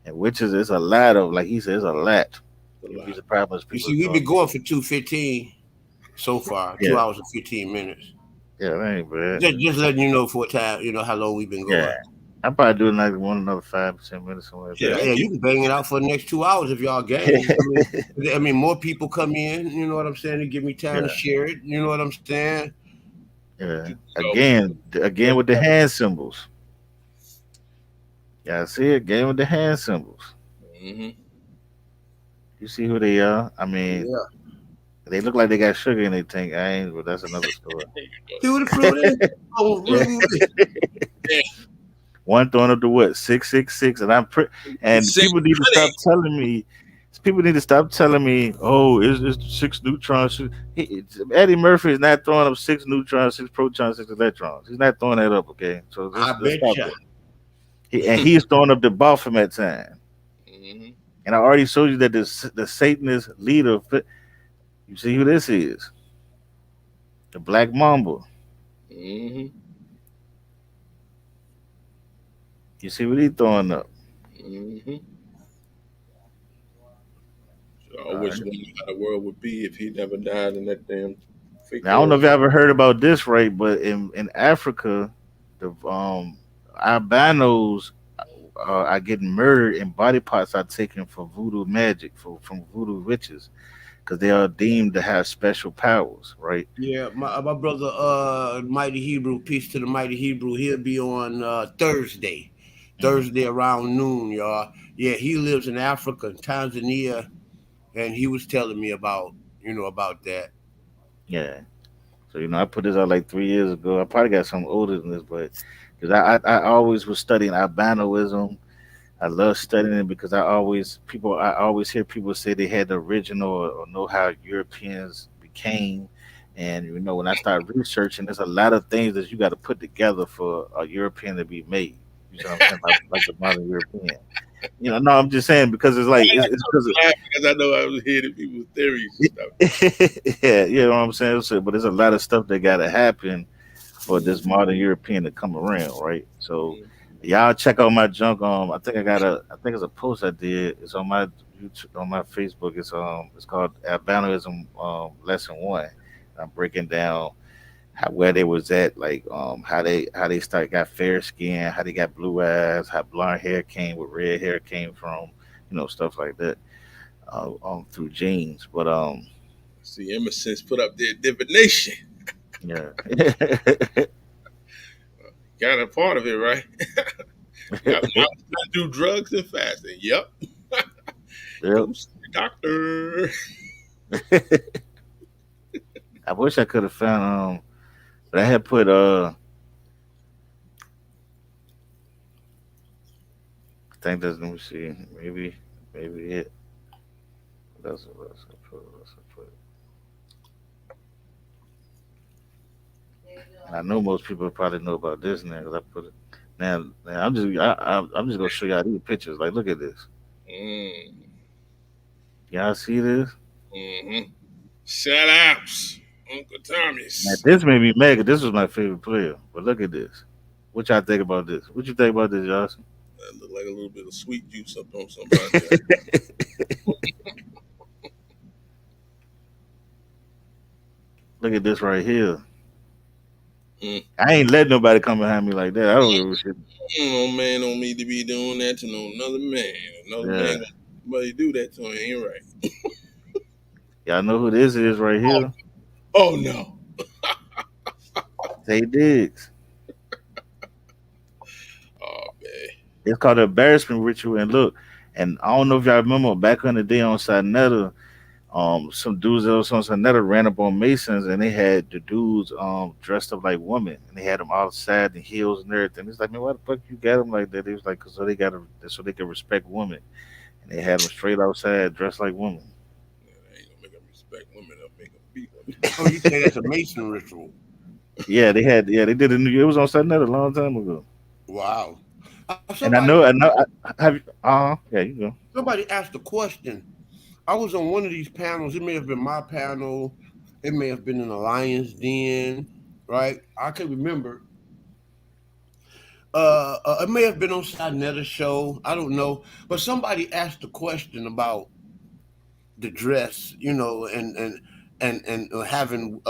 And witches is a lot of, like he says, a lot. A You'd be lot. surprised how much You people see, we've don't. been going for 2:15 so far, Yeah, 2 hours and 15 minutes. yeah, that ain't bad. Just letting you know for a time, how long we've been Yeah, going. I probably do like another 5 to 10 minutes, something like Yeah, Yeah, I yeah, keep you can bang it out for the next 2 hours if y'all game. that. I mean, more people come in. You know what I'm saying? To give me time to Yeah, share it. You know what I'm saying? yeah. go. Again with the hand symbols. Yeah, see it. Again with the hand symbols. Mm-hmm. You see who they are. I mean, Yeah. they look like they got sugar in their tank. I ain't, but that's another story. Tutti frutti. Oh, Yeah. Rudy. One throwing up to what 666, and and Six people need to honey. stop telling me. people need to stop telling me, "Oh, it's six neutrons." Eddie Murphy is not throwing up six neutrons, six protons, six electrons. He's not throwing that up. Okay, so I let's bet stop you. that. And he's throwing up the Baphomet time. Hmm. And I already showed you that the Satanist leader. You see who this is? The Black Mamba. Hmm. You see what he throwing up? Hmm. So I All always right. wondered how the world would be if he never died in that damn fake Now I don't know ass. if you ever heard about this, right? But in Africa, the albinos are getting murdered and body parts are taken for voodoo magic from voodoo witches because they are deemed to have special powers, right? Yeah, my brother, Mighty Hebrew, peace to the Mighty Hebrew. He'll be on Thursday, Hmm. Thursday around noon, y'all. Yeah, he lives in Africa, Tanzania, and he was telling me about that. Yeah. So I put this out like 3 years ago. I probably got something older than this, but because I always was studying albinoism. I love studying it because I always hear people say they had the original or know how Europeans became. And when I start researching, there's a lot of things that you got to put together for a European to be made. You see what I'm saying? Like the modern European. No, I'm just saying because it's like it's because Because I know I was hearing people's theories and stuff. yeah, you know what I'm saying. So, but there's a lot of stuff that got to happen for this modern European to come around, right? So Mhm. y'all check out my junk. I think it's a post I did. It's on my YouTube, on my Facebook. It's called Albinism Lesson One. I'm breaking down where they was at, like how they start got fair skin, how they got blue eyes, how blonde hair came, where red hair came from, stuff like that, through genes. But See, Emerson's put up their divination. yeah, Got a part of it, right? Got to do drugs and fasting. Yep. yep. Go see the doctor. I wish I could have found but I had put I think that's let me see maybe it that's I put. And I know most people probably know about this now because I put it. Now I'm just gonna show y'all these pictures. Like, look at this. Mm. Y'all see this? Mm-hmm. Shout outs, Uncle Now Thomas. this made me mad 'cause this was my favorite player. But look at this. What y'all think about this? What you think about this, Johnson? That look like a little bit of sweet juice up on somebody. Look at this right here. Mm. I ain't letting nobody come behind me like that. I don't give a shit. No man don't need to be doing that to no another man. Another man Yeah. gonna somebody do that to him. Ain't right. Y'all know who this is right here? Oh no. Tay Diggs. Oh man. It's called the embarrassment ritual. And look, and I don't know if y'all remember back in the day on Sinetta, some dudes that was on Sinetta ran up on Masons and they had the dudes dressed up like women and they had them outside in heels and everything. It's like, man, why the fuck you got them like that? They was like, 'cause so they could respect women, and they had them straight outside dressed like women. Yeah, that ain't gonna make him respect women. I'll make him beat women. Oh, you say that's a Mason ritual? Yeah, they did it. It was on Sinetta a long time ago. Wow. And yeah, you go. Somebody asked a question. I was on one of these panels. It may have been my panel. It may have been in the Lions Den, right? I can remember. It may have been on Sinetta show. I don't know. But somebody asked a question about the dress, and having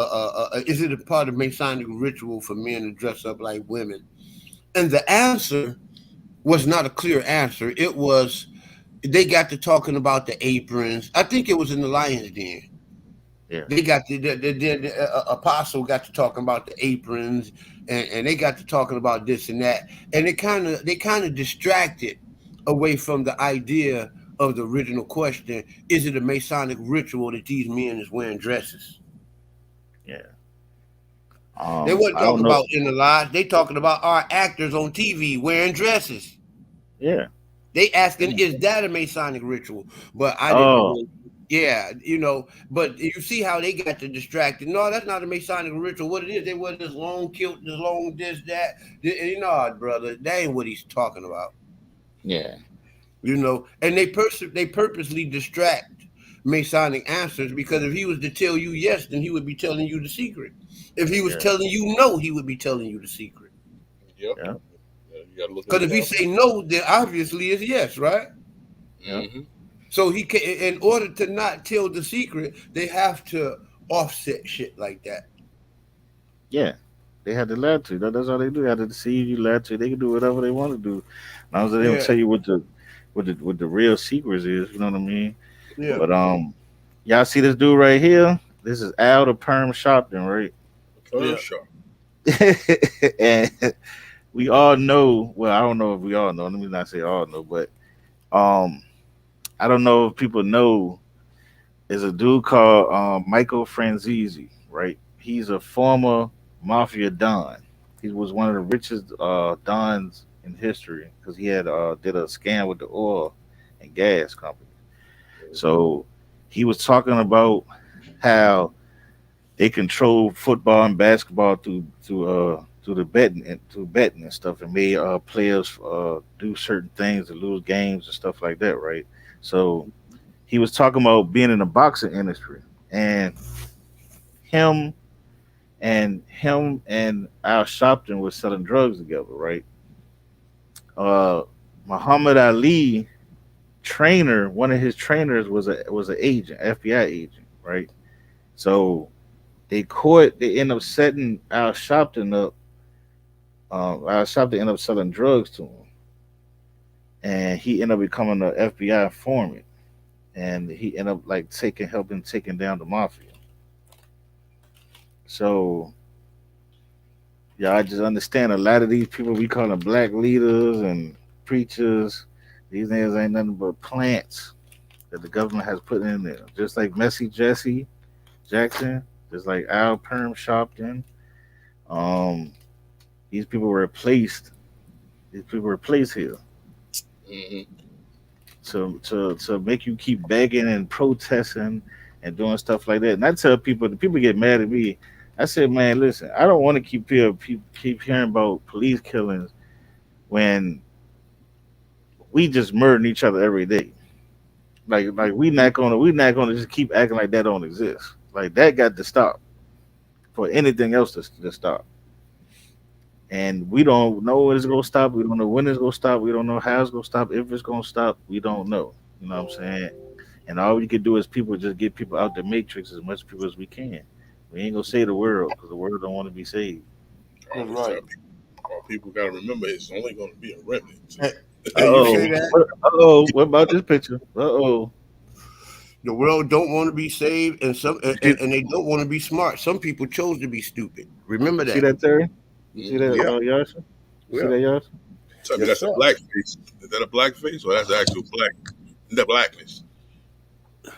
is it a part of Masonic ritual for men to dress up like women? And the answer was not a clear answer. It was they got to talking about the aprons. I think it was in the Lions Den. Yeah, They got the apostle got to talking about the aprons, and they got to talking about this and that, and they kind of distracted away from the idea of the original question: is it a Masonic ritual that these men is wearing dresses? yeah. They wasn't I don't talking know. about in the lodge. They talking about our actors on TV wearing dresses. Yeah, They asking, is that a Masonic ritual? But I didn't Oh, really. Yeah, but you see how they got to distracted. No, that's not a Masonic ritual. What it is, they wear this long kilt, this long this, that. Brother, that ain't what he's talking about. yeah, And they purposely distract Masonic answers, because if he was to tell you yes, then he would be telling you the secret. If he was yeah, telling you no, he would be telling you the secret. Yep. yeah, Yeah, you got to look Because into if he that. say no, then obviously it's yes, right? yeah, Mm-hmm. So he can, in order to not tell the secret, they have to offset shit like that. yeah. They had to lie to you. That's all they do. They had to deceive you, lie to you. They can do whatever they want to do. As long as they don't Yeah, tell you what the real secrets is. You know what I mean? yeah. But y'all see this dude right here? This is Al the Perm Shopton, right? Perm Yeah. shop. And we all know. Well, I don't know if we all know. Let me not say all know, but um, I don't know if people know. There's a dude called Michael Franzese, right? He's a former mafia don. He was one of the richest dons in history because he had did a scam with the oil and gas company. So he was talking about how they control football and basketball through the betting and stuff, and made players do certain things to lose games and stuff like that, right? So he was talking about being in the boxing industry, and him him and Al Sharpton was selling drugs together, right? Uh, Muhammad Ali trainer, one of his trainers was an agent, FBI agent, right? So they end up setting Al Sharpton up. Al Sharpton ended up selling drugs to him, and he ended up becoming an FBI informant, and he ended up like helping taking down the mafia. So yeah, I just understand a lot of these people we call them black leaders and preachers. These niggas ain't nothing but plants that the government has put in there. Just like Messy Jesse Jackson, just like Al Perm Sharpton. Um, these people were replaced. These people were placed here Mm-hmm. to make you keep begging and protesting and doing stuff like that. And I tell people, the people get mad at me. I said, man, listen, I don't want to keep hearing about police killings when we just murdering each other every day. Like we not gonna just keep acting like that don't exist. Like that got to stop for anything else to stop. And we don't know when it's gonna stop. We don't know when it's gonna stop. We don't know how it's gonna stop. If it's gonna stop, we don't know. You know what I'm saying? And all we can do is people just get people out the matrix as much people as we can. We ain't gonna save the world because the world don't want to be saved. I That's always right. tell people, all people got to remember it's only going to be a remnant. Too. Hey, Uh hey, you say oh. that Uh oh. What about this picture? Uh oh. the world don't want to be saved, and See, and they don't want to be smart. Some people chose to be stupid. Remember you see that. that, Terry? You see that, Mm-hmm. Yeah, Yasha? You see yeah. that, Yasha? Tell me Yes, that's a sir. black face. Is that a black face or that's actual black? The blackness.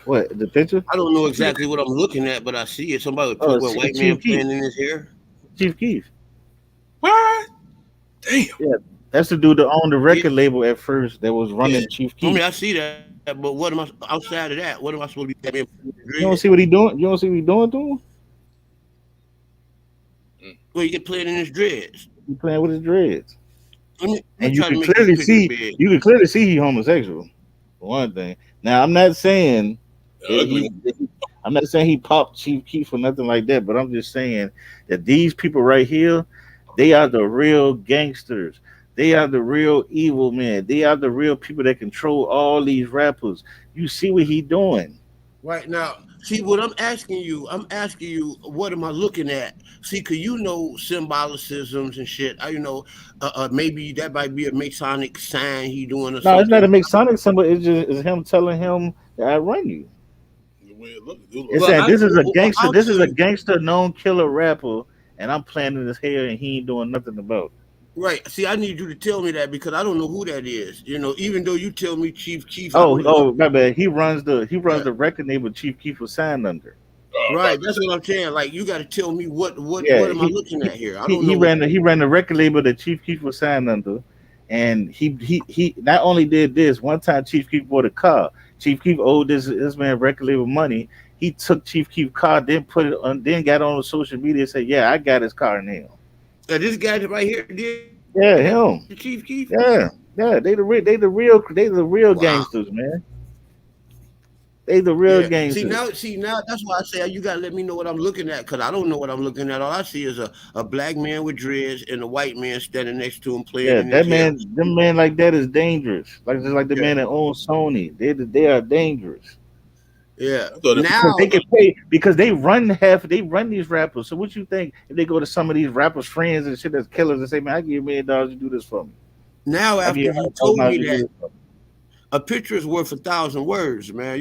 What the picture? I don't know Yeah. exactly what I'm looking at, but I see it. Somebody Oh, put a white man Chief Keef. playing in his hair. Chief Keef. What? Damn. Yeah, that's the dude that owned the Yeah, record label at first that was yeah. running Chief I mean, Keef. I see that, but what am I outside of that? What am I supposed to be playing in his You don't dread? see what he doing? You don't see what he doing to him? Mm. Well, you get playing in his dreads. He playing with his dreads, Let me and you try to can make this clearly picture see big. he homosexual. For one thing. Now I'm not saying The that ugly one. I'm not saying he popped Chief Keef or nothing like that, but I'm just saying that these people right here, they are the real gangsters. They are the real evil men. They are the real people that control all these rappers. You see what he doing? Right now, see what I'm asking you, what am I looking at? See, cause you know symbolicisms and shit. Maybe that might be a Masonic sign he doing or No, it's not something. a Masonic symbol. It's just it's him telling him that I run you. The way it looks, it It's looks Well, saying like this is a well, gangster. I'll This is tell a you. gangster known killer rapper, and I'm planning his hair, and he ain't doing nothing about it. Right. See, I need you to tell me that because I don't know who that is. Even though you tell me Chief Keef, I Oh, don't know. oh, my bad. He runs Yeah. the record label Chief Keef was signed under. I'm Right. about to That's say. what I'm saying. Like you got to tell me what Yeah, am I looking at here? I don't he know what. ran the record label that Chief Keef was signed under, And he not only did this one time. Chief Keef bought a car. Chief Keef owed this man record label money. He took Chief Keef car, then put it on, then got on social media and said, "Yeah, I got his car now." This guy right here did that. Yeah, Chief him. Keef. Yeah, yeah. They the real Wow. gangsters, man. They the Yeah. real See gangsters. now that's why I say you gotta let me know what I'm looking at, because I don't know what I'm looking at. All I see is a black man with dreads and a white man standing next to him playing Yeah, in his that hair. man, them man like that is dangerous. Like just like the Yeah. man that owns Sony, they are dangerous Yeah. I thought it because they Now can pay because they run these rappers. So what you think if they go to some of these rappers' friends and shit that's killers and say, "Man, I give you $1 million to do this for me. now I give after you you told $100,000 me to do that, this for me." a picture is worth 1,000 words, man.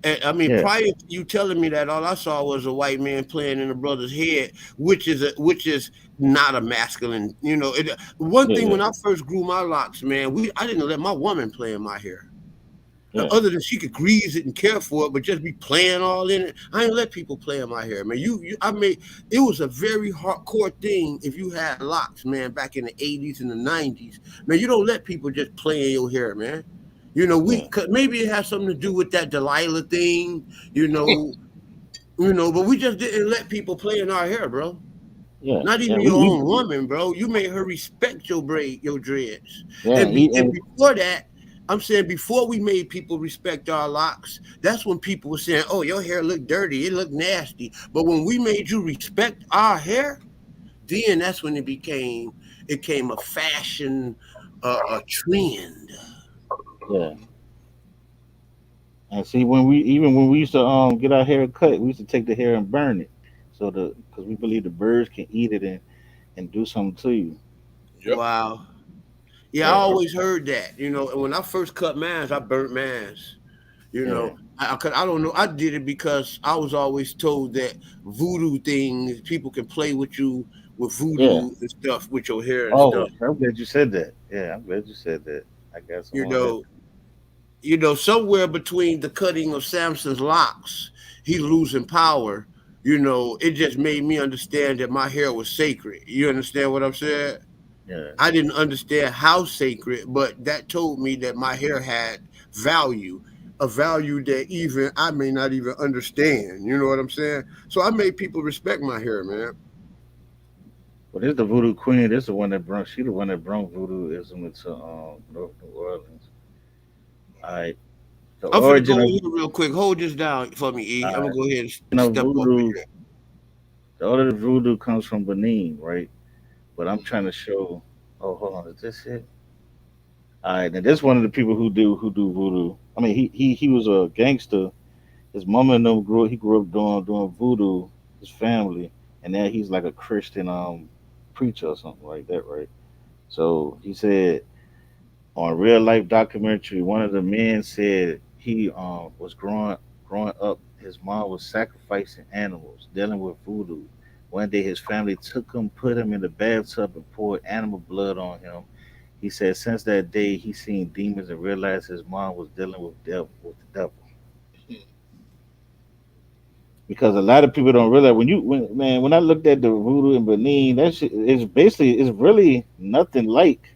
And, I mean, Yeah, prior to you telling me that, all I saw was a white man playing in a brother's head, which is not a masculine. One yeah, thing yeah, when I first grew my locks, man, I didn't let my woman play in my hair. yeah, Other than she could grease it and care for it, but just be playing all in it. I ain't let people play in my hair, man. I mean, it was a very hardcore thing if you had locks, man, back in the '80s and the '90s. Man, you don't let people just play in your hair, man. yeah, Maybe it has something to do with that Delilah thing, you know, but we just didn't let people play in our hair, bro. yeah, Not yeah. even your We own woman, bro. You made her respect your dreads. yeah, And before that, I'm saying before we made people respect our locks, that's when people were saying, "Oh, your hair look dirty, it look nasty." But when we made you respect our hair, then that's when it came a fashion, a trend. yeah. And see, when we used to get our hair cut, we used to take the hair and burn it, so the because we believe the birds can eat it and do something to you. Yep. Wow. Yeah, I Yeah, always heard that. And when I first cut mans, I burnt mans. yeah, 'Cause I don't know. I did it because I was always told that voodoo things, people can play with you with yeah. voodoo and stuff with your hair and Oh, stuff. I'm glad you said that. Yeah, I'm glad you said that. I got some You on that. know, somewhere between the cutting of Samson's locks, he losing power. It just made me understand that my hair was sacred. You understand what I'm saying? Yeah, I didn't understand how sacred, but that told me that my hair had value, a value that even I may not even understand. You know what I'm saying? So I made people respect my hair, man. but this the voodoo queen. This the one that brought. She the one that brought voodooism into North New Orleans. All right, the I'm finna origin go of in here real quick. Hold this down for me, E. I'm uh, gonna go ahead and step over voodoo. here. The origin of voodoo comes from Benin, right? But I'm trying to show. Oh, hold on. Is this it? All right, now this one of the people who do voodoo. I mean, he was a gangster. His mama and them grew. He grew up doing voodoo. His family, and now he's like a Christian preacher or something like that, right? So he said on a real life documentary, one of the men said he was growing up. His mom was sacrificing animals, dealing with voodoo. One day, his family took him, put him in the bathtub, and poured animal blood on him. He said since that day, he seen demons and realized his mom was dealing with the devil. Hmm. Because a lot of people don't realize when I looked at the voodoo in Benin, that shit is basically it's really nothing like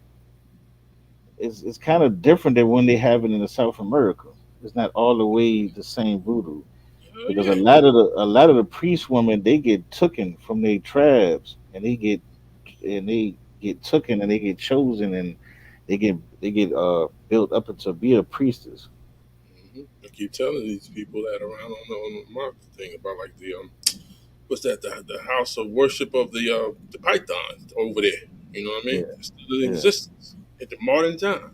it's kind of different than when they have it in the South America. It's not all the way the same voodoo Oh because yeah. a lot of the priest women they get taken from their tribes and they get taken and they get chosen and they get built up into be a priestess. I keep telling these people that around on the market thing about like the what's that the house of worship of the pythons over there. You know what I Yeah, mean? It's still in yeah. existence at the modern time.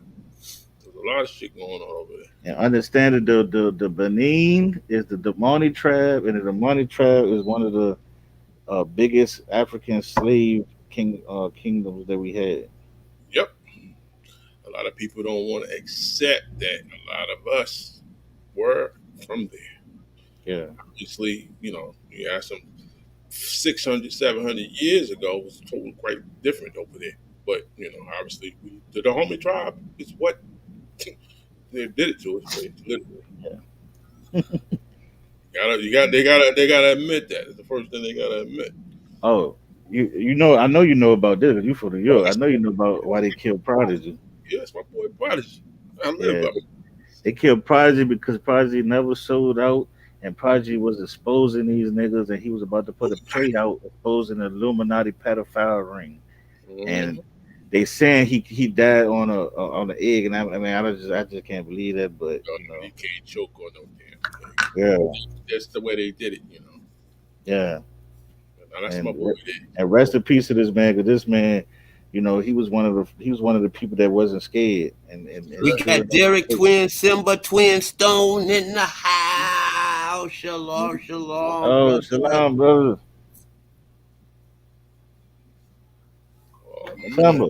There's a lot of shit going on over there. And understanding the Benin is the Damani tribe, and the Damani tribe is one of the biggest African slave kingdoms that we had. Yep. A lot of people don't want to accept that a lot of us were from there. Yeah, Obviously, you ask them 600, 700 years ago was totally quite different over there. But, obviously, the Dahomey tribe is what they did it to us, literally. yeah. They gotta admit that. It's the first thing they gotta admit. Oh, you know, I know you know about this. 'Cause you from New Oh, York. I that's know you know about why they killed Prodigy. yeah, that's my boy Prodigy. I live Yeah, by him. they killed Prodigy because Prodigy never sold out, and Prodigy was exposing these niggas, and he was about to put a play out exposing the Illuminati pedophile ring. And Mm-hmm. they saying he died on an egg, and I mean I just can't believe that, but No, you know, you can't choke on no damn thing. yeah, That's the way they did it, you know. yeah, Now that's my and boy there. and rest in peace to this man, because this man, you know, he was one of the people that wasn't scared and We stood got up. Derek Twin, Simba Twin Stone in the house. Shalom, shalom, Oh, brother. shalom, brother. Oh, my man. Samba.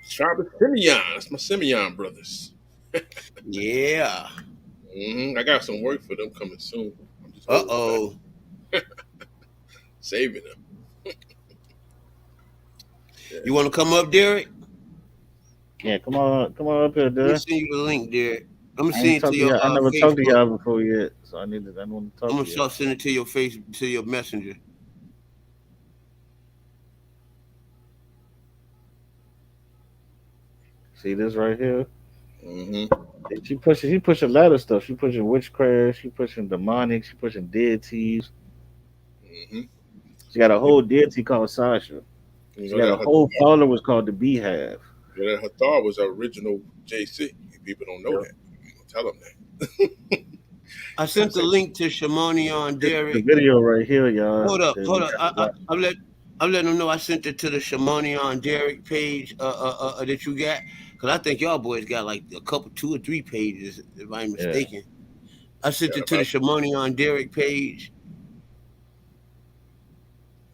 Travis Simeon. That's my Simeon brothers. Yeah. I got some work for them coming soon. I'm just holding back, Uh-oh. saving them. You want to come up, Derek? Yeah, come on up here, Let me dude. send you the link, Derek. I'm gonna I send ain't it to talked to your y'all. I never talked to Facebook. y'all before yet, so I want to I'm talk gonna to y'all. start sending it to your face to your messenger. See this right here? Mm-hmm. She pushing a lot of stuff. She pushing witchcraft. She pushing demonic. She pushing deities. Mm-hmm. She got a You, whole deity called Sasha. you She know got that a whole Hathar, followers called the Beehive. you know that Hathar was our original JC. People don't know Yep. that. You don't tell them that. I I sent the say, link to Shimonion This the Derek. video right here, y'all. Hold up, That hold we up. got to watch. I'm letting them know I sent it to the Shimonion Derek page that you got. Cause I think y'all boys got like a couple, 2 or 3 pages, if I'm Yeah. mistaken. I sent got it to the about Shimonion Derek page.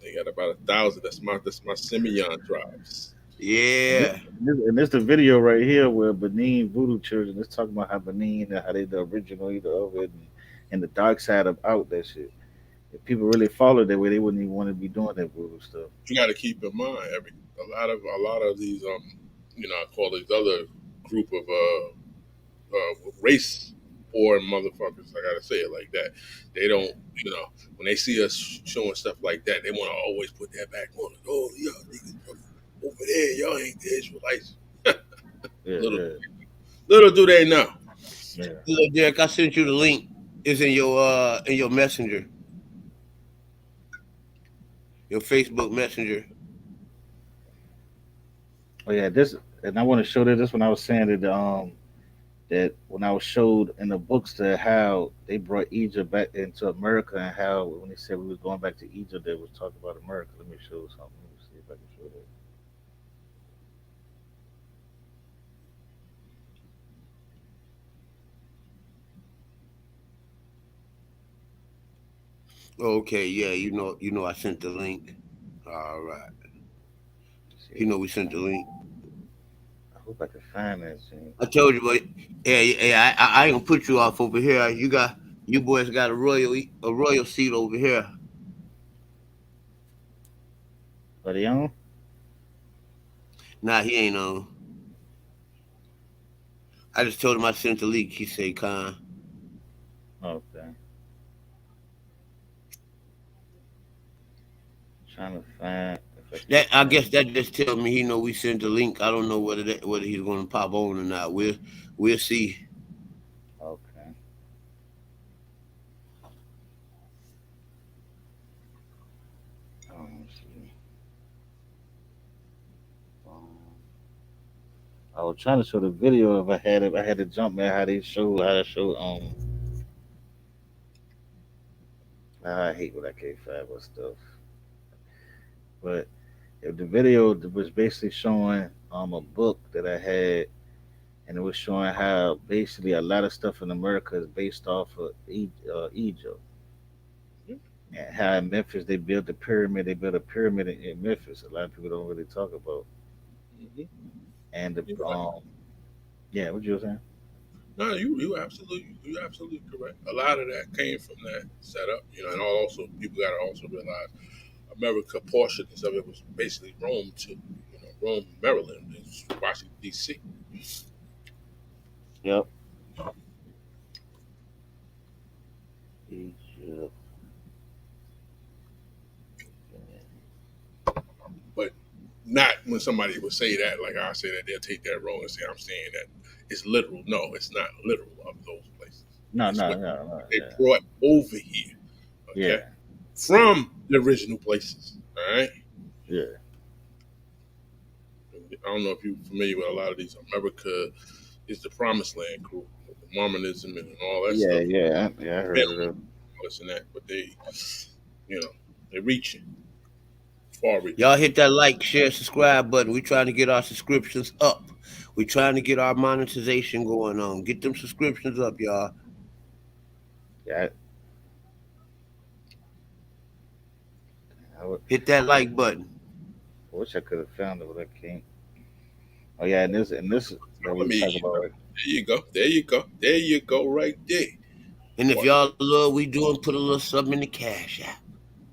they got about 1,000. That's my Simeon tribes. Yeah. And this the video right here where Benin voodoo children is talking about how Benin and how they the original either of it and the dark side of out that shit. If people really followed that way, they wouldn't even want to be doing that voodoo stuff. You got to keep in mind a lot of these I call these other group of race poor motherfuckers. I gotta say it like that. They don't, when they see us showing stuff like that, they want to always put that back on. Oh, yeah, niggas from over there, y'all ain't the Israelites. Yeah, Little, yeah, little do they know. yeah. Look, Derek, I sent you the link. It's in your messenger, your Facebook messenger. Oh yeah, this and I want to show this when I was saying that when I was showed in the books that how they brought Egypt back into America and how when they said we was going back to Egypt, they was talking about America. Let me show something. Let me see if I can show that. Okay, yeah, I sent the link. All right. Let's see You if I know we can sent the find. link. I hope I can find that thing. I told you, but yeah, I ain't gonna put you off over here. You boys got a royal seat over here. Are they on? Nah, he ain't on. I just told him I sent the link. He said, "Con." Okay. Trying to find if I can That I find. guess that just tells me he know we sent the link. I don't know whether he's gonna pop on or not. We'll see. Okay. Let's see. Um, I was trying to show the video if I had it. I had to jump man how they show I hate when I can't find my stuff. But if the video was basically showing a book that I had and it was showing how basically a lot of stuff in America is based off of Egypt. And how in Memphis they built the pyramid, they built a pyramid in Memphis. A lot of people don't really talk about. Mm-hmm. And You're the right. yeah, what you were saying? No, you absolutely correct. A lot of that came from that setup, and also people got to also realize America portions of it was basically Rome to Rome, Maryland, and Washington D.C. Yep. Egypt. Not when somebody would say that, like I say that, they'll take that wrong and say I'm saying that it's literal. No, it's not literal of those places. No, It's no, what no, no. they Yeah, brought over here, okay, yeah, from the original places. All right. yeah, I don't know if you're familiar with a lot of these. America is the promised land crew, Mormonism and all that yeah, stuff. yeah. Yeah, I They heard of don't it. listen to that, but they, they're reaching, far reaching. Y'all hit that like, share, subscribe button. We trying to get our subscriptions up. We trying to get our monetization going on. Get them subscriptions up, y'all. Yeah, Hit that like button. I wish I could have found it, but I can't. Oh yeah, and this that Let we me. talk about, There you go. There you go. There you go. Right there. And if What? y'all love we doing, put a little something in the cash app.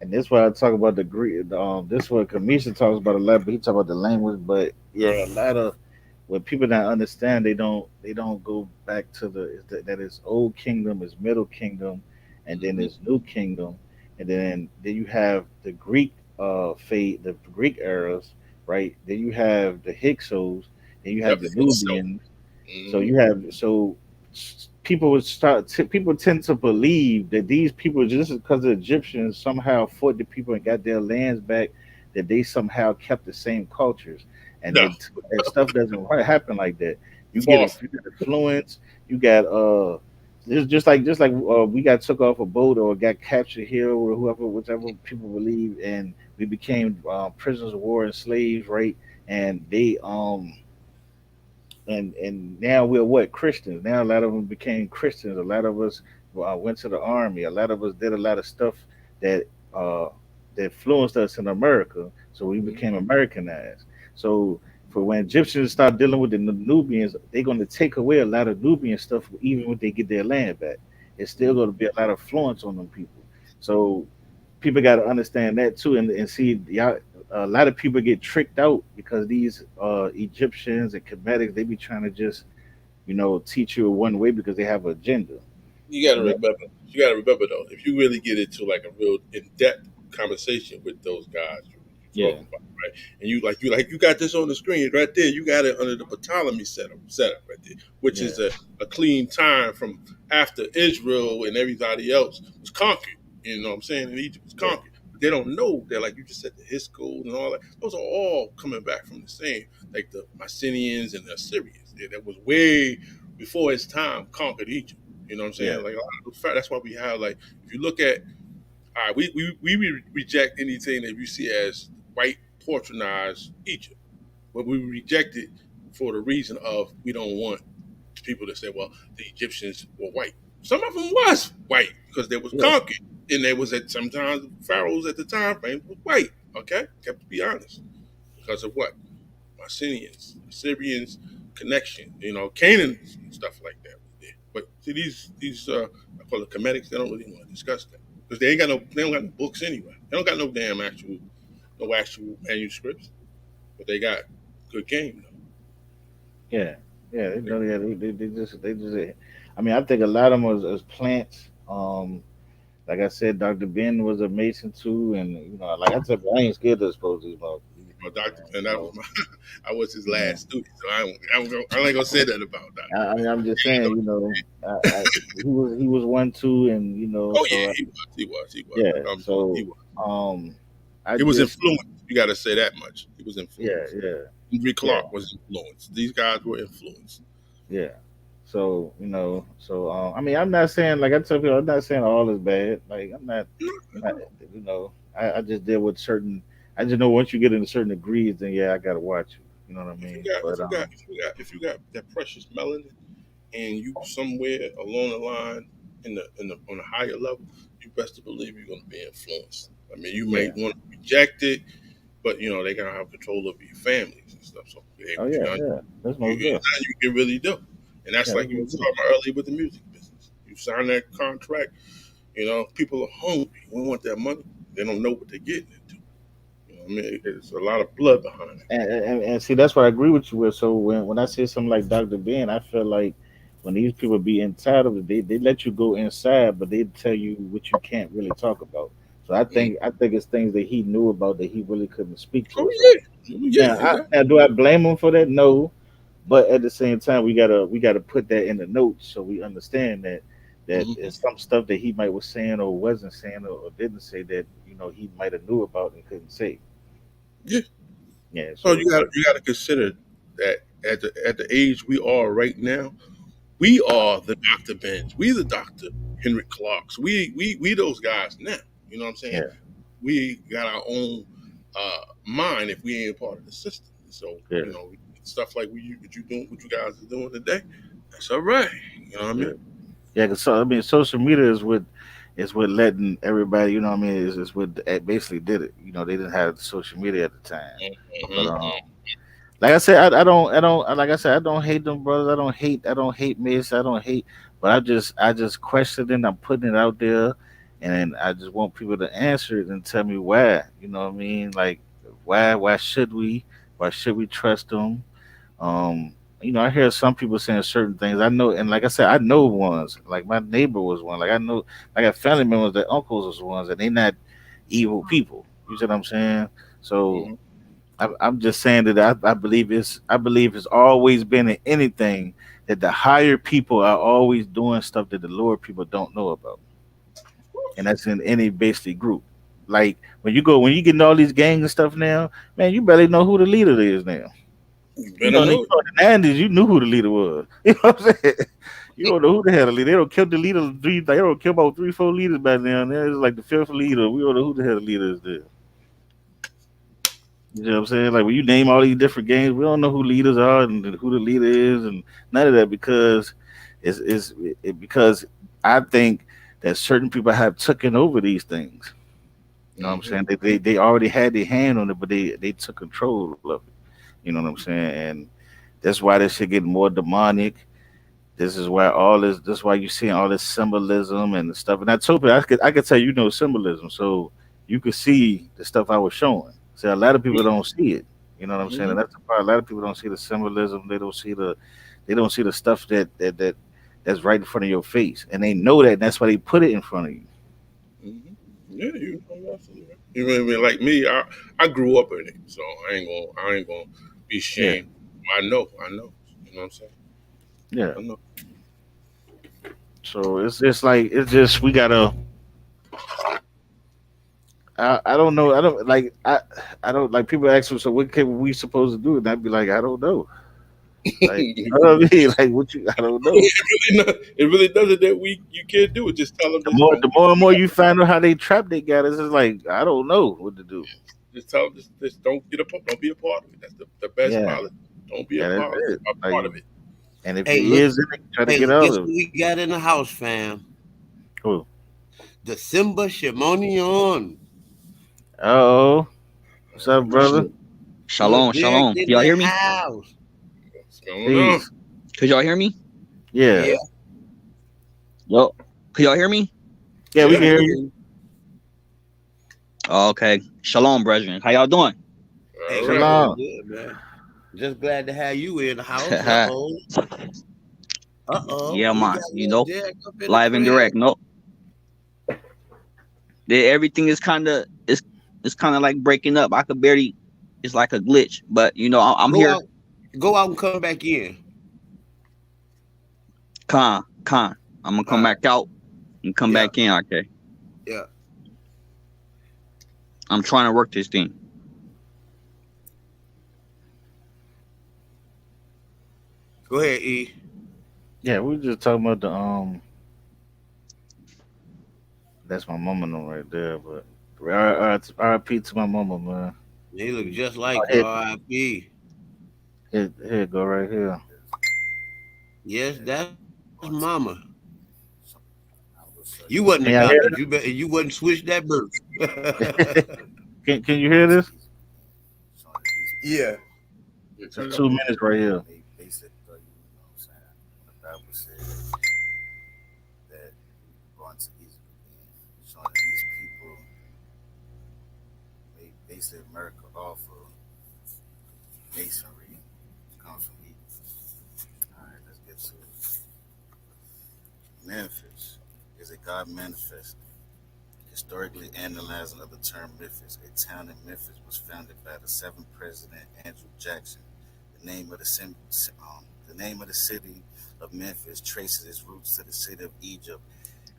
and this why I talk about the Greek. This what Kamisha talks about a lot, but he talk about the language. But yeah, a lot of when people don't understand, they don't go back to that is old kingdom, is middle kingdom, and then Mm-hmm. there's new kingdom, and then you have the Greek fate, the Greek eras, right? Then you have the Hyksos, then you have Yep. the So. Nubians. So Mm-hmm. you have people would people tend to believe that these people just because the Egyptians somehow fought the people and got their lands back, that they somehow kept the same cultures, and No. that stuff doesn't happen like that. Far from. You get influence, you got just like we got took off a boat or got captured here or whoever whichever people believe, and we became prisoners of war and slaves, right? And and now we're what, Christians. Now a lot of them became Christians. A lot of us went to the army. A lot of us did a lot of stuff that uh, that influenced us in America. So we became Mm-hmm. Americanized. So for when Egyptians start dealing with the Nubians, they're going to take away a lot of Nubian stuff, even when they get their land back. It's still going to be a lot of influence on them people. So people got to understand that too, and see y'all. A lot of people get tricked out because these Egyptians and Comedics, they be trying to just teach you one way because they have an agenda. You got to You know? remember. You got to remember though. If you really get into like a real in-depth conversation with those guys you're Yeah, talking about, right? And you got this on the screen right there. You got it under the Ptolemy setup right there, which yeah, is a clean time from after Israel and everybody else was conquered. You know what I'm saying? And Egypt was yeah, conquered. But they don't know that, like you just said, the Hyksos and all that. Those are all coming back from the same, like the Mycenaeans and the Assyrians. Yeah, that was way before its time conquered Egypt. You know what I'm yeah, saying? Like a lot of those that's why we have like if you look at all right, we reject anything that we see as white patronized Egypt, but we reject it for the reason of we don't want people to say, well, the Egyptians were white. Some of them was white because they was yeah, conquered, and they was at sometimes pharaohs at the time frame was white. Okay, kept to be honest because of what Mycenaeans, Assyrians connection, Canaan and stuff like that. But see these I call it comedics. They don't really want to discuss that because they don't got no books anyway. They don't got no damn actual manuscripts, but they got good game though. yeah, yeah. They know, yeah, they just. I mean, I think a lot of them was plants. Like I said, Dr. Ben was a Mason too, and like I said, I ain't scared to expose these Well, people, Doctor, man. and that was my, I was his You know, last student, so I ain't gonna say that about Doctor I Ben. mean, I'm just saying, he was one too, and Oh so yeah, he was. yeah, He so was. um, I He was just influenced. You got to say that much. He was yeah, influenced. yeah, Henry yeah, Clark was influenced. These guys were influenced. yeah. So I mean, I'm not saying, like I tell people, I'm not saying all is bad. Like not I just deal with certain. I just know once you get into certain degrees, then yeah, I gotta watch you. You know what I If you mean? got, But if you got that precious melanin, and you somewhere along the line on a higher level, you best to believe you're going to be influenced. I mean, you may yeah, want to reject it, but they gotta have control over your families and stuff. So oh yeah, yeah, that's most good. you can really do, and that's Yeah, like that's you was most good. talking about earlier with the music business. You sign that contract, people are hungry. We want that money. They don't know what they're getting into. I mean, it's a lot of blood behind it. And see, that's what I agree with you with. So when I say something like Dr. Ben, I feel like when these people be entitled, they let you go inside, but they tell you what you can't really talk about. So I think it's things that he knew about that he really couldn't speak to Oh us about. yeah, Now, exactly. now do I blame him for that? No, but at the same time, we gotta put that in the notes so we understand that Hmm. it's some stuff that he might was saying or wasn't saying or didn't say that he might have knew about and couldn't say. Yeah. Yeah. So So you got to consider that at the age we are right now, we are the Dr. Benz. We the Dr. Henrik Clarks. We those guys now. You know what I'm saying? yeah, We got our own mind if we ain't part of the system. So yeah, stuff like what you guys are doing today. That's all right. You know what I yeah, mean? yeah. 'Cause so I mean, social media is what letting everybody. You know what I mean? Is what it basically did it. They didn't have the social media at the time, but Mm-hmm. like I said, I don't, like I said, I don't hate them brothers. I don't hate Mace. I don't hate, but I just question it. And I'm putting it out there, and I just want people to answer it and tell me why. You know what I mean? Like, why should we trust them? Um, I hear some people saying certain things. I know, and like I said, I know ones. Like my neighbor was one. Like I know, I got family members that uncles was ones, and they not evil people. You see what I'm saying? So Hmm. I'm just saying that I believe it's always been in anything that the higher people are always doing stuff that the lower people don't know about, and that's in any basically group. Like when you get in all these gangs and stuff now, man, you barely know who the leader is now. You You better know, know it. in the '90s, you knew who the leader was. You know what I'm saying? You don't know who the hell the leader. They don't kill the leader. They don't kill about 3, 4 leaders by now. And it's like the fifth leader. We don't know who the hell the leader is there. You know what I'm saying? Like when you name all these different games, we don't know who leaders are and who the leader is, and none of that because because I think that certain people have taken over these things. You know what I'm Hmm. saying? They already had their hand on it, but they took control of it. You know what I'm saying? And that's why this shit getting more demonic. This is why all this. This is why you seeing all this symbolism and stuff. And I told you I could tell symbolism, so you could see the stuff I was showing. So a lot of people don't see it. You know what I'm saying? Hmm. And that's the part. A lot of people don't see the symbolism. They don't see the stuff that's right in front of your face, and they know that. And that's why they put it in front of you. Hmm. Yeah, you're absolutely right. You know what I mean? Like me, I grew up in it, so I ain't gonna be Yeah, ashamed. I know. You know what I'm saying? yeah. I know. So it's like it's just we gotta. I don't know. I don't like people ask me. So what can we supposed to do? And I'd be like, I don't know. Like, you know what I mean? Like, what you? I don't know. It really doesn't that we you can't do it. Just tell them The just more, don't the more and more you find out how they trap they got us, it's like I don't know what to do. just tell them just don't be a part of it. That's the best Yeah, policy. Don't be yeah, that's it. a Like, part of it. and if Hey, he look, is in it, try to hey, get out guess of what it. we got in the house, fam? Cool. The Simba Shimonion. Oh, what's up, brother? Look, Shalom, Derek shalom. Can in y'all the hear me? house. What's going on? Peace. Could y'all hear me? Yeah, Yeah, Yo, could y'all hear me? yeah, we Yeah. can we hear you. can. Oh, okay. Shalom, brethren. How y'all doing? Hey, All we right. doing Shalom. good, man. Just glad to have you in the house. Yeah, We got man. little Derek up in the Live and crib. direct. No, everything is it's kind of like breaking up. I could barely. It's like a glitch, but I'm Go here. out, go out and come back in. Con. I'm gonna All come right. back out and come Yeah, back in. Okay. yeah. I'm trying to work this thing. Go ahead, E. Yeah, we were just talking about the That's my mama no right there, but RIP to my mama, man. He look just Oh, like you. here, R.I.P. here, go right here. Yes, that's Mama. You wasn't Can y'all adopted. You wouldn't switch that birth. hear? Can you hear this? Yeah. Yeah, turn It's it up a two little. minutes right here. Historically analyzing of the term Memphis, a town in Memphis was founded by the seventh president Andrew Jackson. The name of the name of the city of Memphis traces its roots to the city of Egypt,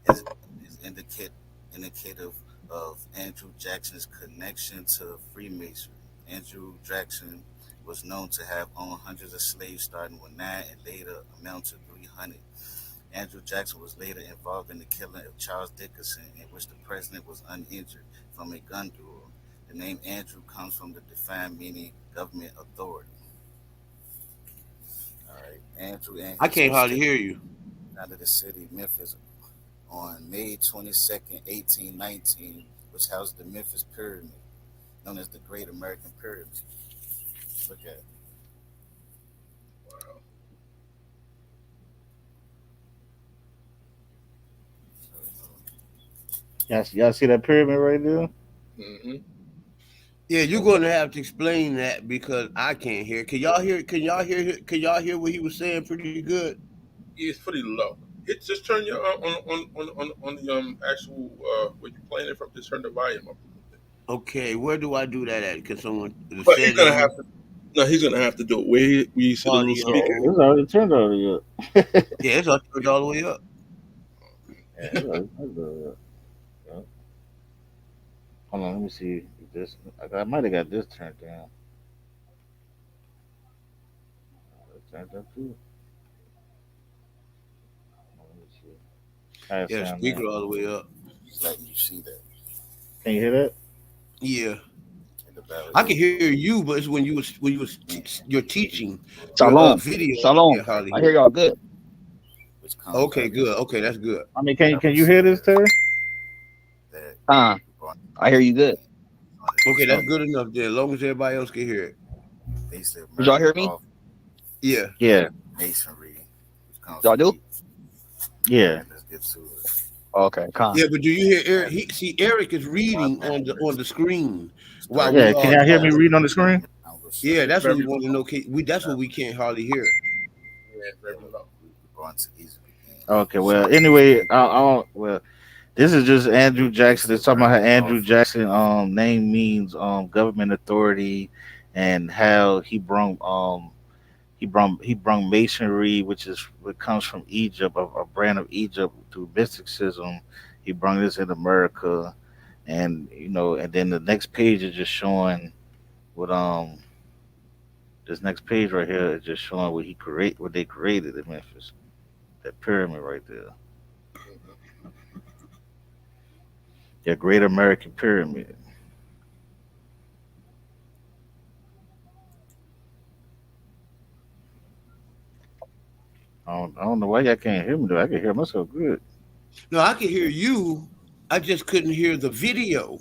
as is indicative of Andrew Jackson's connection to Freemasonry. Andrew Jackson was known to have owned hundreds of slaves, starting with nine and later amount to 300. Andrew Jackson was later involved in the killing of Charles Dickinson, in which the president was uninjured from a gun duel. The name Andrew comes from the defined meaning government authority. All right, Andrew and I his can't hardly mistake hear you. founded the city of Memphis on May 22nd, 1819, which housed the Memphis Pyramid, known as the Great American Pyramid. Look at it. Y'all see that pyramid right there? Mm-hmm. Yeah, you're going to have to explain that because I can't hear. Can y'all hear? Can y'all hear? Can y'all hear what he was saying? Pretty good. Yeah, it's pretty low. Hit just turn your on the actual where you playing it from. Just turn the volume up. Okay, where do I do that at? Can someone the But he's gonna have settings, to. No, he's gonna have to do it. Where you see the little audio? speaker. It's already turned already up. Yeah, it's all turned all the way up. Yeah, it's already turned already up. Yeah. Hold on, let me see if this. I might have got this turned down. It's turned up too. Let me see. How it Yeah, sound speaker now? all the way up. Just letting you see that Can you hear that? Yeah, in the battle I can is hear you, but it's you're teaching your Shalom. video. I Shalom. can't hardly I hear. hear y'all good. which comes Okay, out of good. Okay, that's good. I mean, can you hear this, says Terry? that Uh, we brought I hear you good. on the Okay, that's history, good enough there. As long as everybody else can hear it. basically Did y'all American hear me? off Yeah. Yeah, masonry, which comes Y'all from do? Egypt. yeah. Let's get to it. Okay, con. Yeah, but do you hear Eric? Have Eric is reading on the screen while we Yeah, historically can all y'all hear me talking. reading on the screen? I'm gonna show Yeah, you that's what we Very want to know. That's what we can't hardly hear. yeah, very that low. we brought to Egypt again. Okay, Show well, you anyway, well, this is just Andrew Jackson. basically It's talking about how American Andrew off Jackson name means government authority, and how he brung masonry, which is what comes from Egypt, a brand of Egypt through mysticism. He brung this in America, and and then the next page is just showing what this next page right here is just showing what they created in Memphis, that pyramid right there, the Great American Pyramid. I don't know why y'all can't hear me though. I can hear myself good. No, I can hear you. I just couldn't hear the video.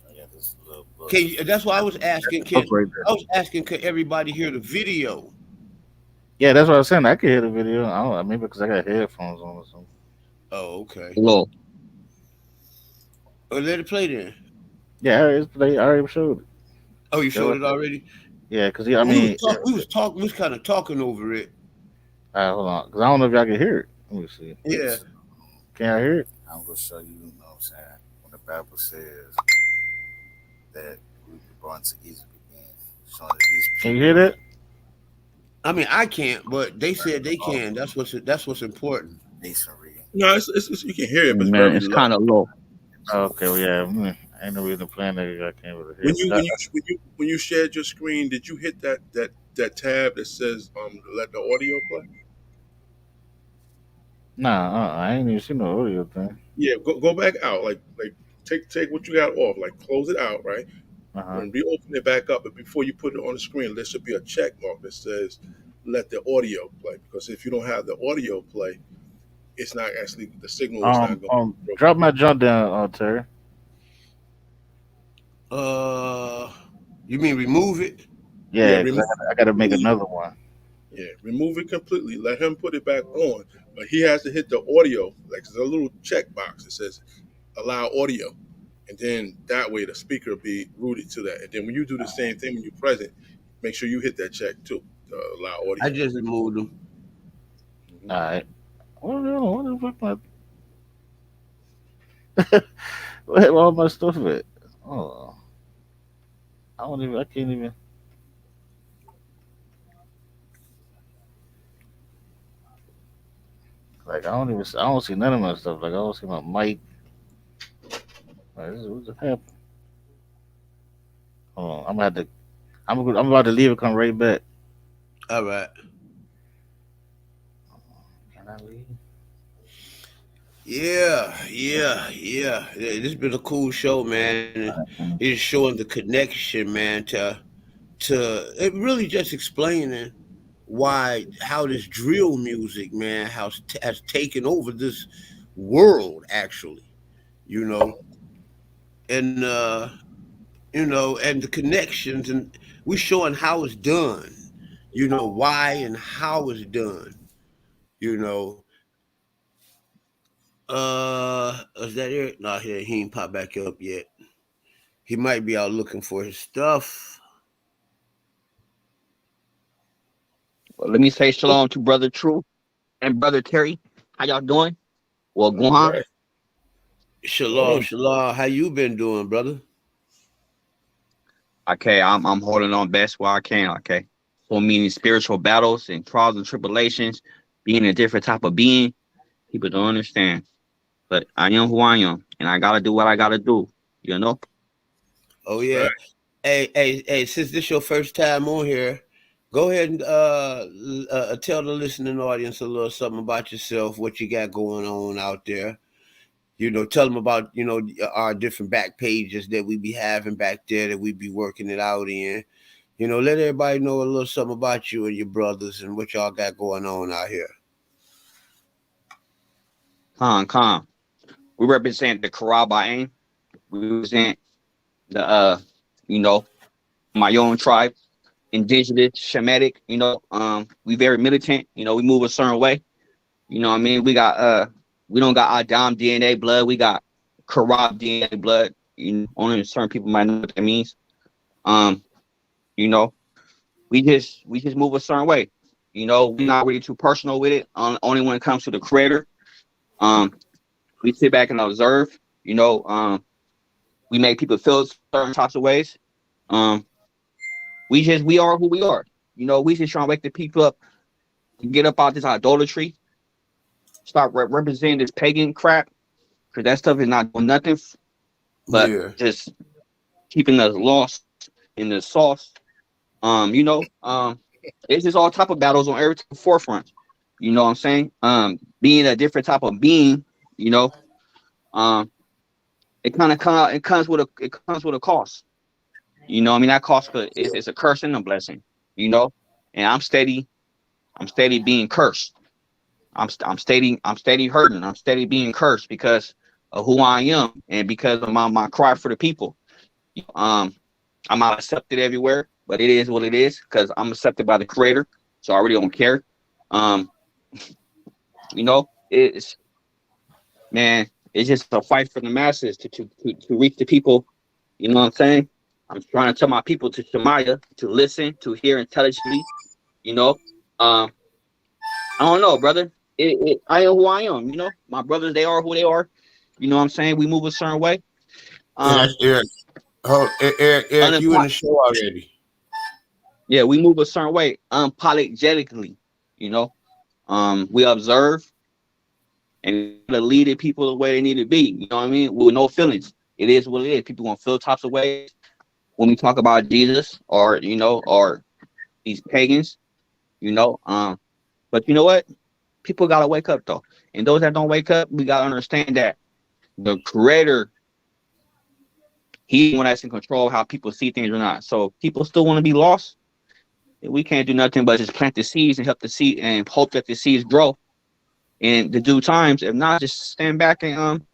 I got this little book. Can you, that's why I was That's asking. the book right there. I was asking, can everybody hear the video? Yeah, that's what I was saying. I can hear the video. I don't. Maybe because I got headphones on or something. Oh, okay. Hello. Oh, let it play then. Yeah, it's play. I already showed it. Oh, you That showed was, it already. yeah, because I Well, mean, we was kind of talking over it. hold on, because I don't know if y'all can hear it. Let me see. Yeah. Can y'all hear it? I'm gonna show you, you know what I'm saying, when the Bible says that we were brought to Egypt again, showing that these Can you hear people that? I mean, I can't, but they said they off can. That's what's important. masonry. No, you can hear it, but it's Man, very it's low. kind of low. Oh, okay, well, yeah. Ain't no reason to plan that I can't really hear. When you when you when you when you shared your screen, did you hit that tab that says let the audio play? Nah, I ain't even seen no audio thing. Yeah, go back out. Like take what you got off. Like close it out, right? Uh huh. When we open it back up, but before you put it on the screen, there should be a check mark that says let the audio play. Because if you don't have the audio play, it's not actually the signal is not going through. Drop my jump down, Terry. Uh, you mean remove it? Yeah, Yeah, because remove I got to make completely. another one. Yeah, remove it completely. Let him put it back on, but he has to hit the audio. Like there's a little check box that says allow audio, and then that way the speaker will be rooted to that. And then when you do the same thing when you're present, make sure you hit that check too to allow I audio. just removed them. Mhm. All right. What the fuck? Where all my stuff at? Oh, I don't even. I can't even. Like I don't even. I don't see none of my stuff. Like I don't see my mic. Like, what just happened? Hold on. I'm about to. I'm about to leave and come right back. All right. Can I leave? Yeah. This has been a cool show, man. It's showing the connection, man, to it really just explaining why how this drill music, man, has taken over this world actually, you know, and and the connections, and we showing how it's done, why and how it's done, you know. Is that it? No, he ain't popped back up yet. He might be out looking for his stuff. Well, let me say shalom to Brother True and Brother Terry. How y'all doing? Well, All Guhan. right. Shalom, Hey. shalom. How you been doing, brother? Okay, I'm holding on best while I can. Okay, so meaning spiritual battles and trials and tribulations, being a different type of being. People don't understand, but I am who I am, and I gotta do what I gotta do. You know. Oh That's yeah. right. Hey, since this your first time on here, go ahead and tell the listening audience a little something about yourself, what you got going on out there. Tell them about, our different back pages that we be having back there that we be working it out in. Let everybody know a little something about you and your brothers and what y'all got going on out here. Con. We represent the Karabayan. We represent the you know, my own tribe, indigenous, Shemitic. We very militant. We move a certain way. What I mean? We don't got Adam DNA blood. We got Karab DNA blood. Only certain people might know what that means. Um, you know, we just move a certain way. We're not really too personal with it. Only when it comes to the creator. Um, we sit back and observe. We make people feel certain types of ways. Um, we are who we are. We just trying to wake the people up to get up out this idolatry, start representing this pagan crap, because that stuff is not doing nothing but Yeah. just keeping us lost in the sauce. It's just all type of battles on every type of forefront. You know what I'm saying? Being a different type of being, you know, um, it comes with a cost. I mean that cost is a curse and a blessing. You know, and I'm steady being cursed. I'm steady hurting. I'm steady being cursed because of who I am and because of my cry for the people. Um, I'm not accepted everywhere, but it is what it is because I'm accepted by the creator. So I really don't care. Um, it's man, it's just a fight for the masses to reach the people. You know what I'm saying? I'm trying to tell my people to Shemaya, to listen, to hear intelligently. You know, um, I don't know, brother. I am who I am. My brothers, they are who they are. You know what I'm saying? We move a certain way. Yeah, that's Um, Eric. Eric, you in unimpro- the show already. yeah, we move a certain way, unapologetically. You know, we observe and to lead the people the way they need to be. You know what I mean? With no feelings. It is what it is. People gonna feel types of ways when we talk about Jesus or these pagans. But you know what? People gotta wake up though, and those that don't wake up, we gotta understand that the Creator, He's the one that's in control of how people see things or not. So if people still want to be lost, we can't do nothing but just plant the seeds and help the seed and hope that the seeds grow in the due times. If not, just stand back and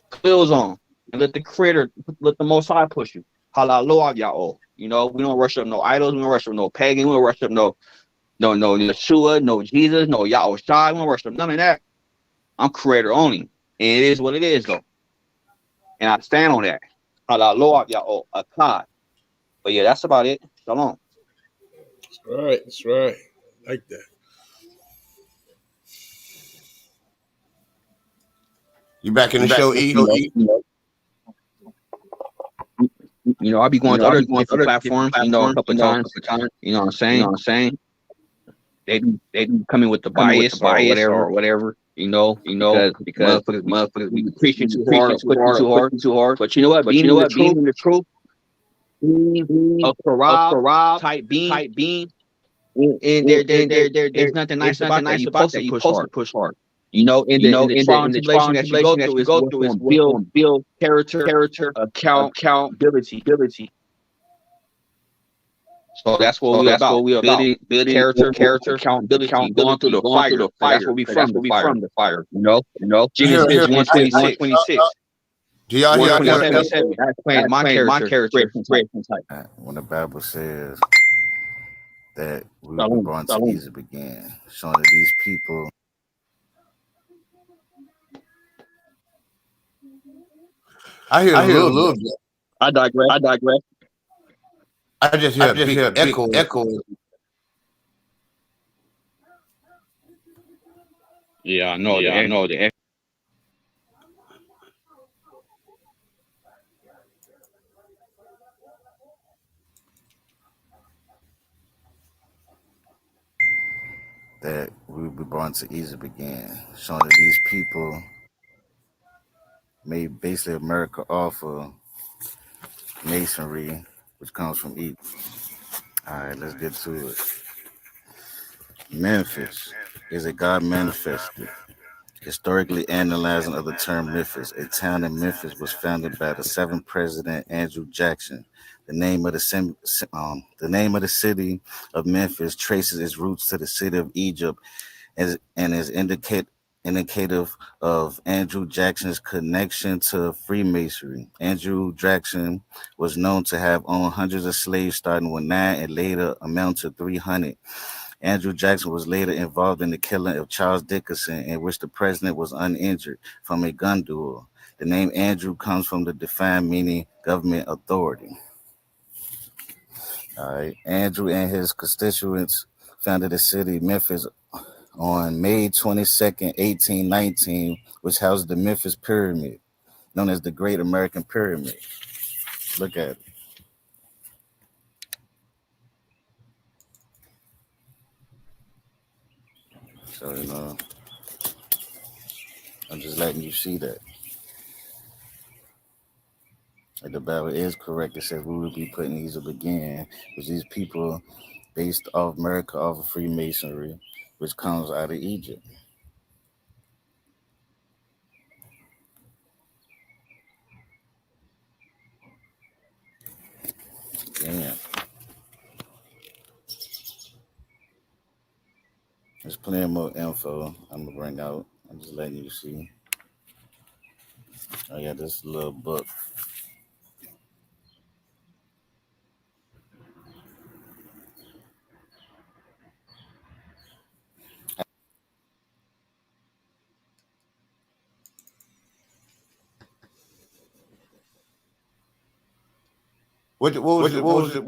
close on and let the Creator, let the Most High push you. Hallelujah, y'all. We don't worship no idols. We don't worship no pagan. We don't worship no Yeshua, no Jesus, no Yahushua. We don't worship none of that. I'm Creator only, and it is what it is though, and I stand on that. Hallelujah, y'all. Akkad. But yeah, that's about it. Shalom. That's right. That's right. Like that. You back in You the back show, in the E? show, E? I'll be going to other different platforms, a couple of times. You know what I'm You know saying? what I'm saying? They coming with the Coming with the bias or bias whatever, or whatever, because because motherfuckers motherfuckers be preaching be too hard preaching or too pushing hard or too hard. pushing too hard. But you know what? But you know what? Being Being the truth, being being a a Karab Karab type being, type being, and there's nothing there's nice nothing about that. nice You're about supposed that. to You're push supposed to hard. push hard. In In the trial the and trial and tribulation that you tribulation go that through you is go what's through is going to what's build going to build character, character, accountability. accountability. So that's what So we're that's about: what we're about: building building character, character, accountability, accountability, going through the because that's fire. where we Because that's from, what the we fire. from, the fire. You know, Here, Genesis here. 1:26. 126. Do y'all hear? 127. 127. That explains That my explains my character character, spread from type. spread from type. When the Bible says that we will be Shalom. born to easily begin, showing that these people I hear a I hear a little little bit. bit. I digress. I digress. I just hear a big echo. Yeah, I know Yeah, I the know the that we will be born to easily begin, showing that these people made basically America off of masonry, which comes from Egypt. All right, let's get to it. Memphis is a god manifested. Historically analyzing of the term Memphis, a town in Memphis was founded by the seventh president Andrew Jackson. The name of the city of Memphis traces its roots to the city of Egypt and is indicative of Andrew Jackson's connection to Freemasonry. Andrew Jackson was known to have owned hundreds of slaves starting with 9 and later amount to 300. Andrew Jackson was later involved in the killing of Charles Dickinson, in which the president was uninjured from a gun duel. The name Andrew comes from the defined meaning government authority. All right. Andrew and his constituents founded the city Memphis on May 22nd, 1819, which housed the Memphis Pyramid, known as the Great American Pyramid. Look at it. So, I'm just letting you see that. If the Bible is correct, it says we will be putting these up again, which these people based off America, off of Freemasonry, which comes out of Egypt. Yeah. There's plenty more info I'm gonna bring out. I'm just letting you see. I got this little book. What was it?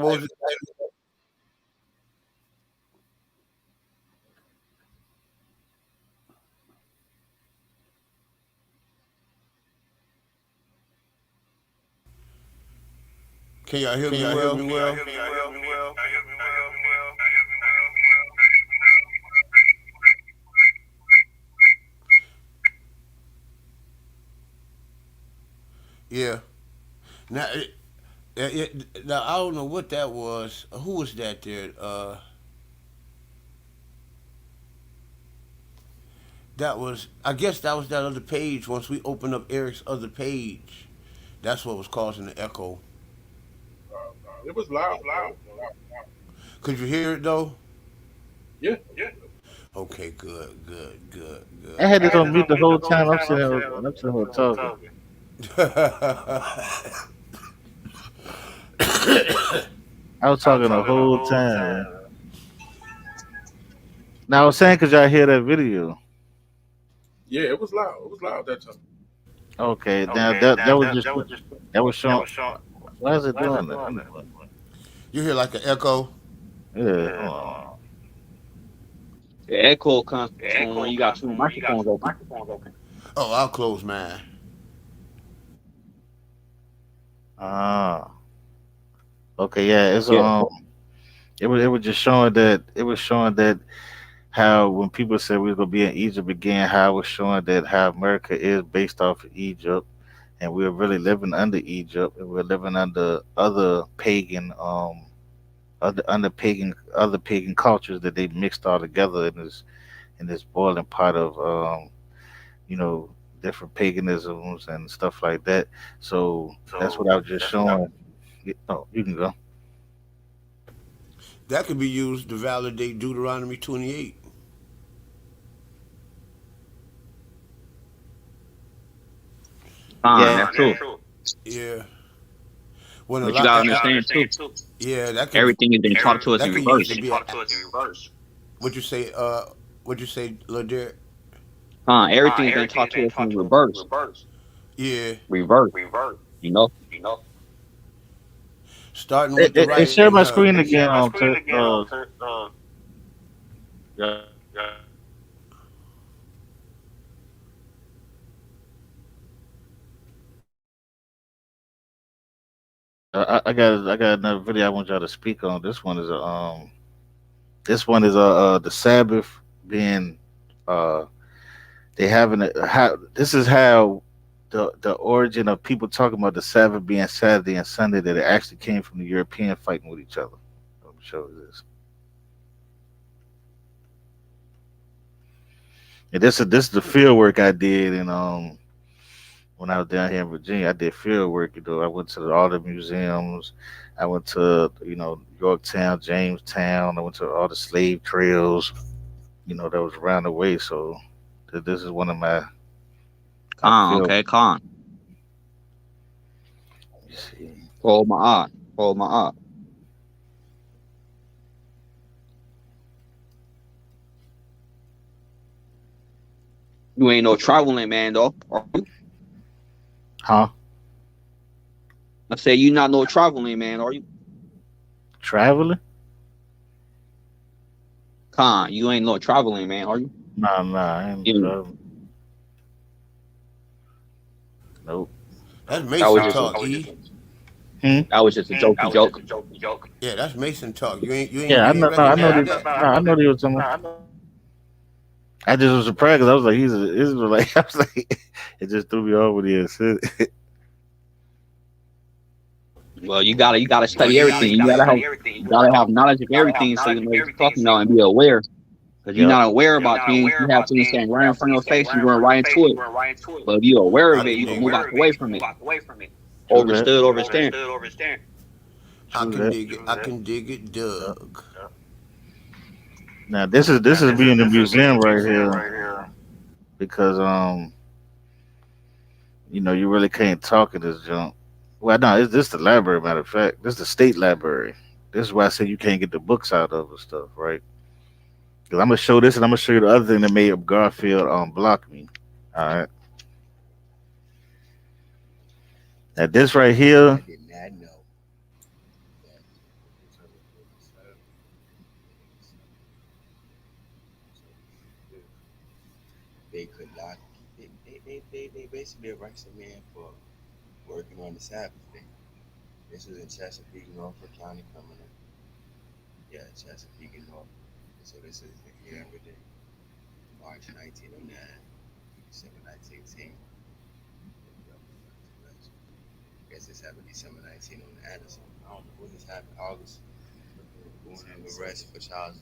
Can y'all hear me well? Yeah. Now, now I don't know what that was. Who was that there? That was. I guess that was that other page. Once we opened up Eric's other page, that's what was causing the echo. It was loud, though. Could you hear it though? Yeah. Okay, good. I had this on mute the whole time. I'm sitting here talking. I was talking the whole time. Now I was saying, cause y'all hear that video. Yeah, it was loud. It was loud that time. Okay, now that was just that was showing. Why is it doing that? You hear like an echo? Yeah, hold on. echo comes from when you got two microphones open. Oh, I'll close mine. Ah, okay, yeah. It's Yeah. it was just showing that it was showing that how when people said we were gonna be in Egypt again, how it was showing that how America is based off of Egypt, and we're really living under Egypt, and we're living under other pagan other pagan cultures that they mixed all together in this boiling pot of you know different paganisms and stuff like that. So that's what I was just showing. Oh, you can go. That could be used to validate Deuteronomy 28. Yeah, That's true. Yeah. When a But you lot, gotta understand too, yeah, everything is being taught to us that in can use to reverse. be a. What you say? What you say, Ladere? Everything is being taught to us in reverse. Yeah. Reverse. You know? Starting with the Share writing, my huh? screen again on yeah. I got another video I want y'all to speak on. This one is the Sabbath being uh they having it how this is how the origin of people talking about the Sabbath being Saturday and Sunday, that it actually came from the European fighting with each other. Let me show you this. And this is the field work I did in when I was down here in Virginia. I did field work. I went to all the museums. I went to Yorktown, Jamestown. I went to all the slave trails. That was around the way. So this is one of my field. Okay, con. Let me see. Hold my eye. Hold my eye. You ain't no traveling man though. Are you? Huh? I say you not no traveling man, are you? Traveling? Con, you ain't no traveling man, are you? Nah, I ain't You, traveling. Nope. That's that was Mason just a talk, E. Hmm? that was just a jokey joke. Yeah, that's Mason talk. Yeah, You ain't recognize that? I know they was talking about. I just was surprised because I was like, he's an Israelite. I was like, it just threw me off with the Well, you gotta Oh study yeah, everything. yeah. You gotta have knowledge of everything so you know what you're talking about and be aware. Because you're Yep. not aware about things, you have things standing right in front of your face, you're going right into it. But if you're aware I of it, can you can dig move it. out the way from it. True that. Overstood, overstand. I True can that. dig it. I can dig it, Yep. Doug. Now this is being a museum right here because you really can't talk in this junk. Well, no, it's this the library. Matter of fact, this is the state library. This is why I say you can't get the books out of and stuff, right? Because I'm gonna show this and I'm gonna show you the other thing that made Garfield block me. All right. Now this right here. I did not know that they could not. They basically arrested a man for working on the Sabbath day. This was in Chesapeake, Norfolk County Criminal. Yeah, Chesapeake and Norfolk. So this is the younger day, March 1909, December 1910. I guess this happened December 19 on Anderson. I don't know when this happened. August. Born in arrest for child.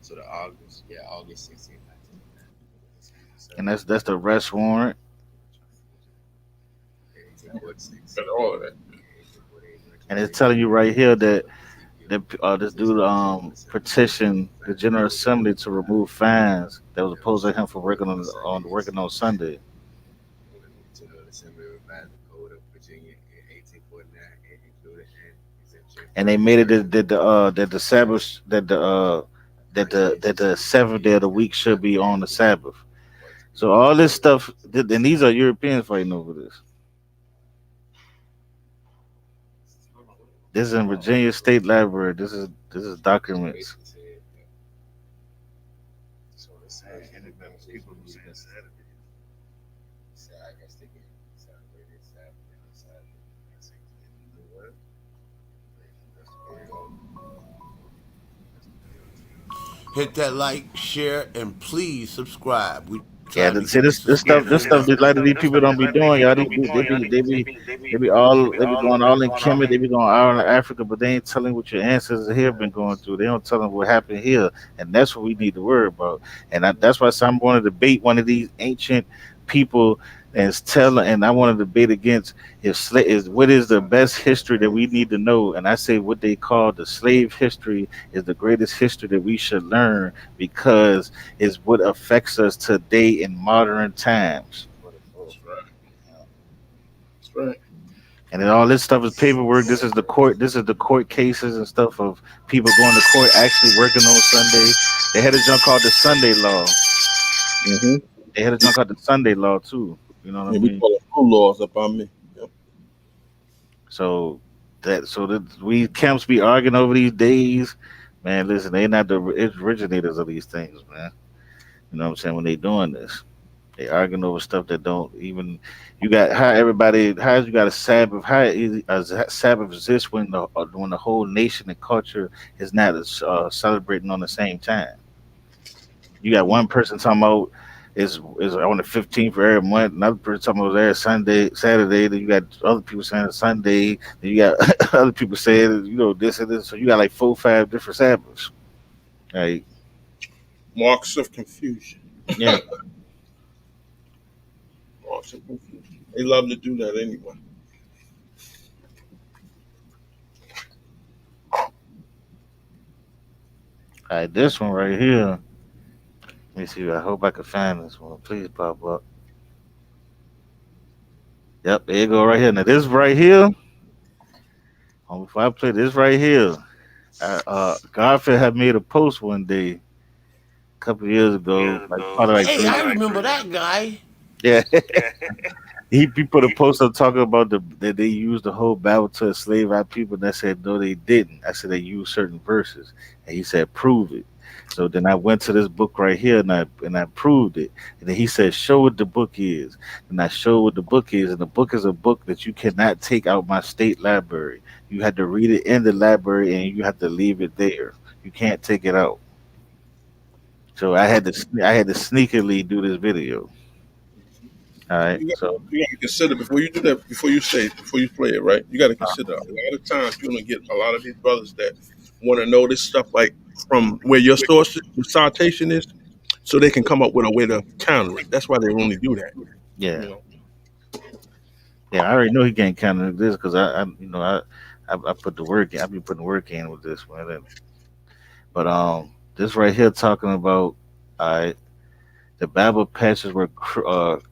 So the August, yeah, August 16, 1909. And that's the arrest warrant. 1846. Got all of that. And it's telling you right here that this dude petitioned the General Assembly to remove fines that was opposed to him for working on Sunday. General Assembly revised the Code of Virginia in 1849 and included an exemption And for they made it that the Sabbath that the seventh day of the week should be on the Sabbath. So all this stuff, and these are Europeans fighting over this. This is in Virginia State Library. This is documents. so the Sabbath, people believe that's Saturday. So I guess they get celebrated Saturday on Saturday. That's it. You know what? That's the video. That's the video too. Hit that like, share, and please subscribe. We trying to Yeah, get see this subscription this stuff up. that a lot of these people don't be doing, y'all. They be going all in Kemet, they be going all in Africa, but they ain't telling what your ancestors here been going through. They don't tell them what happened here, and that's what we need to worry about. That's why I'm going to debate one of these ancient people and I want to debate against is what is the best history that we need to know, and I say what they call the slave history is the greatest history that we should learn because it's what affects us today in modern times. That's Right. right. That's right. And then all this stuff is paperwork. This is the court. This is the court cases and stuff of people going to court actually working on Sunday. They had a junk called the Sunday law. Mm-hmm. They had a junk called the Sunday law too. You know what I Yeah, we mean? call it blue laws up on me. Yep. So that we camps be arguing over these days, man. Listen, they not the originators of these things, man. You know what I'm saying? When they doing this, they arguing over stuff that don't even. You got how you got a Sabbath. Sabbath exists when the whole nation and culture is not celebrating on the same time. You got one person talking about is on the 15th for every month. Another person talking about every Sunday, Saturday. Then you got other people saying it's Sunday. Then you got other people saying this and this. So you got like 4, 5 different Sabbaths. Like Marks of confusion. yeah. Marks of confusion. They love to do that anyway. All right, this one right here. Let me see. I hope I can find this one. Please pop up. Yep, there you go right here. Now this right here. Before I play this right here, Garfield had made a post one day, a couple of years ago, like probably like Hey, three. I remember that guy. Yeah, he put a post up talking about that they used the whole Bible to enslave our people. And I said no, they didn't. I said they used certain verses, and he said prove it. So then I went to this book right here, and I proved it. And then he said show what the book is, and I showed what the book is. And the book is a book that you cannot take out my state library. You had to read it in the library, and you have to leave it there. You can't take it out. So I had to sneakily do this video. All right, You got, so. you got to consider before you do that, before you play it, right? You got to consider a lot of times you're gonna get a lot of these brothers that want to know this stuff like from where your source, your citation is, so they can come up with a way to counter it. That's why they only do that. Yeah, You know, yeah, I already know he can't counter this because I put the work in. I be putting work in with this one. But this right here talking about uh, the Bible passages were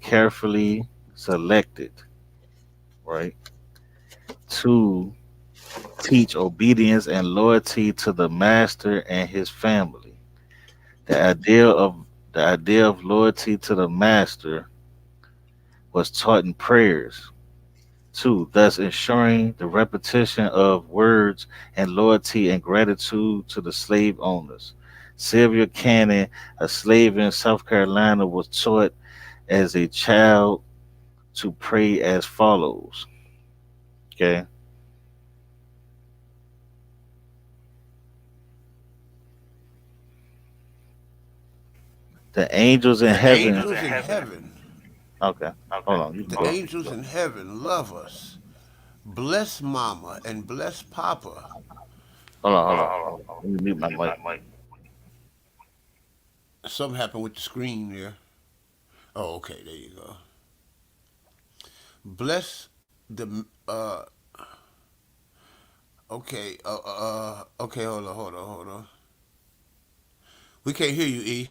carefully selected, right, to teach obedience and loyalty to the master and his family. The idea of the idea of loyalty to the master was taught in prayers too, thus ensuring the repetition of words and loyalty and gratitude to the slave owners. Sylvia Cannon, a slave in South Carolina, was taught as a child to pray as follows. Okay. The angels in The heaven. angels in heaven, Okay. Hold on. You can the go. angels in heaven love us. Bless mama and bless papa. Hold on. Let me mute my mic. Something happened with the screen there. Oh, okay, there you go. Bless the okay, okay, hold on. We can't hear you, E.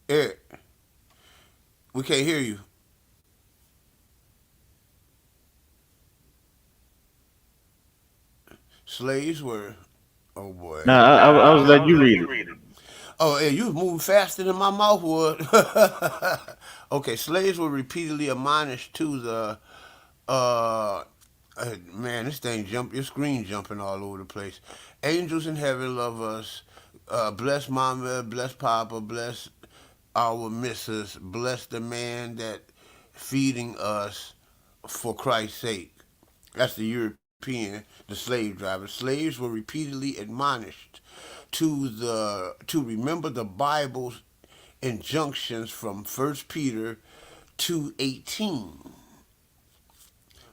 Eric, we can't hear you. Slaves were, oh boy. No, I was letting you read it. Oh, yeah, you was moving faster than my mouth would. Okay, slaves were repeatedly admonished to the, uh, man, this thing your screen jumping all over the place. Angels in heaven love us. Bless mama, bless papa, bless our missus, bless the man that feeding us for Christ's sake. That's the European, the slave driver. Slaves were repeatedly admonished to remember the Bible's injunctions from 1 Peter 2:18.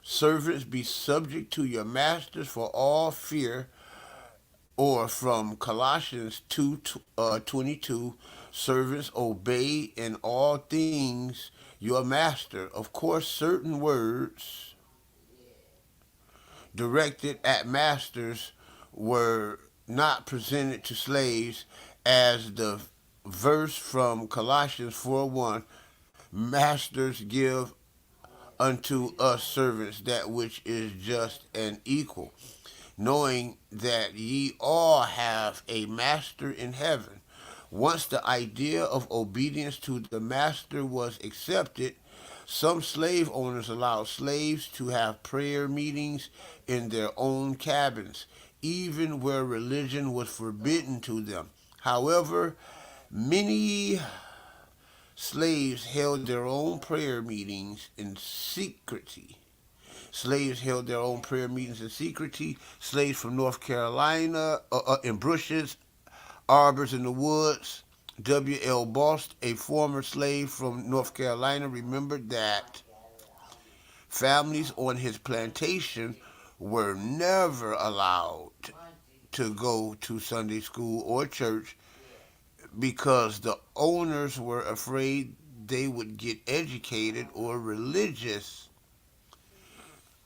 Servants, be subject to your masters for all fear, or from Colossians 2:22, servants, obey in all things your master. Of course, certain words directed at masters were not presented to slaves, as the verse from Colossians 4:1, masters, give unto us servants that which is just and equal, knowing that ye all have a master in heaven. Once the idea of obedience to the master was accepted, some slave owners allowed slaves to have prayer meetings in their own cabins, even where religion was forbidden to them. However, many slaves held their own prayer meetings in secrecy. Slaves held their own prayer meetings in secrecy. Slaves from North Carolina, in bushes, arbors in the woods. W.L. Bost, a former slave from North Carolina, remembered that families on his plantation were never allowed to go to Sunday school or church because the owners were afraid they would get educated or religious,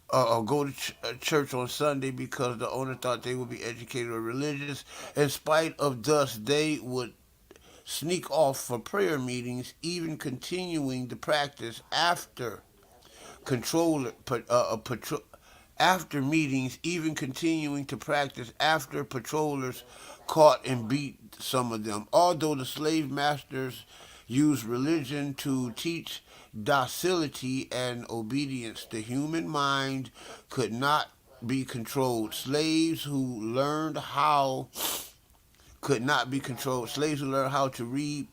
or go to church on Sunday because the owner thought they would be educated or religious. In spite of thus, they would sneak off for prayer meetings, even continuing the practice control, patrol, after meetings, even continuing to practice after patrollers caught and beat some of them. Although the slave masters used religion to teach docility and obedience, the human mind could not be controlled. Slaves who learned how could not be controlled. Slaves who learned how to read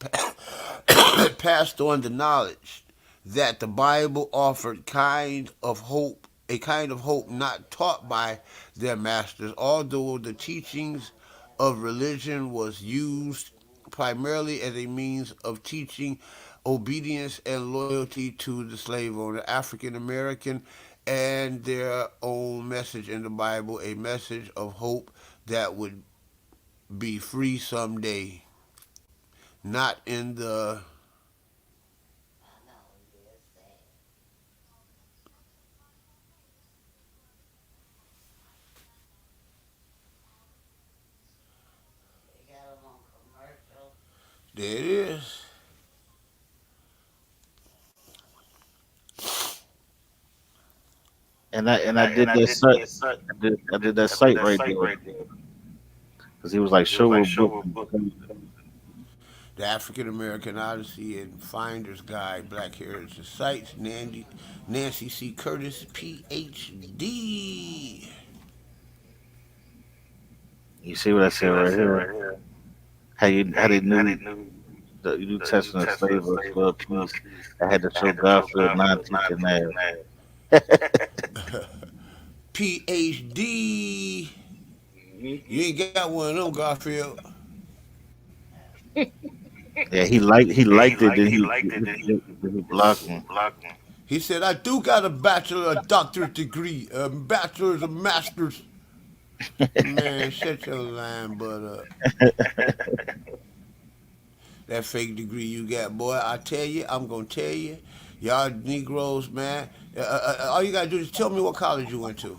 passed on the knowledge that the Bible offered a kind of hope not taught by their masters. Although the teachings of religion was used primarily as a means of teaching obedience and loyalty to the slave owner, African American, and their own message in the Bible, a message of hope that would be free someday. Not in the There it is. And I did that site. I did that site right there because he was like, show a book. The African American Odyssey and Finder's Guide, Black Heritage Sites, Nancy C. Curtis, Ph.D. You see what I said right here? How they knew the New Testament slave was for peace. I had to show Garfield non teaching that. Ph.D. You ain't got one of them, Garfield. Yeah, he liked it. Then he blocked me. He said, I do got a bachelor, a doctorate degree, a bachelor's, a master's. Man, shut your lying butt up. That fake degree you got, boy. I tell you, I'm gonna tell you, y'all Negroes, man. All you gotta do is tell me what college you went to.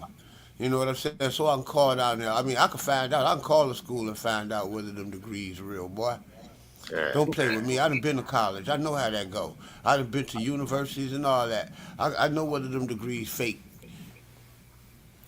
You know what I'm saying? So I can call down there. I mean, I can find out. I can call the school and find out whether them degrees are real, boy. Yeah. Don't play with me. I done been to college. I know how that go. I done been to universities and all that. I know whether them degrees fake.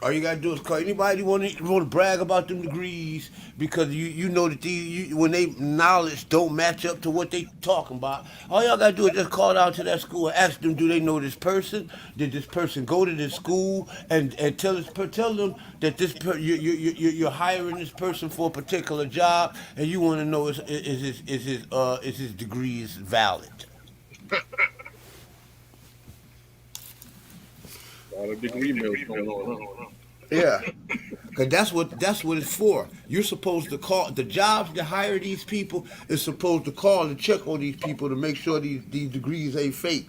All you gotta do is call anybody want to brag about them degrees because you know that when they knowledge don't match up to what they talking about. All y'all gotta do is just call out to that school and ask them, do they know this person? Did this person go to this school? And tell them that you're hiring this person for a particular job and you want to know is his degrees valid? A lot of degree mills going on, Yeah. Cause that's what it's for. You're supposed to call the jobs to hire these people is supposed to call and check on these people to make sure these degrees ain't fake.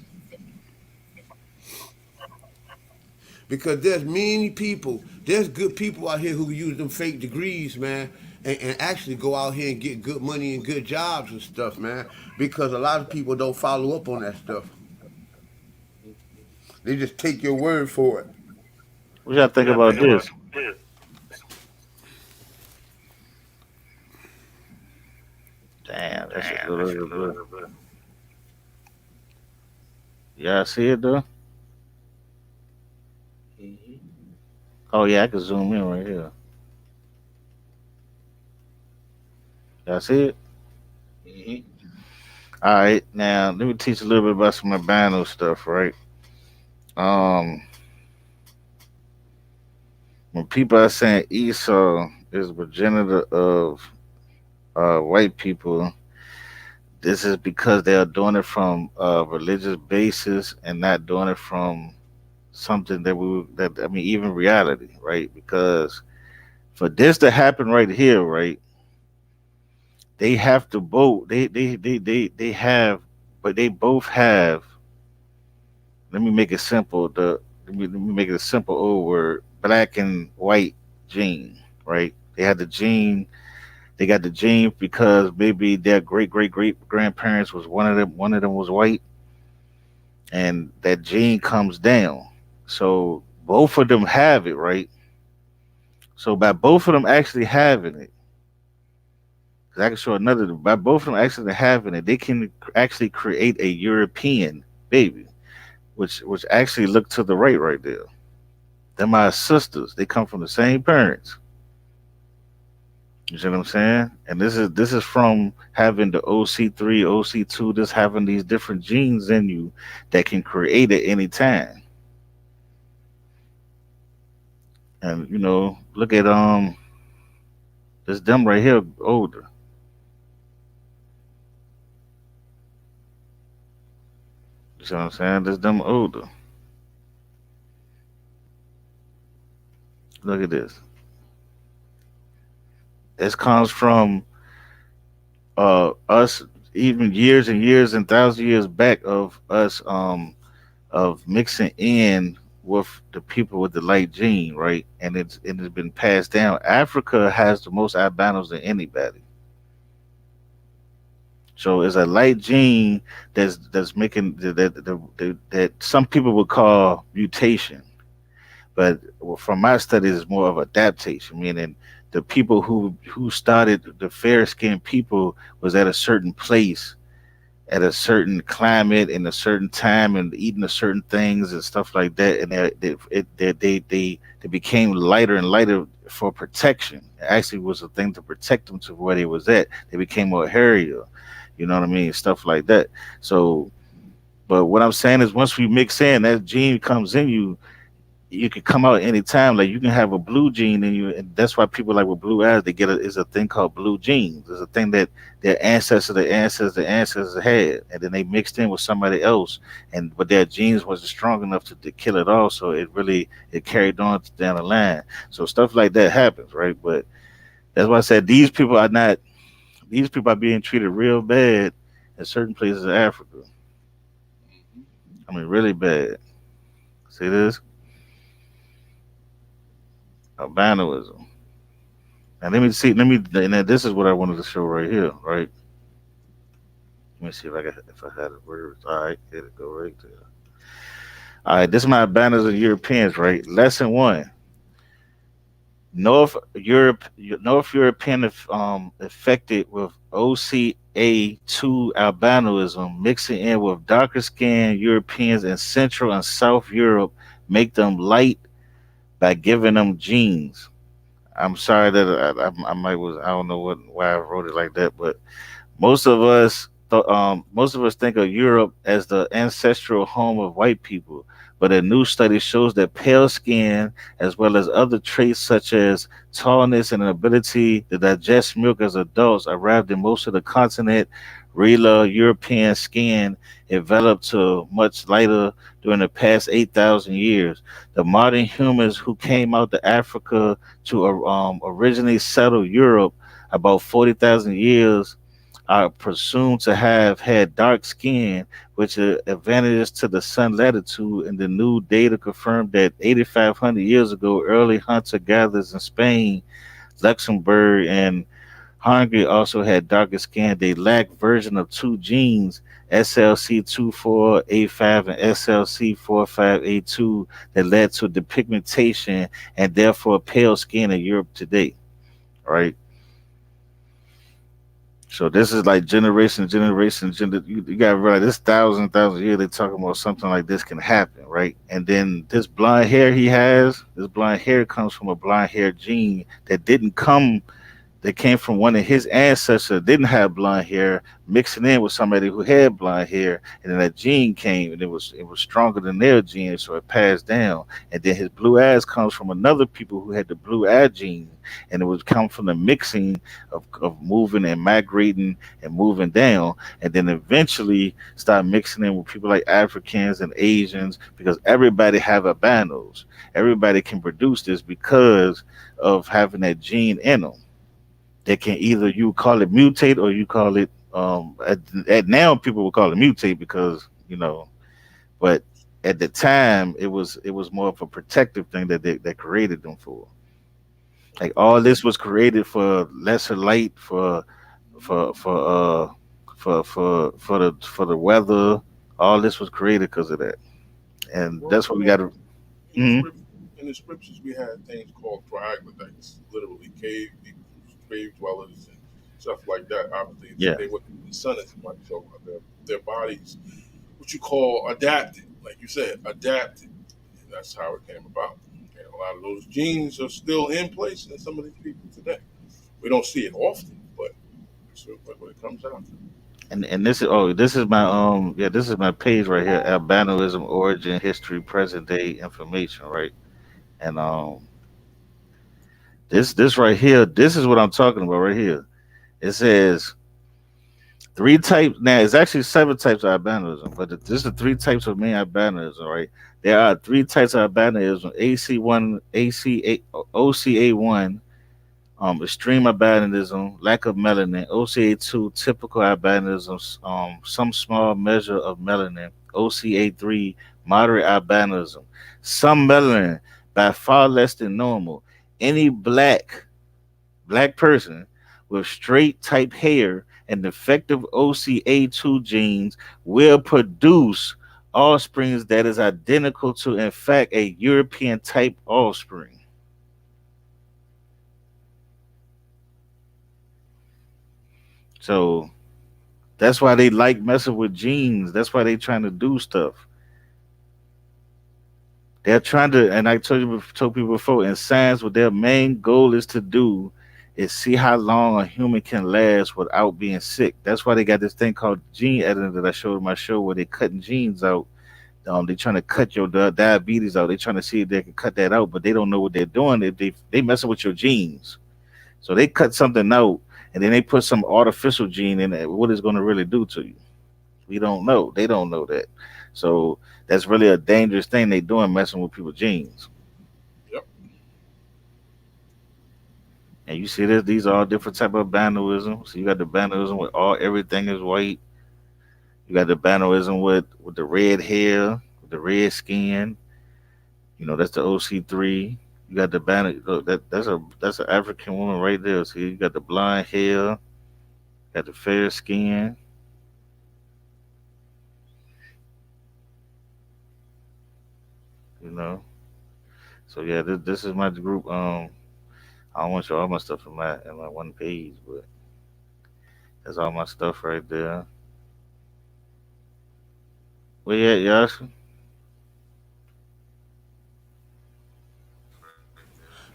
Because there's good people out here who use them fake degrees, man, and actually go out here and get good money and good jobs and stuff, man. Because a lot of people don't follow up on that stuff. They just take your word for it. What y'all think about this? Damn, that's a good. Y'all see it though? huh? Oh yeah, I can zoom in right here. Y'all see it? Hmm. All right, now let me teach a little bit about some albino stuff, right? Um, when people are saying Esau is the progenitor of white people, this is because they are doing it from a religious basis and not doing it from something that I mean even reality, right? Because for this to happen right here, right, they have to both they have, but they both have. Let me make it simple. Let me make it a simple old word: black and white gene, right? They had the gene. They got the gene because maybe their great grandparents was one of them. One of them was white, and that gene comes down. So both of them have it, right? So by both of them actually having it, 'cause I can show another. By both of them actually having it, they can actually create a European baby, which actually look to the right there. They're my sisters. They come from the same parents. You see what I'm saying? And this is from having the OC3, OC2, just having these different genes in you that can create at any time. And look at this them right here older. You see what I'm saying? This them older. Look at this. This comes from us even years and years and thousands of years back of us of mixing in with the people with the light gene, right? And it's been passed down. Africa has the most albinos than anybody. So it's a light gene that's making that some people would call mutation, but from my studies, it's more of adaptation, meaning the people who started the fair skinned people was at a certain place at a certain climate in a certain time and eating a certain things and stuff like that, and they became lighter and lighter for protection. It actually was a thing to protect them to where they was at. They became more hairier, you know what I mean, stuff like that. So, but what I'm saying is, once we mix in, that gene comes in you. You can come out anytime. Like you can have a blue gene in you, and that's why people like with blue eyes. They get is a thing called blue genes. There's a thing that their ancestors had, and then they mixed in with somebody else, and but their genes wasn't strong enough to kill it all. So it carried on down the line. So stuff like that happens, right? But that's why I said these people are not. These people are being treated real bad in certain places in Africa. I mean, really bad. See this albinoism. Now let me see. Let me. And then this is what I wanted to show right here. Right. Let me see if I had it words. All right, here it go right there. All right, this is my albinos and Europeans. Right. Lesson one. North European affected with OCA2 albinoism, mixing in with darker skinned Europeans in Central and South Europe, make them light by giving them genes. I'm sorry that I might was I don't know why I wrote it like that, but most of us think of Europe as the ancestral home of white people, but a new study shows that pale skin, as well as other traits such as tallness and an ability to digest milk as adults, arrived in most of the continent. Regular European skin developed to much lighter during the past 8,000 years. The modern humans who came out to Africa to originally settle Europe about 40,000 years are presumed to have had dark skin, which are advantages to the sun latitude. And the new data confirmed that 8,500 years ago, early hunter gatherers in Spain, Luxembourg, and Hungary also had darker skin. They lacked version of two genes, SLC24A5 and SLC45A2, that led to depigmentation and therefore pale skin in Europe today. Right. So this is like you gotta realize this thousand years they talking about something like this can happen, right? And then this blonde hair comes from a blonde hair gene that didn't come that came from one of his ancestors that didn't have blonde hair, mixing in with somebody who had blonde hair, and then that gene came, and it was stronger than their gene, so it passed down. And then his blue eyes comes from another people who had the blue eye gene, and it would come from the mixing of moving and migrating and moving down, and then eventually start mixing in with people like Africans and Asians because everybody have albinos. Everybody can produce this because of having that gene in them. They can either you call it mutate or you call it at now people will call it mutate because but at the time it was more of a protective thing that created them for. Like all this was created for lesser light for for uh for the weather. All this was created because of that, and Well, that's what we got to. in the Mhm. script, in the scriptures, we had things called troglodytes, literally cave dwellers and stuff like that. Obviously, Yeah, they were the sun as much, so their bodies, what you call adapted, like you said, adapted. And that's how it came about. And a lot of those genes are still in place in some of these people today. We don't see it often, but that's what it comes down to. and this is my page right here, albinoism origin history present day information, right? And this right here, this is what I'm talking about right here. It says three types. Now it's actually seven types of albinism, but this is three types of main albinism, right? There are three types of albinism: AC1, OCA1, extreme albinism, lack of melanin; OCA2, typical albinism, some small measure of melanin; OCA3, moderate albinism, some melanin, by far less than normal. Any black person with straight type hair and defective OCA2 genes will produce offspring that is identical to, in fact, a European type offspring. So that's why they like messing with genes. That's why they trying to do stuff. They're trying to, and told people before, in science, what their main goal is to do is see how long a human can last without being sick. That's why they got this thing called gene editing that I showed in my show, where they cutting genes out. They trying to cut your diabetes out. They trying to see if they can cut that out, but they don't know what they're doing. They messing with your genes. So they cut something out, and then they put some artificial gene in it. What is going to really do to you? We don't know. They don't know that. So that's really a dangerous thing they doing, messing with people's genes. Yep. And you see this, these are all different type of bandoism. So you got the bandoism with all everything is white. You got the bandoism with the red hair, with the red skin. That's the OC3. You got the bando. Look, that's an African woman right there. See, you got the blonde hair, got the fair skin. You know. So yeah, this is my group. I don't want to show all my stuff in my one page, but that's all my stuff right there. Where you at, Yash?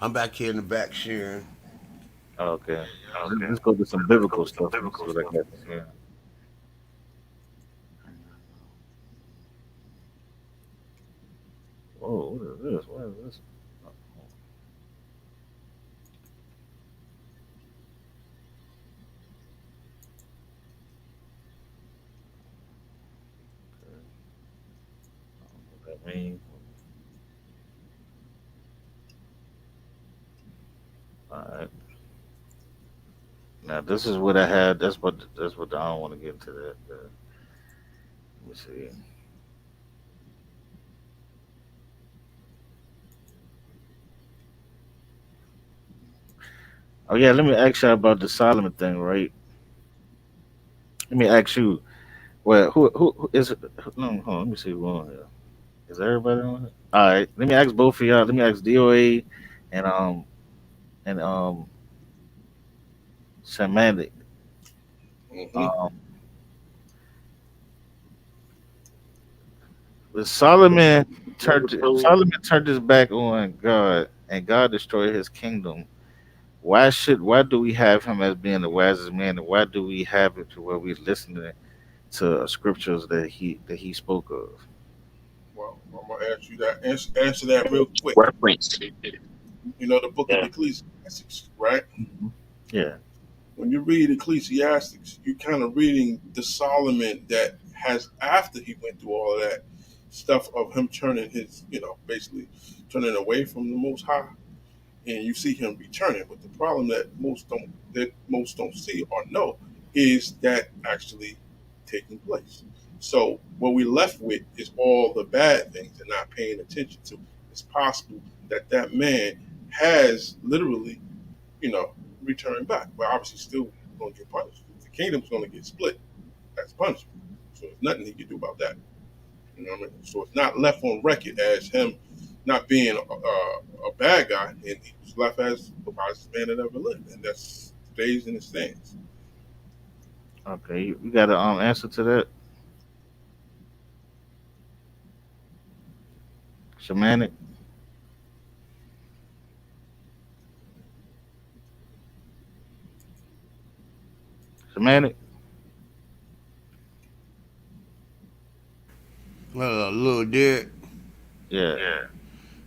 I'm back here in the back sharing. Okay. Let's go to some biblical stuff. Let me see what I got here. Whoa, what is this? What is this? What that mean? All right. Now this is what I had. That's what I don't want to get into that. Let me see. Oh yeah, let me ask you about the Solomon thing, right? Let me ask you. Well, who is it? No, hold on. Let me see who on here. Is everybody on it? All right. Let me ask both of y'all. Let me ask DOA and semantic. Mm-hmm. Um, but Solomon turned his back on God, and God destroyed his kingdom. Why do we have him as being the wisest man, and why do we have it to where we listening to scriptures that he spoke of? Well, I'm gonna ask you that. Answer that real quick. Reference. You know the book of Ecclesiastes, right? Mhm. Yeah. When you read Ecclesiastes, you're kind of reading the Solomon that has after he went through all of that stuff of him turning his, basically turning away from the Most High, and you see him returning. But the problem that most don't see or know is that actually taking place. So what we're left with is all the bad things and not paying attention to. It's possible that that man has literally, you know, returned back, but obviously still going to get punished. The kingdom's going to get split as punishment. So there's nothing he can do about that. You know what I mean? So it's not left on record as him not being a bad guy, and he's left as the wisest man that ever lived, and that's stays in the stands. Okay. You got an answer to that, shamanic? Shamanic? Little Derek. Yeah.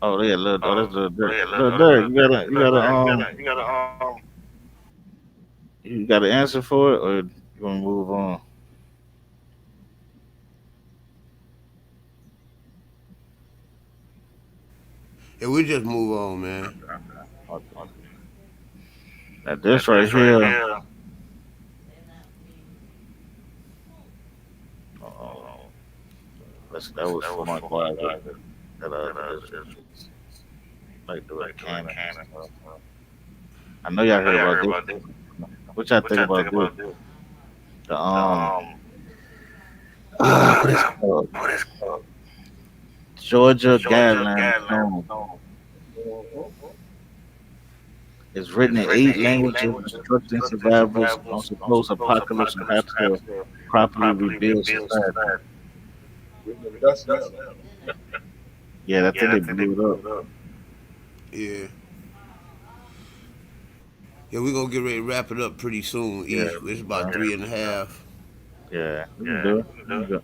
Oh yeah, that's little Dirk. Little Dirk, you got an answer for it, or you want to move on? Yeah, we just move on, man. Okay. Now this right here, um, that was for my choir that is like doing the canon and stuff. I know y'all heard about this. What y'all think about this? The what is it called? Georgia Guideline Stone. It's written in 8 languages, instructing survivors on supposed apocalypse and how to properly rebuild society. Written in Dutch now. Yeah, I think they blew it up. Yeah. Yeah, we're gonna get ready to wrap it up pretty soon, Yeah, E. It's yeah, about 3.5. yeah. We can do it. We can go.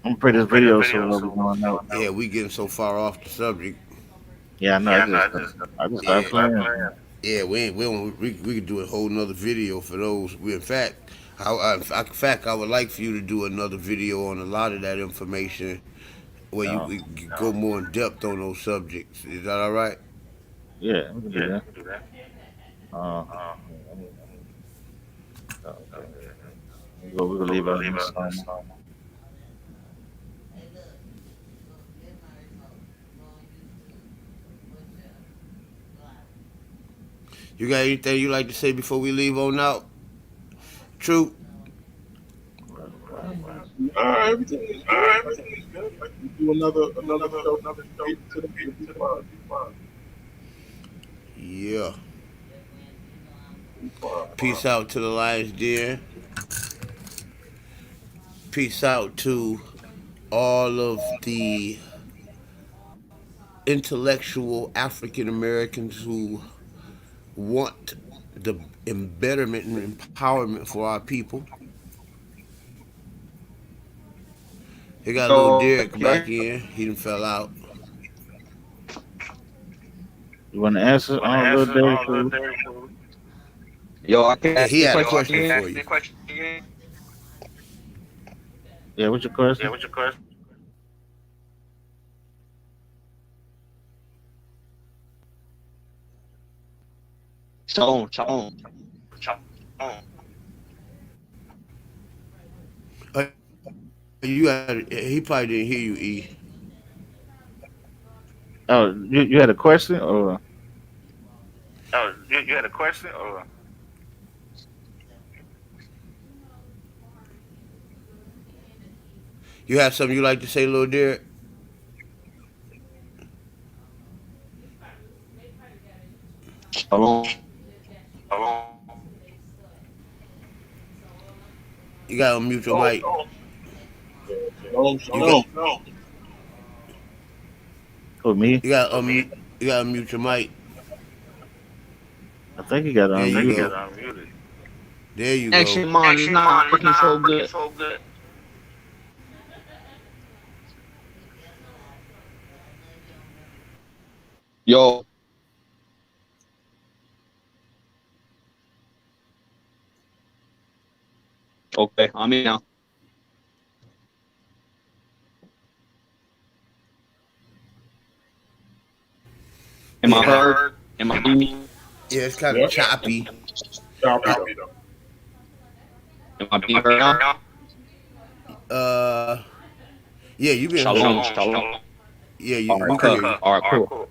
I'm gonna play this video so we'll be going out. Yeah, we getting so far off the subject. Yeah, I know. I just Yeah. started playing. Yeah, we could do a whole nother video for those. In fact, I would like for you to do another video on a lot of that information where you Uh, we could go more in depth on those subjects. Is that all right? yeah, we can do that. Uh, okay. We'll leave out this song. You got anything you like to say before we leave on out? True. Everything is good. Like we do another show. Eight to them, it'll be fine. Yeah. It'll be fine. Peace out to the Lions Den. Peace out to all of the intellectual African Americans who want the embetterment and empowerment for our people. He got a little Derek back in. He done fell out. You want to answer on little Derek? Fool? Yo, I can Yeah, ask he you a had a question question again. for you. Yeah, what's your question? Shalom, shalom. He probably didn't hear you, E. Oh, you had a question or You have something you like to say, little Derek? Shalom. You gotta unmute your mic. Shalom, You got shalom. for me? you gotta unmute your mic. I think you got There you unmuted. go. There you go. Action mine is not working so good. Yo, okay, I'm in now. Am I Yeah, heard? Am I being yeah, it's kind of Yep. choppy. Copy though. am I being heard now? Uh, yeah, you been Shalom, heard. shalom. Yeah, All right, we can hear cool. you. All right, cool.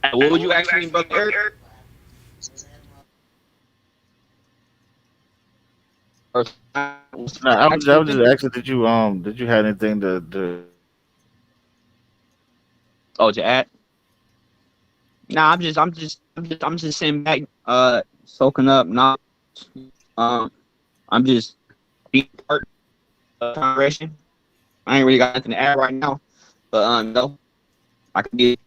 Hey, what would you ask me, brother Eric? First, No, I was ask me just again? asking did you have anything to Oh, to add? Nah, I'm just sitting back, soaking up. Not, um, I'm just being part of the conversation. I ain't really got nothing to add right now, but no, I could get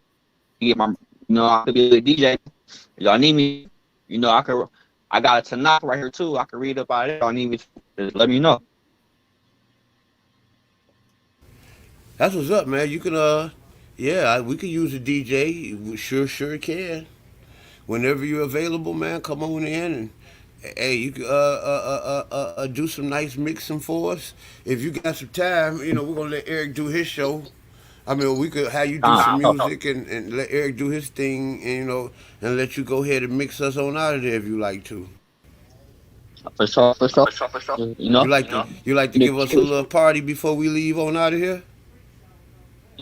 my, I could be a good DJ. If y'all need me, I could. I got a Tanakh right here too. I could read up out it. Y'all need me? Just let me know. That's what's up, man. You can yeah, we could use a DJ. We sure can. Whenever you're available, man, come on in and hey, you can do some nice mixing for us. If you got some time, we're gonna let Eric do his show. I mean, we could have you do some For music and let Eric do his thing, and, and let you go ahead and mix us on out of there if you like to. sure, for sure. You like to Me give us a too. little party before we leave on out of here?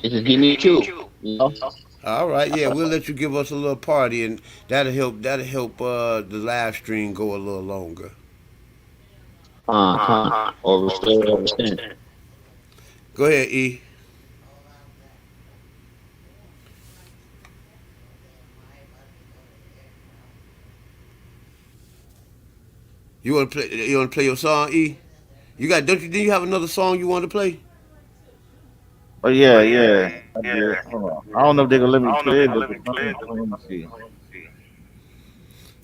Just give me a cue. You know. All right, yeah, we'll let you give us a little party, and that'll help the live stream go a little longer. Overstand. Go ahead, E. You want to play your song, E? Do you have another song you want to play? Oh yeah. I did. Hold on. I don't know if they're gonna let me play it at the moment. Let me see.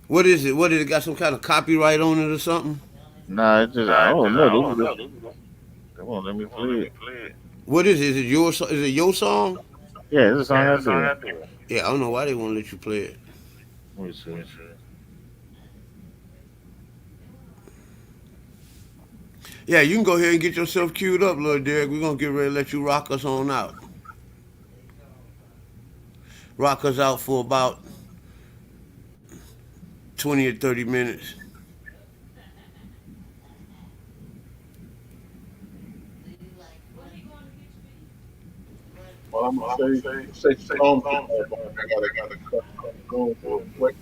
What is it? What did it got some kind of copyright on it or something? Nah, it's just I don't know. They won't let me play it. What is it? Is it your song? Yeah, it's a song I did. Yeah, I don't know why they won't let you play it. Let me see. Yeah, you can go ahead and get yourself queued up, little Derek. We're gonna get ready to let you rock us on out. Rock us out for about 20 or 30 minutes. Well, I'm gonna say shalom to everybody. I gotta cut going real quick.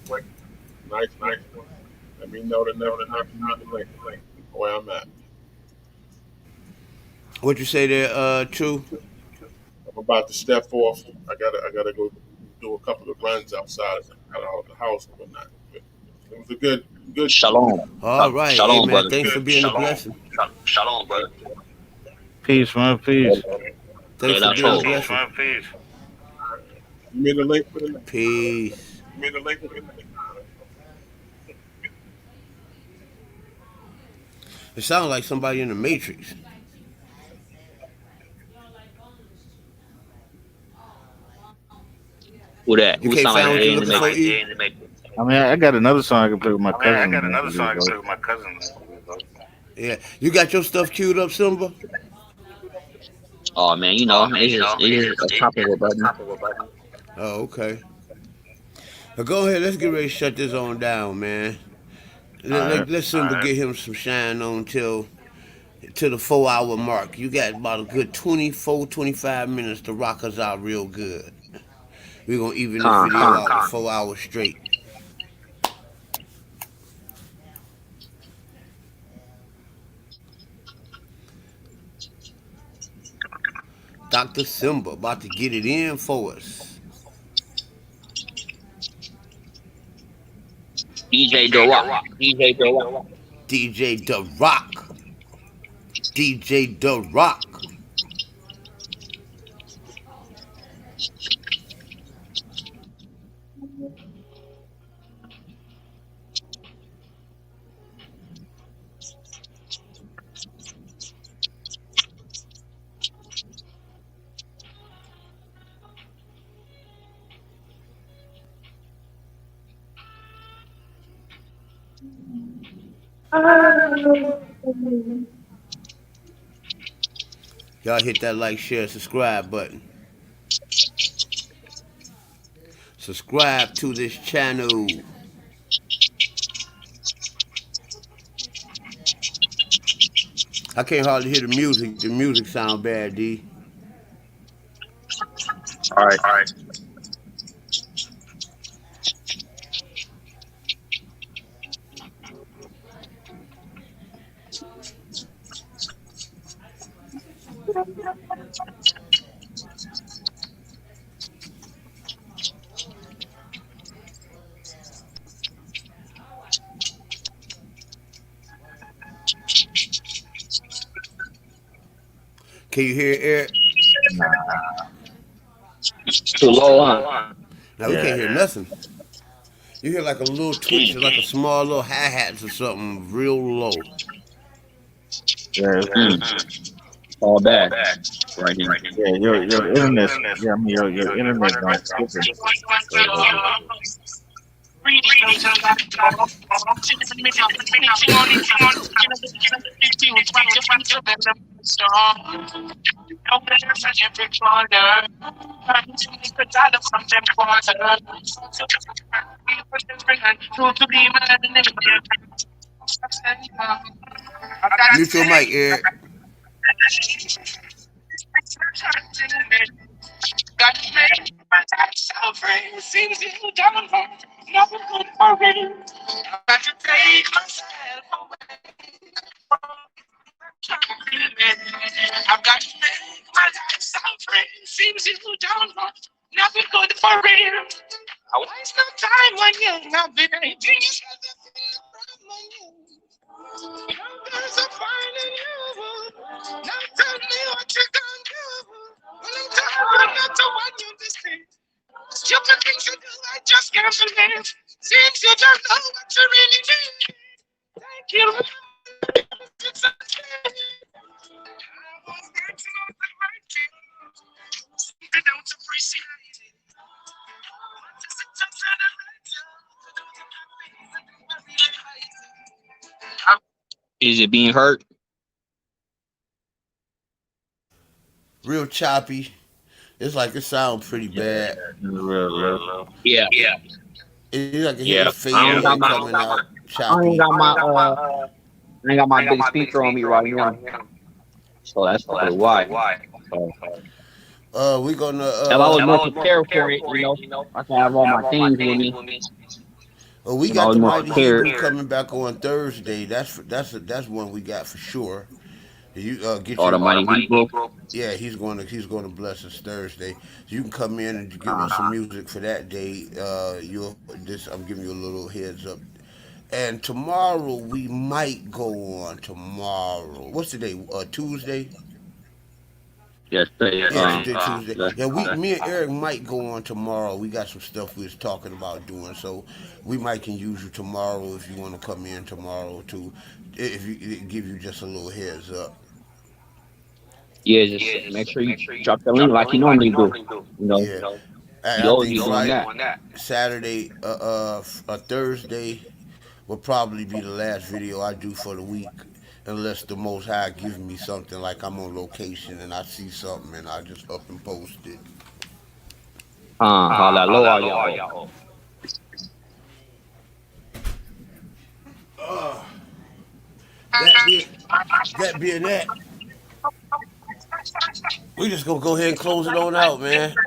Nice one. Let me know the next time you need the link where I'm at. What you say there, True? I'm about to step off. I gotta go do a couple of runs outside out of the house and whatnot. But it was a good show. Shalom. All right. Hey, Shalom, man, brother. thanks for being a blessing. Shalom, brother. Peace, man. Peace. Yeah, Thanks for that's being a all. blessing. made a link. Peace. Made a link. It sounds like somebody in the Matrix. Who that? You Who can't sound like find what they you're in the looking for, matrix? E? I mean, I got another song I can play with my I cousin. got Man, another song I can bro. play with my cousin. Yeah. You got your stuff queued up, Simba? Oh man, you know, it's just a top of a button. Oh, okay. Now go ahead. Let's get ready to shut this on down, man. All right. Let Simba get him some shine on till the 4 hour mark. You got about a good 24, 25 minutes to rock us out real good. We're gonna even this Con, video con. out to 4 hours straight. Dr. Simba about to get it in for us. DJ The Rock. DJ The Rock. DJ The Rock. DJ The Rock. Y'all hit that like, share, subscribe button. Subscribe to this channel. I can't hardly hear the music. The music sound bad, D. All right. Can you hear Eric? Nah. Too low, huh? Now we Yeah. can't hear nothing. You hear like a little twitch, like a small little hi-hats or something real low. Yeah. Mm. All bad right here. Yeah. Your internet. Yeah. I mean, your internet don't skipping. A little bit. Mute your mic, Eric. Is it being heard? Real choppy. It's like it sounds pretty Yeah. bad. Real low. Yeah. It's like it's Yeah. fading in, coming out I ain't choppy. got my I ain't got my big speaker on me right now. So that's probably why. So We gonna if I was more prepared for it, I can have all my things with me. we I got was the more Mighty prepared. Hebrew coming back on Thursday. That's one we got for sure. You get All the your mighty Hebrew. yeah. He's gonna bless us Thursday. So you can come in and give us some music for that day. I'm giving you a little heads up. And tomorrow we might go on tomorrow. What's the day? Tuesday. Yes, sir. Yeah, today Tuesday. Let's, Yeah, let's, me and Eric might go on tomorrow. We got some stuff we was talking about doing, so we might can use you tomorrow if you want to come in tomorrow too. If you give you just a little heads up. yeah, just make sure you drop the link like you normally do. You know, Yeah, you I always think be doing Friday, that. Saturday, Thursday will probably be the last video I do for the week, unless the Most High gives me something like I'm on location and I see something and I just up and post it. Hallelujah, y'all. That being that, we just gonna go ahead and close it on out, man.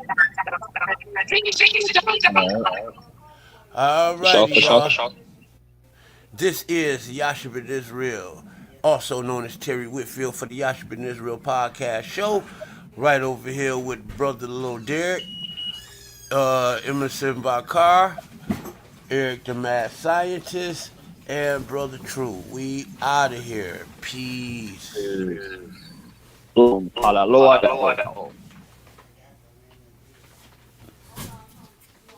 All For sure, righty, for sure. y'all. This is Yashib in Israel, also known as Terry Whitfield for the Yashib in Israel podcast show. Right over here with brother Lil Derek, Emerson Bakar, Eric the Mad Scientist, and brother True. We out of here. Peace. Boom. Hallelujah, y'all.